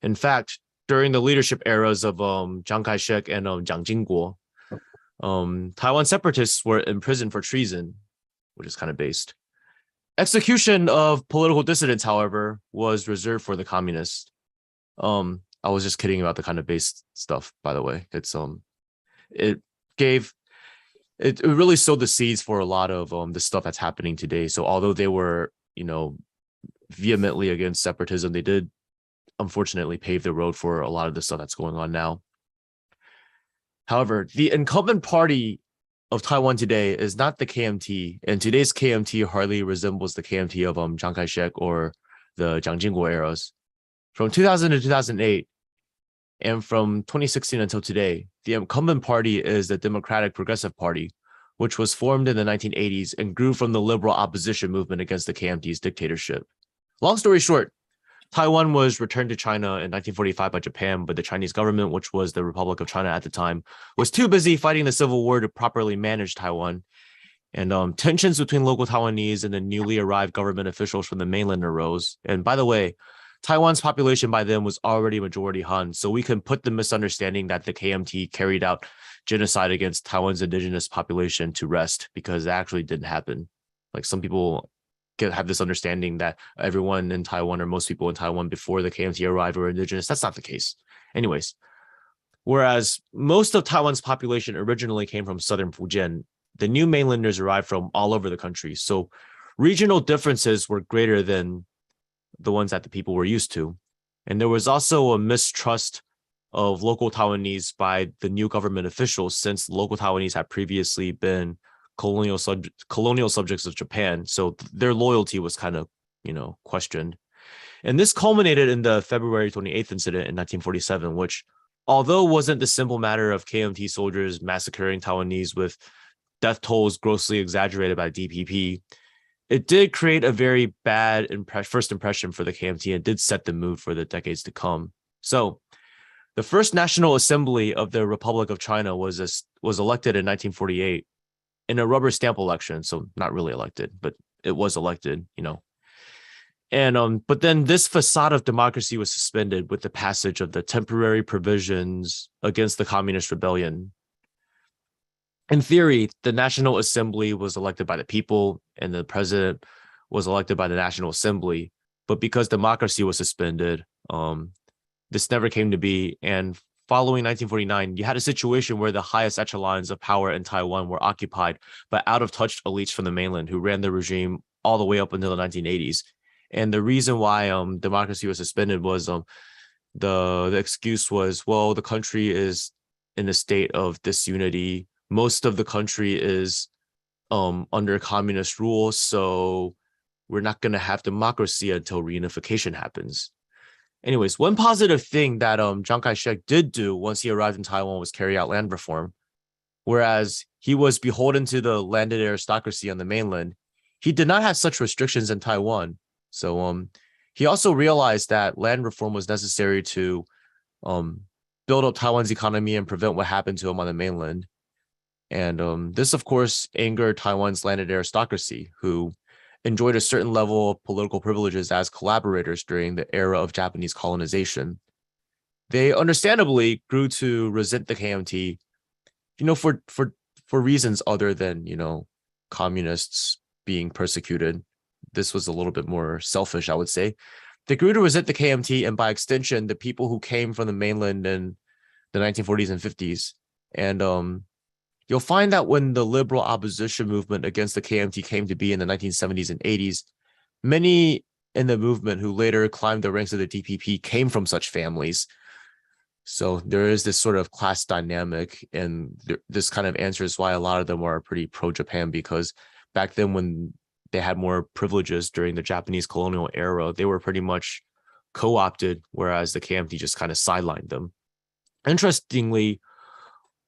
In fact, during the leadership eras of Chiang Kai-shek and Jiang Jingguo, Taiwan separatists were imprisoned for treason, which is kind of based. Execution of political dissidents, however, was reserved for the communists. I was just kidding about the kind of based stuff, by the way. It really sowed the seeds for a lot of the stuff that's happening today. So although they were, vehemently against separatism, they did unfortunately pave the road for a lot of the stuff that's going on now. However, the incumbent party of Taiwan today is not the KMT, and today's KMT hardly resembles the KMT of Chiang Kai-shek or the Jiang Jingguo eras. From 2000 to 2008, and from 2016 until today, the incumbent party is the Democratic Progressive Party, which was formed in the 1980s and grew from the liberal opposition movement against the KMT's dictatorship. Long story short, Taiwan was returned to China in 1945 by Japan, but the Chinese government, which was the Republic of China at the time, was too busy fighting the Civil War to properly manage Taiwan. And tensions between local Taiwanese and the newly arrived government officials from the mainland arose. And by the way, Taiwan's population by then was already majority Han, so we can put the misunderstanding that the KMT carried out genocide against Taiwan's indigenous population to rest, because it actually didn't happen. Like, some people have this understanding that everyone in Taiwan, or most people in Taiwan before the KMT arrived, were indigenous. That's not the case. Anyways, whereas most of Taiwan's population originally came from southern Fujian, the new mainlanders arrived from all over the country. So regional differences were greater than the ones that the people were used to. And there was also a mistrust of local Taiwanese by the new government officials, since local Taiwanese had previously been colonial subjects of Japan. So their loyalty was kind of, questioned. And this culminated in the February 28th incident in 1947, which, although wasn't the simple matter of KMT soldiers massacring Taiwanese with death tolls grossly exaggerated by DPP, it did create a very bad first impression for the KMT and did set the mood for the decades to come. So the first National Assembly of the Republic of China was elected in 1948 in a rubber stamp election. So not really elected, but it was elected, And but then this facade of democracy was suspended with the passage of the temporary provisions against the communist rebellion. In theory, the National Assembly was elected by the people and the president was elected by the National Assembly. But because democracy was suspended, this never came to be. And following 1949, you had a situation where the highest echelons of power in Taiwan were occupied by out-of-touch elites from the mainland who ran the regime all the way up until the 1980s. And the reason why democracy was suspended was the excuse was, well, the country is in a state of disunity. Most of the country is under communist rule, so we're not going to have democracy until reunification happens. Anyways, one positive thing that Chiang Kai-shek did do once he arrived in Taiwan was carry out land reform. Whereas he was beholden to the landed aristocracy on the mainland, he did not have such restrictions in Taiwan. So he also realized that land reform was necessary to build up Taiwan's economy and prevent what happened to him on the mainland. And this, of course, angered Taiwan's landed aristocracy, who enjoyed a certain level of political privileges as collaborators during the era of Japanese colonization. They understandably grew to resent the KMT, for reasons other than, communists being persecuted. This was a little bit more selfish, I would say. They grew to resent the KMT, and by extension, the people who came from the mainland in the 1940s and 50s. And you'll find that when the liberal opposition movement against the KMT came to be in the 1970s and 80s, many in the movement who later climbed the ranks of the DPP came from such families. So there is this sort of class dynamic, and this kind of answers why a lot of them are pretty pro-Japan, because back then when they had more privileges during the Japanese colonial era, they were pretty much co-opted, whereas the KMT just kind of sidelined them. Interestingly,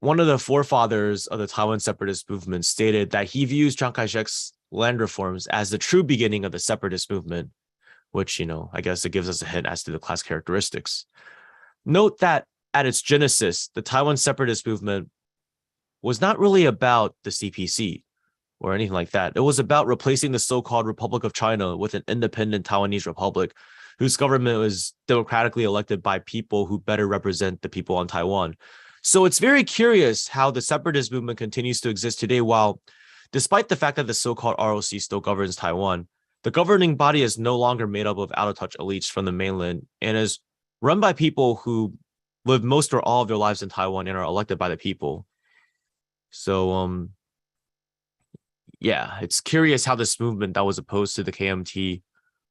one of the forefathers of the Taiwan separatist movement stated that he views Chiang Kai-shek's land reforms as the true beginning of the separatist movement, which, I guess it gives us a hint as to the class characteristics. Note that at its genesis, the Taiwan separatist movement was not really about the CPC or anything like that. It was about replacing the so-called Republic of China with an independent Taiwanese republic whose government was democratically elected by people who better represent the people on Taiwan. So it's very curious how the separatist movement continues to exist today, while despite the fact that the so-called ROC still governs Taiwan, the governing body is no longer made up of out-of-touch elites from the mainland and is run by people who live most or all of their lives in Taiwan and are elected by the people. So, yeah, it's curious how this movement that was opposed to the KMT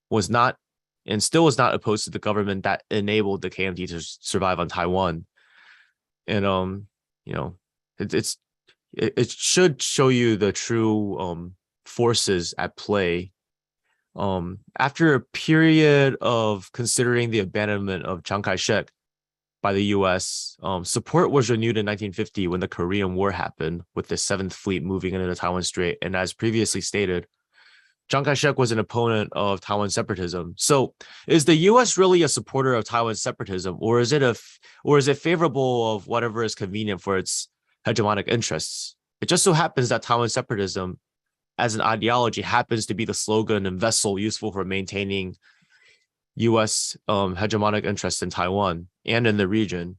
was not, and still is not, opposed to the government that enabled the KMT to survive on Taiwan. And it should show you the true forces at play. After a period of considering the abandonment of Chiang Kai-shek by the U.S., support was renewed in 1950 when the Korean War happened, with the 7th Fleet moving into the Taiwan Strait. And as previously stated, Chiang Kai-shek was an opponent of Taiwan separatism. So is the U.S. really a supporter of Taiwan separatism, or is it favorable of whatever is convenient for its hegemonic interests? It just so happens that Taiwan separatism as an ideology happens to be the slogan and vessel useful for maintaining U.S. Hegemonic interests in Taiwan and in the region.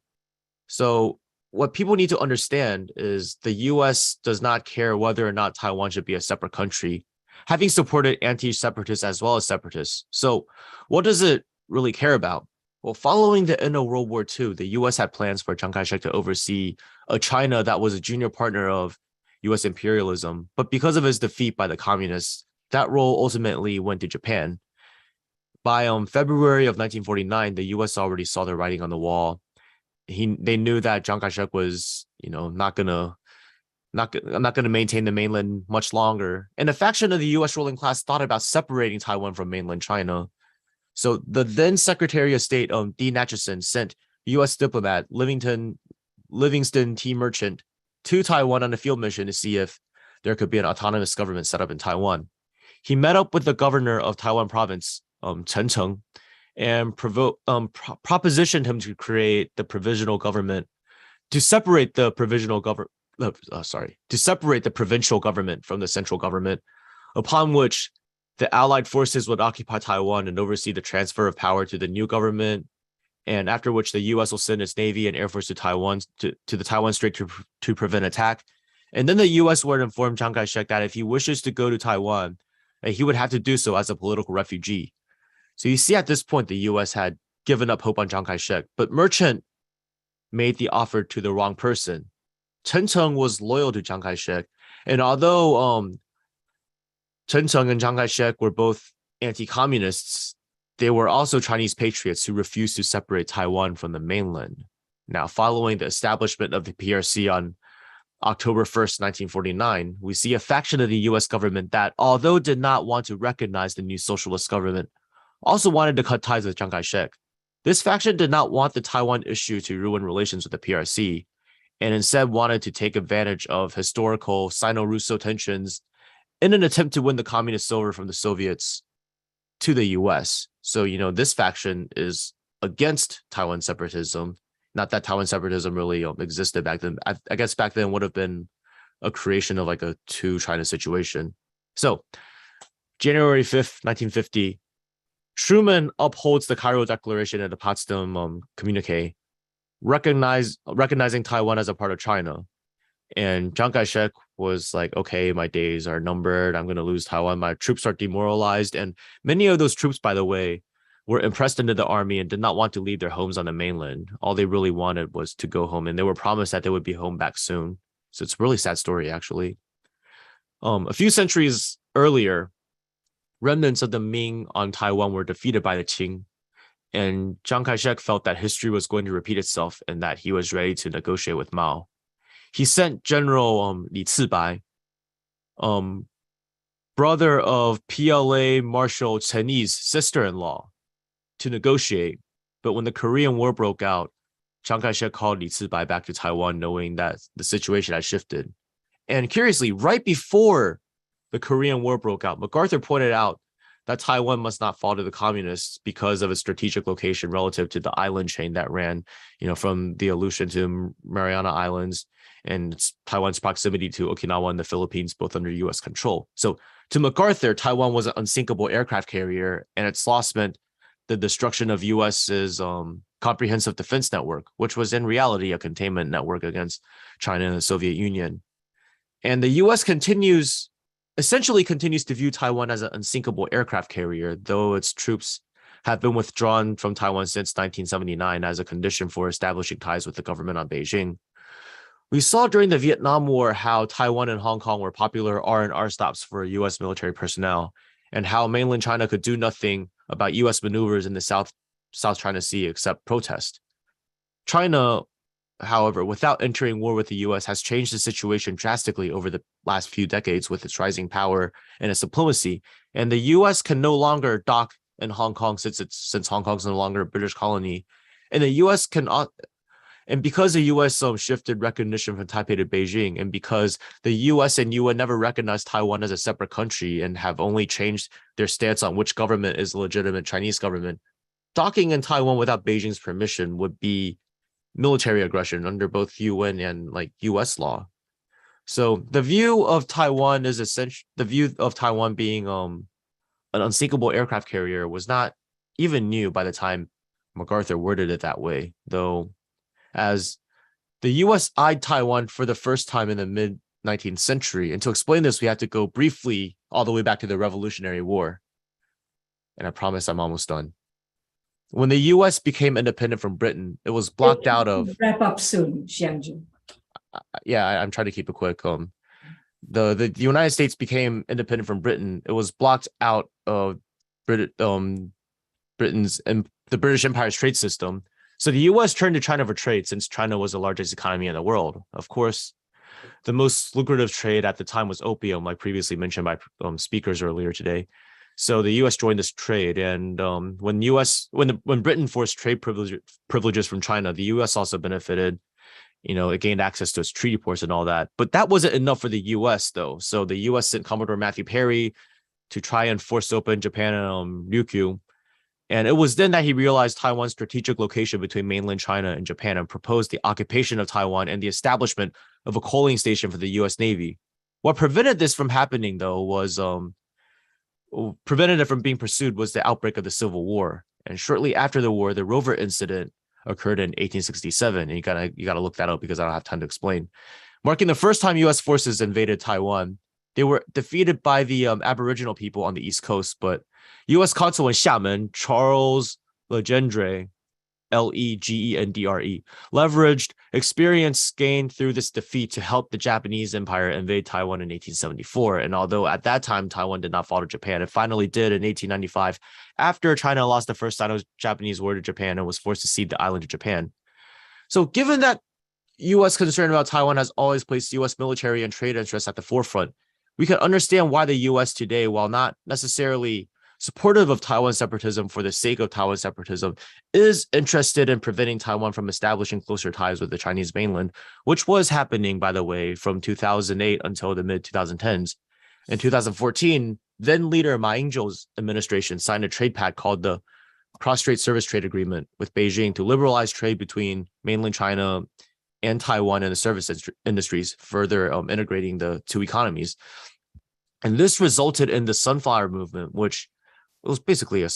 So what people need to understand is the U.S. does not care whether or not Taiwan should be a separate country, having supported anti-separatists as well as separatists. So what does it really care about? Well, following the end of World War II, the U.S. had plans for Chiang Kai-shek to oversee a China that was a junior partner of U.S. imperialism, but because of his defeat by the communists, that role ultimately went to Japan. By February of 1949, the U.S. already saw the writing on the wall. They knew that Chiang Kai-shek was, not gonna maintain the mainland much longer, and a faction of the U.S. ruling class thought about separating Taiwan from mainland China. So the then Secretary of State, D. Natchison, sent U.S. diplomat Livingston T. Merchant to Taiwan on a field mission to see if there could be an autonomous government set up in Taiwan. He met up with the governor of Taiwan province, Chen Cheng, and propositioned him to create the provisional government, to separate the provincial government from the central government, upon which the Allied forces would occupy Taiwan and oversee the transfer of power to the new government, and after which the U.S. will send its Navy and Air Force to Taiwan, to the Taiwan Strait to prevent attack. And then the U.S. would inform Chiang Kai-shek that if he wishes to go to Taiwan, he would have to do so as a political refugee. So you see, at this point, the U.S. had given up hope on Chiang Kai-shek, but Merchant made the offer to the wrong person. Chen Cheng was loyal to Chiang Kai-shek, and although Chen Cheng and Chiang Kai-shek were both anti-communists, they were also Chinese patriots who refused to separate Taiwan from the mainland. Now, following the establishment of the PRC on October 1st, 1949, we see a faction of the U.S. government that, although did not want to recognize the new socialist government, also wanted to cut ties with Chiang Kai-shek. This faction did not want the Taiwan issue to ruin relations with the PRC, and instead wanted to take advantage of historical Sino-Russo tensions in an attempt to win the communists over from the Soviets to the U.S. So, this faction is against Taiwan separatism. Not that Taiwan separatism really existed back then. I guess back then would have been a creation of like a two-China situation. So, January 5th, 1950, Truman upholds the Cairo Declaration and the Potsdam Communique, recognizing Taiwan as a part of China. And Chiang Kai-shek was like, okay, my days are numbered. I'm going to lose Taiwan. My troops are demoralized. And many of those troops, by the way, were impressed into the army and did not want to leave their homes on the mainland. All they really wanted was to go home, and they were promised that they would be home back soon. So it's a really sad story, actually. A few centuries earlier, remnants of the Ming on Taiwan were defeated by the Qing, And Chiang Kai-shek felt that history was going to repeat itself and that he was ready to negotiate with Mao. He sent General Li Zibai, brother of PLA Marshal Chen Yi's sister-in-law, to negotiate. But when the Korean War broke out, Chiang Kai-shek called Li Zibai back to Taiwan, knowing that the situation had shifted. And curiously, right before the Korean War broke out, MacArthur pointed out that Taiwan must not fall to the communists because of its strategic location relative to the island chain that ran, from the Aleutian to Mariana Islands, and Taiwan's proximity to Okinawa and the Philippines, both under U.S. control. So to MacArthur, Taiwan was an unsinkable aircraft carrier, and its loss meant the destruction of U.S.'s comprehensive defense network, which was in reality a containment network against China and the Soviet Union. And the U.S. essentially continues to view Taiwan as an unsinkable aircraft carrier, though its troops have been withdrawn from Taiwan since 1979 as a condition for establishing ties with the government on Beijing. We saw during the Vietnam War how Taiwan and Hong Kong were popular R&R stops for U.S. military personnel, and how mainland China could do nothing about U.S. maneuvers in the South China Sea except protest. China, however, without entering war with the U.S., has changed the situation drastically over the last few decades with its rising power and its diplomacy. And the U.S. can no longer dock in Hong Kong since Hong Kong's no longer a British colony. And the U.S. and because the U.S. shifted recognition from Taipei to Beijing, and because the U.S. and UN never recognized Taiwan as a separate country and have only changed their stance on which government is the legitimate Chinese government, docking in Taiwan without Beijing's permission would be military aggression under both UN and U.S. law. So the view of Taiwan being an unsinkable aircraft carrier was not even new by the time MacArthur worded it that way, though. As the U.S. eyed Taiwan for the first time in the mid-19th century. And to explain this, we have to go briefly all the way back to the Revolutionary War. And I promise I'm almost done. When the U.S. became independent from Britain, it was blocked out of... Wrap up soon, Xianjun. Yeah, I'm trying to keep it quick. The United States became independent from Britain. It was blocked out of Britain's and the British Empire's trade system. So the U.S. turned to China for trade since China was the largest economy in the world. Of course, the most lucrative trade at the time was opium, like previously mentioned by speakers earlier today. So the U.S. joined this trade, and when Britain forced trade privileges from China, the U.S. also benefited. It gained access to its treaty ports and all that. But that wasn't enough for the U.S. though. So the U.S. sent Commodore Matthew Perry to try and force open Japan and Ryukyu. And it was then that he realized Taiwan's strategic location between mainland China and Japan and proposed the occupation of Taiwan and the establishment of a coaling station for the U.S. Navy. What prevented this from happening, though, prevented it from being pursued was the outbreak of the Civil War. And shortly after the war, the Rover incident occurred in 1867. And you gotta look that up because I don't have time to explain. Marking the first time U.S. forces invaded Taiwan. They were defeated by the Aboriginal people on the East Coast, but U.S. Consul in Xiamen, Charles Legendre, Legendre, leveraged experience gained through this defeat to help the Japanese Empire invade Taiwan in 1874. And although at that time Taiwan did not fall to Japan, it finally did in 1895 after China lost the first Sino-Japanese war to Japan and was forced to cede the island to Japan. So given that U.S. concern about Taiwan has always placed U.S. military and trade interests at the forefront, we can understand why the U.S. today, while not necessarily supportive of Taiwan separatism for the sake of Taiwan separatism, is interested in preventing Taiwan from establishing closer ties with the Chinese mainland, which was happening, by the way, from 2008 until the mid-2010s. In 2014, then leader Ma Ying-jeou's administration signed a trade pact called the Cross-Strait Service Trade Agreement with Beijing to liberalize trade between mainland China and Taiwan in the service industries, further integrating the two economies. And this resulted in the Sunflower Movement, which was basically a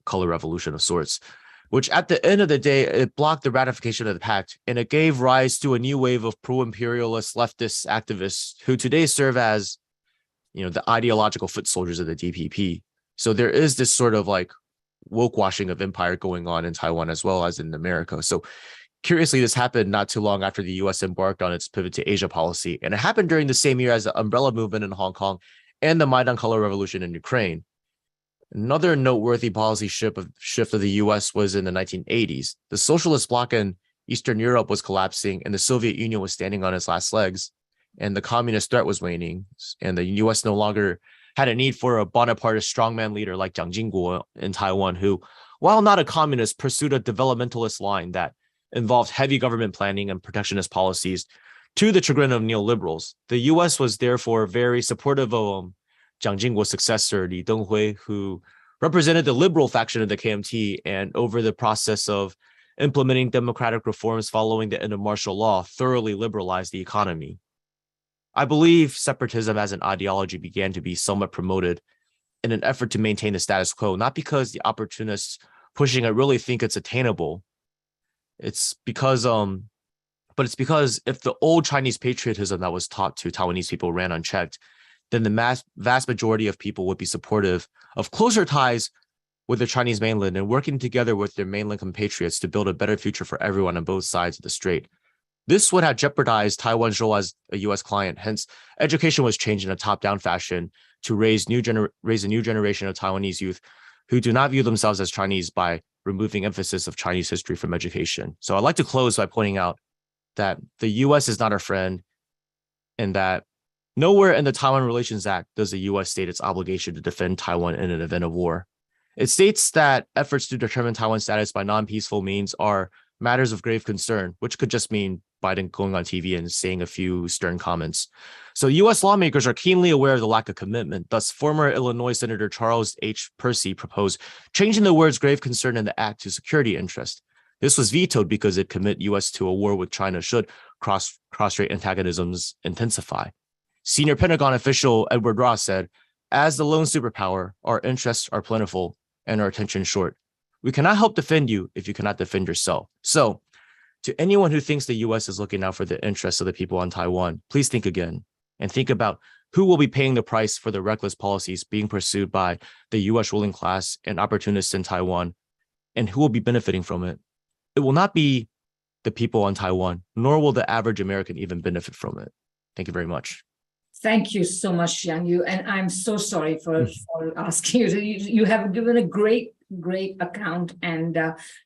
color revolution of sorts, which at the end of the day, it blocked the ratification of the pact, and it gave rise to a new wave of pro-imperialist leftist activists who today serve as, the ideological foot soldiers of the DPP. So there is this sort of woke washing of empire going on in Taiwan as well as in America. So curiously, this happened not too long after the U.S. embarked on its pivot to Asia policy, and it happened during the same year as the Umbrella Movement in Hong Kong and the Maidan Color Revolution in Ukraine. Another noteworthy policy shift of the US was in the 1980s. The socialist bloc in Eastern Europe was collapsing and the Soviet Union was standing on its last legs, and the communist threat was waning, and the US no longer had a need for a Bonapartist strongman leader like Jiang Jingguo in Taiwan, who, while not a communist, pursued a developmentalist line that involved heavy government planning and protectionist policies to the chagrin of neoliberals. The US was therefore very supportive of Jiang Jingguo's successor, Li Denghui, who represented the liberal faction of the KMT, and over the process of implementing democratic reforms following the end of martial law, thoroughly liberalized the economy. I believe separatism as an ideology began to be somewhat promoted in an effort to maintain the status quo, not because the opportunists pushing it really think it's attainable. It's because if the old Chinese patriotism that was taught to Taiwanese people ran unchecked, then the vast majority of people would be supportive of closer ties with the Chinese mainland and working together with their mainland compatriots to build a better future for everyone on both sides of the strait. This would have jeopardized Taiwan's role as a U.S. client. Hence, education was changed in a top-down fashion to raise a new generation of Taiwanese youth who do not view themselves as Chinese by removing emphasis of Chinese history from education. So I'd like to close by pointing out that the U.S. is not our friend, and that nowhere in the Taiwan Relations Act does the U.S. state its obligation to defend Taiwan in an event of war. It states that efforts to determine Taiwan's status by non-peaceful means are matters of grave concern, which could just mean Biden going on TV and saying a few stern comments. So U.S. lawmakers are keenly aware of the lack of commitment. Thus, former Illinois Senator Charles H. Percy proposed changing the words grave concern in the act to security interest. This was vetoed because it commit U.S. to a war with China should cross-strait antagonisms intensify. Senior Pentagon official Edward Ross said, "As the lone superpower, our interests are plentiful and our attention short. We cannot help defend you if you cannot defend yourself." So, to anyone who thinks the U.S. is looking out for the interests of the people on Taiwan, please think again and think about who will be paying the price for the reckless policies being pursued by the U.S. ruling class and opportunists in Taiwan, and who will be benefiting from it. It will not be the people on Taiwan, nor will the average American even benefit from it. Thank you very much. Thank you so much, Yang Yu. And I'm so sorry for asking you. You have given a great account and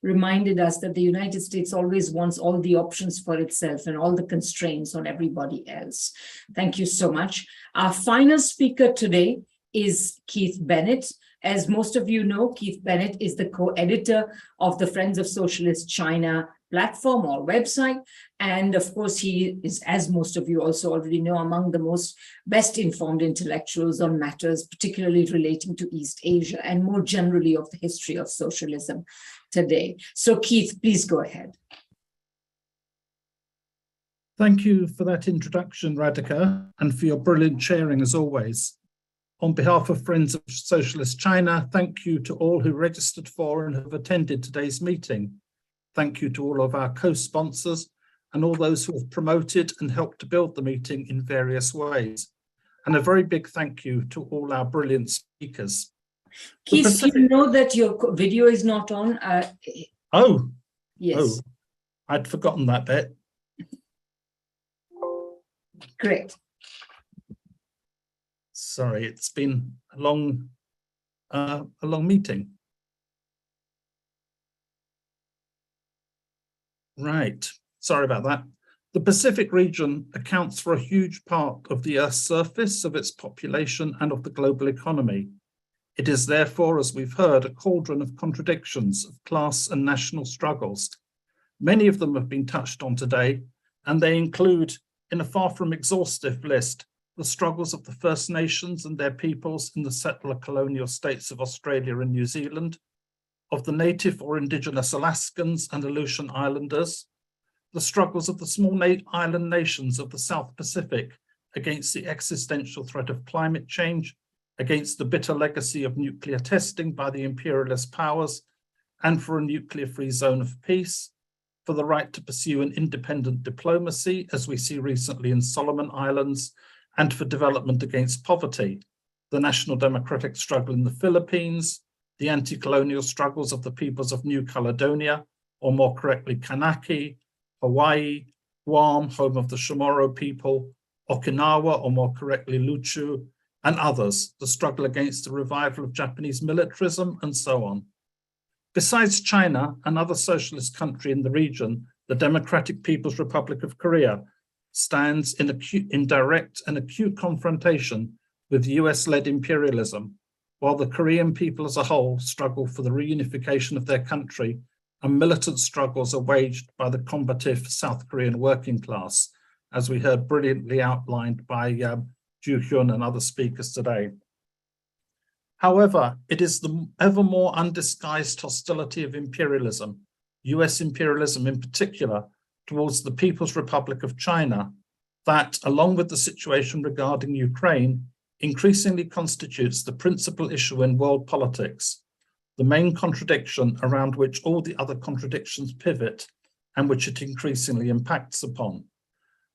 reminded us that the United States always wants all the options for itself and all the constraints on everybody else. Thank you so much. Our final speaker today is Keith Bennett. As most of you know, Keith Bennett is the co-editor of the Friends of Socialist China platform or website. And of course, he is, as most of you also already know, among the most best informed intellectuals on matters particularly relating to East Asia and more generally of the history of socialism today. So Keith, please go ahead. Thank you for that introduction, Radhika, and for your brilliant sharing as always. On behalf of Friends of Socialist China, thank you to all who registered for and have attended today's meeting. Thank you to all of our co-sponsors and all those who have promoted and helped to build the meeting in various ways. And a very big thank you to all our brilliant speakers. Keith, you know that your video is not on? Oh, yes. Oh, I'd forgotten that bit. Great. Sorry, it's been a long meeting. Right, sorry about that. The Pacific region accounts for a huge part of the Earth's surface, of its population, and of the global economy. It is therefore, as we've heard, a cauldron of contradictions, of class and national struggles. Many of them have been touched on today, and they include, in a far from exhaustive list, the struggles of the First Nations and their peoples in the settler colonial states of Australia and New Zealand, of the native or indigenous Alaskans and Aleutian Islanders, the struggles of the small island nations of the South Pacific against the existential threat of climate change, against the bitter legacy of nuclear testing by the imperialist powers, and for a nuclear-free zone of peace, for the right to pursue an independent diplomacy, as we see recently in Solomon Islands, and for development against poverty, the national democratic struggle in the Philippines, the anti-colonial struggles of the peoples of New Caledonia, or more correctly, Kanaki, Hawaii, Guam, home of the Chamorro people, Okinawa, or more correctly, Luchu, and others, the struggle against the revival of Japanese militarism, and so on. Besides China, another socialist country in the region, the Democratic People's Republic of Korea, stands in direct and acute confrontation with US-led imperialism, while the Korean people as a whole struggle for the reunification of their country, and militant struggles are waged by the combative South Korean working class, as we heard brilliantly outlined by Ju Hyun and other speakers today. However, it is the ever more undisguised hostility of imperialism, US imperialism in particular, towards the People's Republic of China, that, along with the situation regarding Ukraine, increasingly constitutes the principal issue in world politics, the main contradiction around which all the other contradictions pivot and which it increasingly impacts upon.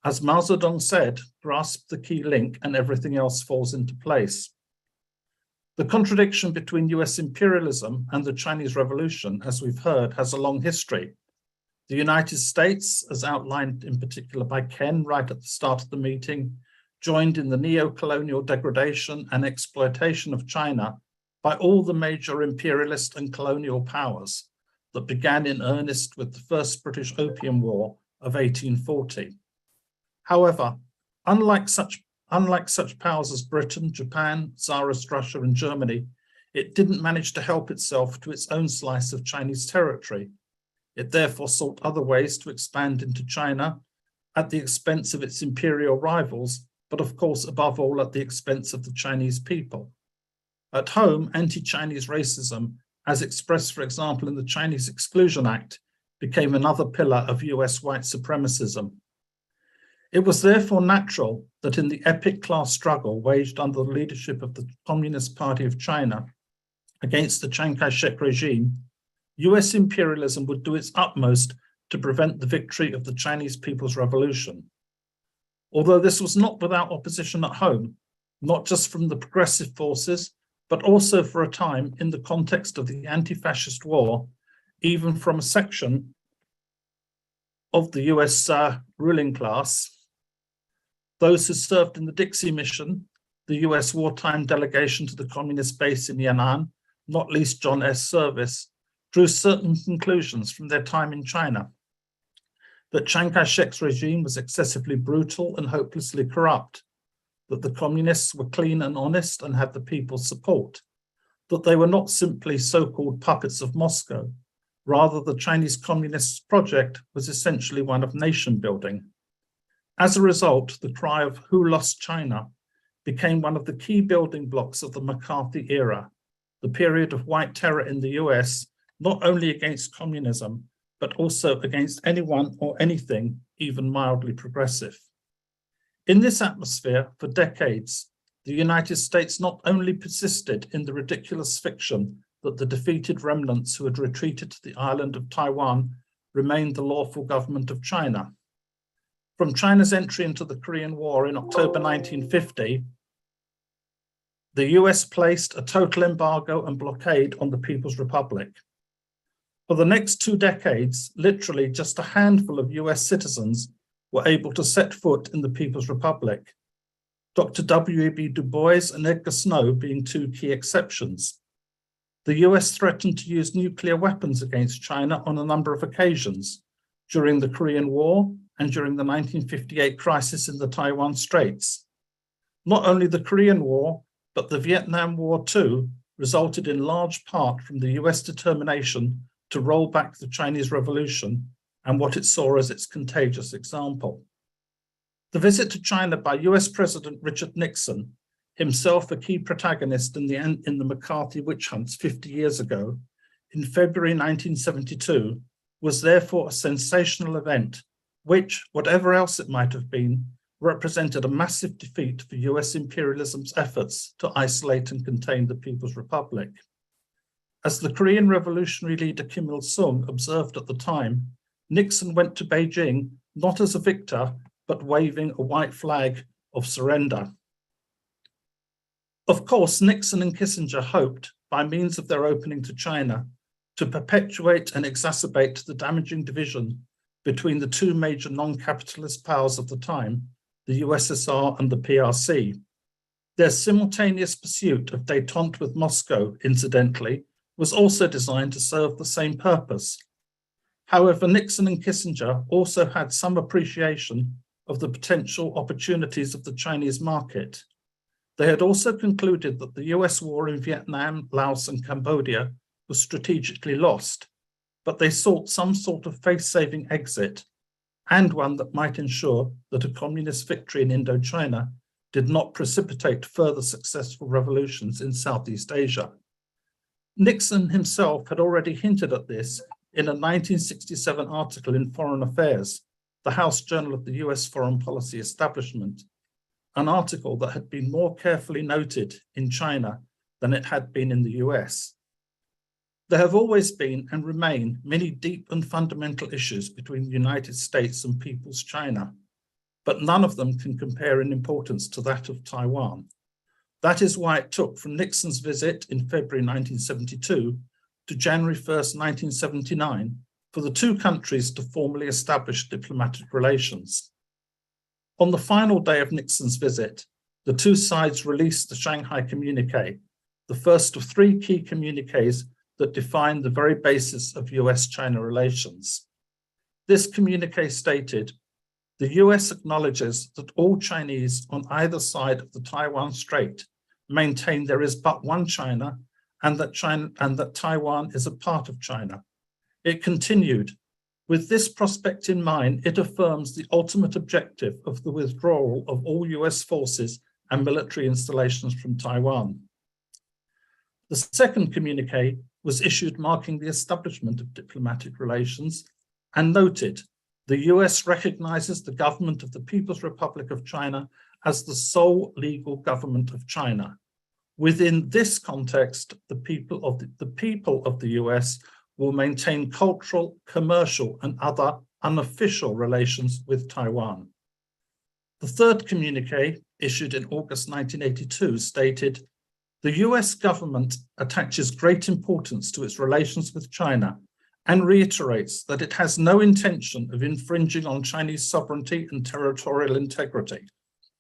As Mao Zedong said, grasp the key link and everything else falls into place. The contradiction between US imperialism and the Chinese Revolution, as we've heard, has a long history. The United States, as outlined in particular by Ken right at the start of the meeting, joined in the neo-colonial degradation and exploitation of China by all the major imperialist and colonial powers that began in earnest with the First British Opium War of 1840. However, unlike such powers as Britain, Japan, Tsarist Russia, and Germany, it didn't manage to help itself to its own slice of Chinese territory. It therefore sought other ways to expand into China at the expense of its imperial rivals, but of course, above all, at the expense of the Chinese people. At home, anti-Chinese racism, as expressed, for example, in the Chinese Exclusion Act, became another pillar of US white supremacism. It was therefore natural that in the epic class struggle waged under the leadership of the Communist Party of China against the Chiang Kai-shek regime, US imperialism would do its utmost to prevent the victory of the Chinese People's Revolution. Although this was not without opposition at home, not just from the progressive forces, but also for a time in the context of the anti-fascist war, even from a section of the US ruling class, those who served in the Dixie Mission, the US wartime delegation to the communist base in Yan'an, not least John S. Service, drew certain conclusions from their time in China. That Chiang Kai-shek's regime was excessively brutal and hopelessly corrupt, that the communists were clean and honest and had the people's support, that they were not simply so-called puppets of Moscow. Rather, the Chinese Communist project was essentially one of nation building. As a result, the cry of "Who lost China?" became one of the key building blocks of the McCarthy era, the period of white terror in the US, not only against communism, but also against anyone or anything even mildly progressive. In this atmosphere, for decades, the United States not only persisted in the ridiculous fiction that the defeated remnants who had retreated to the island of Taiwan remained the lawful government of China. From China's entry into the Korean War in October 1950, the US placed a total embargo and blockade on the People's Republic. For the next 2 decades, literally just a handful of US citizens were able to set foot in the People's Republic, Dr. W.E.B. Du Bois and Edgar Snow being 2 key exceptions. The US threatened to use nuclear weapons against China on a number of occasions, during the Korean War and during the 1958 crisis in the Taiwan Straits. Not only the Korean War, but the Vietnam War too resulted in large part from the US determination to roll back the Chinese Revolution and what it saw as its contagious example. The visit to China by US President Richard Nixon, himself a key protagonist in the McCarthy witch hunts 50 years ago, in February 1972, was therefore a sensational event, which, whatever else it might have been, represented a massive defeat for US imperialism's efforts to isolate and contain the People's Republic. As the Korean revolutionary leader Kim Il-sung observed at the time, Nixon went to Beijing not as a victor, but waving a white flag of surrender. Of course, Nixon and Kissinger hoped, by means of their opening to China, to perpetuate and exacerbate the damaging division between the 2 major non-capitalist powers of the time, the USSR and the PRC. Their simultaneous pursuit of détente with Moscow, incidentally, was also designed to serve the same purpose. However, Nixon and Kissinger also had some appreciation of the potential opportunities of the Chinese market. They had also concluded that the US war in Vietnam, Laos, and Cambodia was strategically lost, but they sought some sort of face-saving exit, and one that might ensure that a communist victory in Indochina did not precipitate further successful revolutions in Southeast Asia. Nixon himself had already hinted at this in a 1967 article in Foreign Affairs, the House Journal of the US Foreign Policy Establishment, an article that had been more carefully noted in China than it had been in the US. There have always been and remain many deep and fundamental issues between the United States and People's China, but none of them can compare in importance to that of Taiwan. That is why it took from Nixon's visit in February 1972 to January 1st, 1979, for the two countries to formally establish diplomatic relations. On the final day of Nixon's visit, the two sides released the Shanghai Communique, the first of three key communiques that define the very basis of US-China relations. This communique stated, the US acknowledges that all Chinese on either side of the Taiwan Strait maintain there is but one China and that Taiwan is a part of China. It continued, with this prospect in mind, it affirms the ultimate objective of the withdrawal of all US forces and military installations from Taiwan. The second communique was issued marking the establishment of diplomatic relations and noted, the US recognizes the government of the People's Republic of China as the sole legal government of China. Within this context, the people of the US will maintain cultural, commercial, and other unofficial relations with Taiwan. The third communique, issued in August 1982, stated, the US government attaches great importance to its relations with China and reiterates that it has no intention of infringing on Chinese sovereignty and territorial integrity,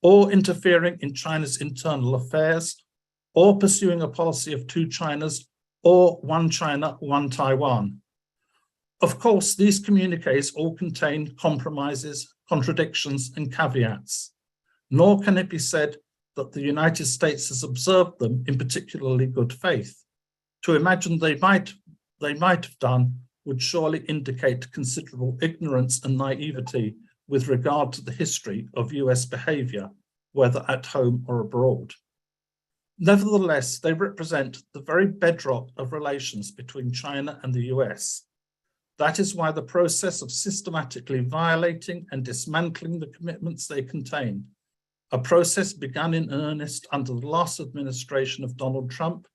or interfering in China's internal affairs, or pursuing a policy of two Chinas, or one China, one Taiwan. Of course, these communiques all contain compromises, contradictions, and caveats, nor can it be said that the United States has observed them in particularly good faith. To imagine they might have done would surely indicate considerable ignorance and naivety with regard to the history of US behavior, whether at home or abroad. Nevertheless, they represent the very bedrock of relations between China and the US. That is why the process of systematically violating and dismantling the commitments they contain, a process begun in earnest under the last administration of Donald Trump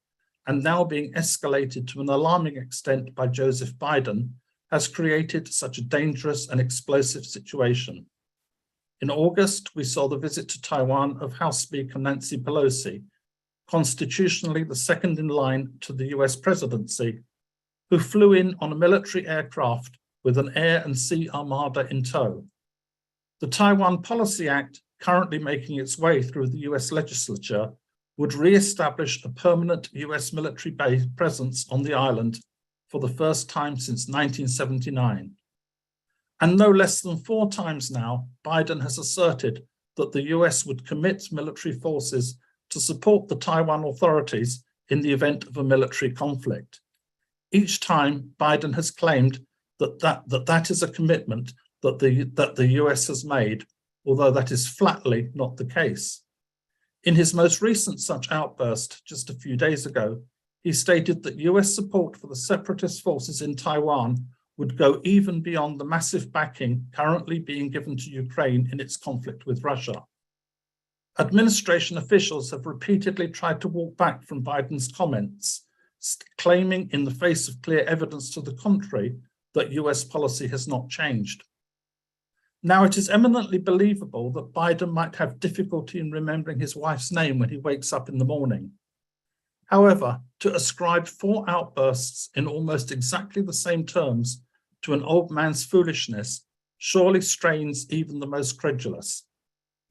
and now being escalated to an alarming extent by Joseph Biden, has created such a dangerous and explosive situation. In August, we saw the visit to Taiwan of House Speaker Nancy Pelosi, constitutionally the second in line to the US presidency, who flew in on a military aircraft with an air and sea armada in tow. The Taiwan Policy Act, currently making its way through the US legislature, would re-establish a permanent US military base presence on the island for the first time since 1979. And no less than 4 times now, Biden has asserted that the US would commit military forces to support the Taiwan authorities in the event of a military conflict. Each time, Biden has claimed that is a commitment that the US has made, although that is flatly not the case. In his most recent such outburst, just a few days ago, he stated that US support for the separatist forces in Taiwan would go even beyond the massive backing currently being given to Ukraine in its conflict with Russia. Administration officials have repeatedly tried to walk back from Biden's comments, claiming in the face of clear evidence to the contrary that US policy has not changed. Now, it is eminently believable that Biden might have difficulty in remembering his wife's name when he wakes up in the morning. However, to ascribe 4 outbursts in almost exactly the same terms to an old man's foolishness surely strains even the most credulous.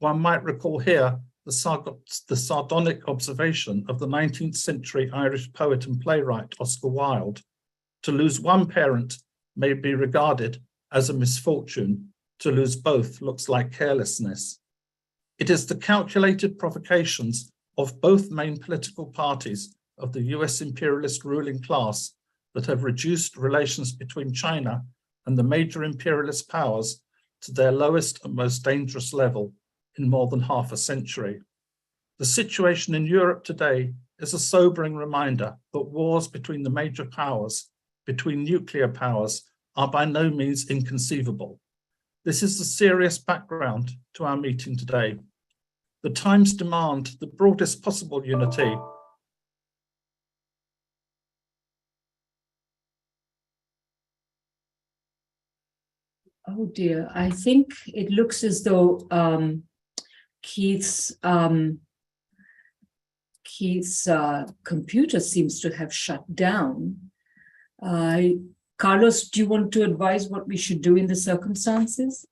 One might recall here the sardonic observation of the 19th century Irish poet and playwright Oscar Wilde, to lose one parent may be regarded as a misfortune, to lose both looks like carelessness. It is the calculated provocations of both main political parties of the US imperialist ruling class that have reduced relations between China and the major imperialist powers to their lowest and most dangerous level in more than half a century. The situation in Europe today is a sobering reminder that wars between the major powers, between nuclear powers, are by no means inconceivable. This is the serious background to our meeting today. The times demand the broadest possible unity Oh dear, I think it looks as though Keith's computer seems to have shut down. Carlos, do you want to advise what we should do in the circumstances?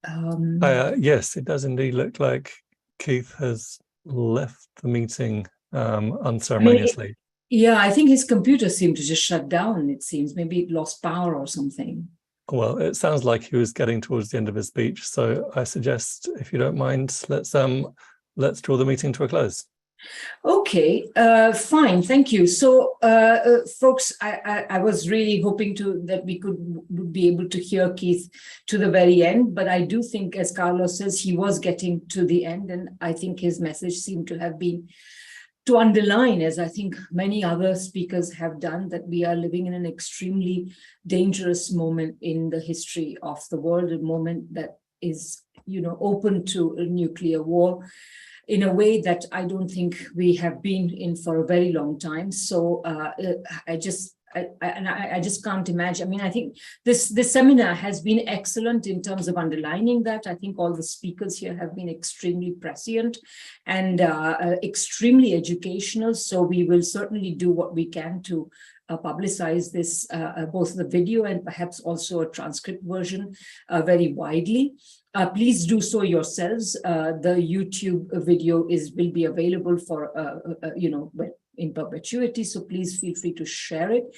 Yes, it does indeed look like Keith has left the meeting unceremoniously. Yeah, I think his computer seemed to just shut down, it seems. Maybe it lost power or something. Well, it sounds like he was getting towards the end of his speech. So I suggest, if you don't mind, let's draw the meeting to a close. Okay, fine, thank you. So, folks, I was really hoping that we would be able to hear Keith to the very end, but I do think, as Carlos says, he was getting to the end, and I think his message seemed to have been to underline, as I think many other speakers have done, that we are living in an extremely dangerous moment in the history of the world, a moment that is, open to a nuclear war in a way that I don't think we have been in for a very long time. So I just can't imagine. I mean, I think this seminar has been excellent in terms of underlining that. I think all the speakers here have been extremely prescient and extremely educational. So we will certainly do what we can to publicize this, both the video and perhaps also a transcript version very widely. Please do so yourselves. The YouTube video will be available for, in perpetuity, so please feel free to share it.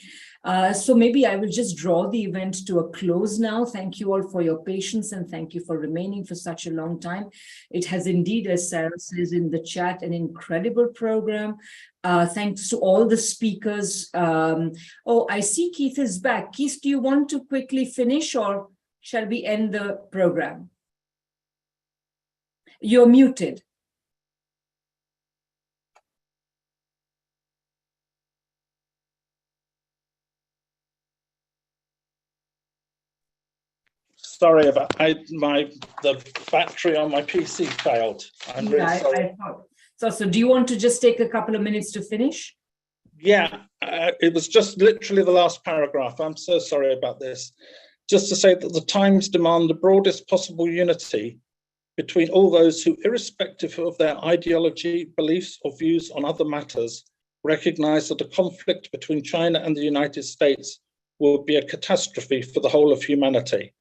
So maybe I will just draw the event to a close now. Thank you all for your patience and thank you for remaining for such a long time. It has indeed, as Sarah says in the chat, an incredible program. Thanks to all the speakers. Oh, I see Keith is back. Keith, do you want to quickly finish or shall we end the program? You're muted. Sorry about the battery on my PC failed. I'm really sorry. I thought. So do you want to just take a couple of minutes to finish? Yeah, it was just literally the last paragraph. I'm so sorry about this. Just to say that the times demand the broadest possible unity between all those who, irrespective of their ideology, beliefs, or views on other matters, recognize that a conflict between China and the United States will be a catastrophe for the whole of humanity.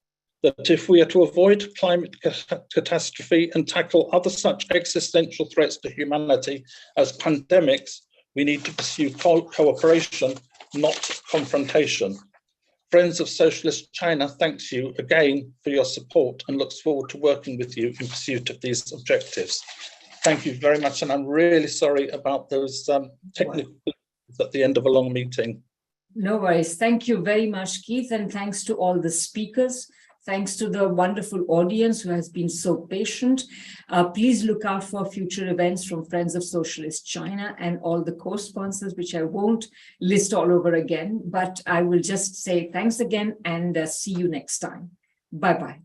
That if we are to avoid climate catastrophe and tackle other such existential threats to humanity as pandemics, we need to pursue cooperation, not confrontation. Friends of Socialist China thanks you again for your support and looks forward to working with you in pursuit of these objectives. Thank you very much, and I'm really sorry about those technical issues at the end of a long meeting. No worries. Thank you very much, Keith, and thanks to all the speakers. Thanks to the wonderful audience who has been so patient. Please look out for future events from Friends of Socialist China and all the co-sponsors, which I won't list all over again, but I will just say thanks again and see you next time. Bye-bye.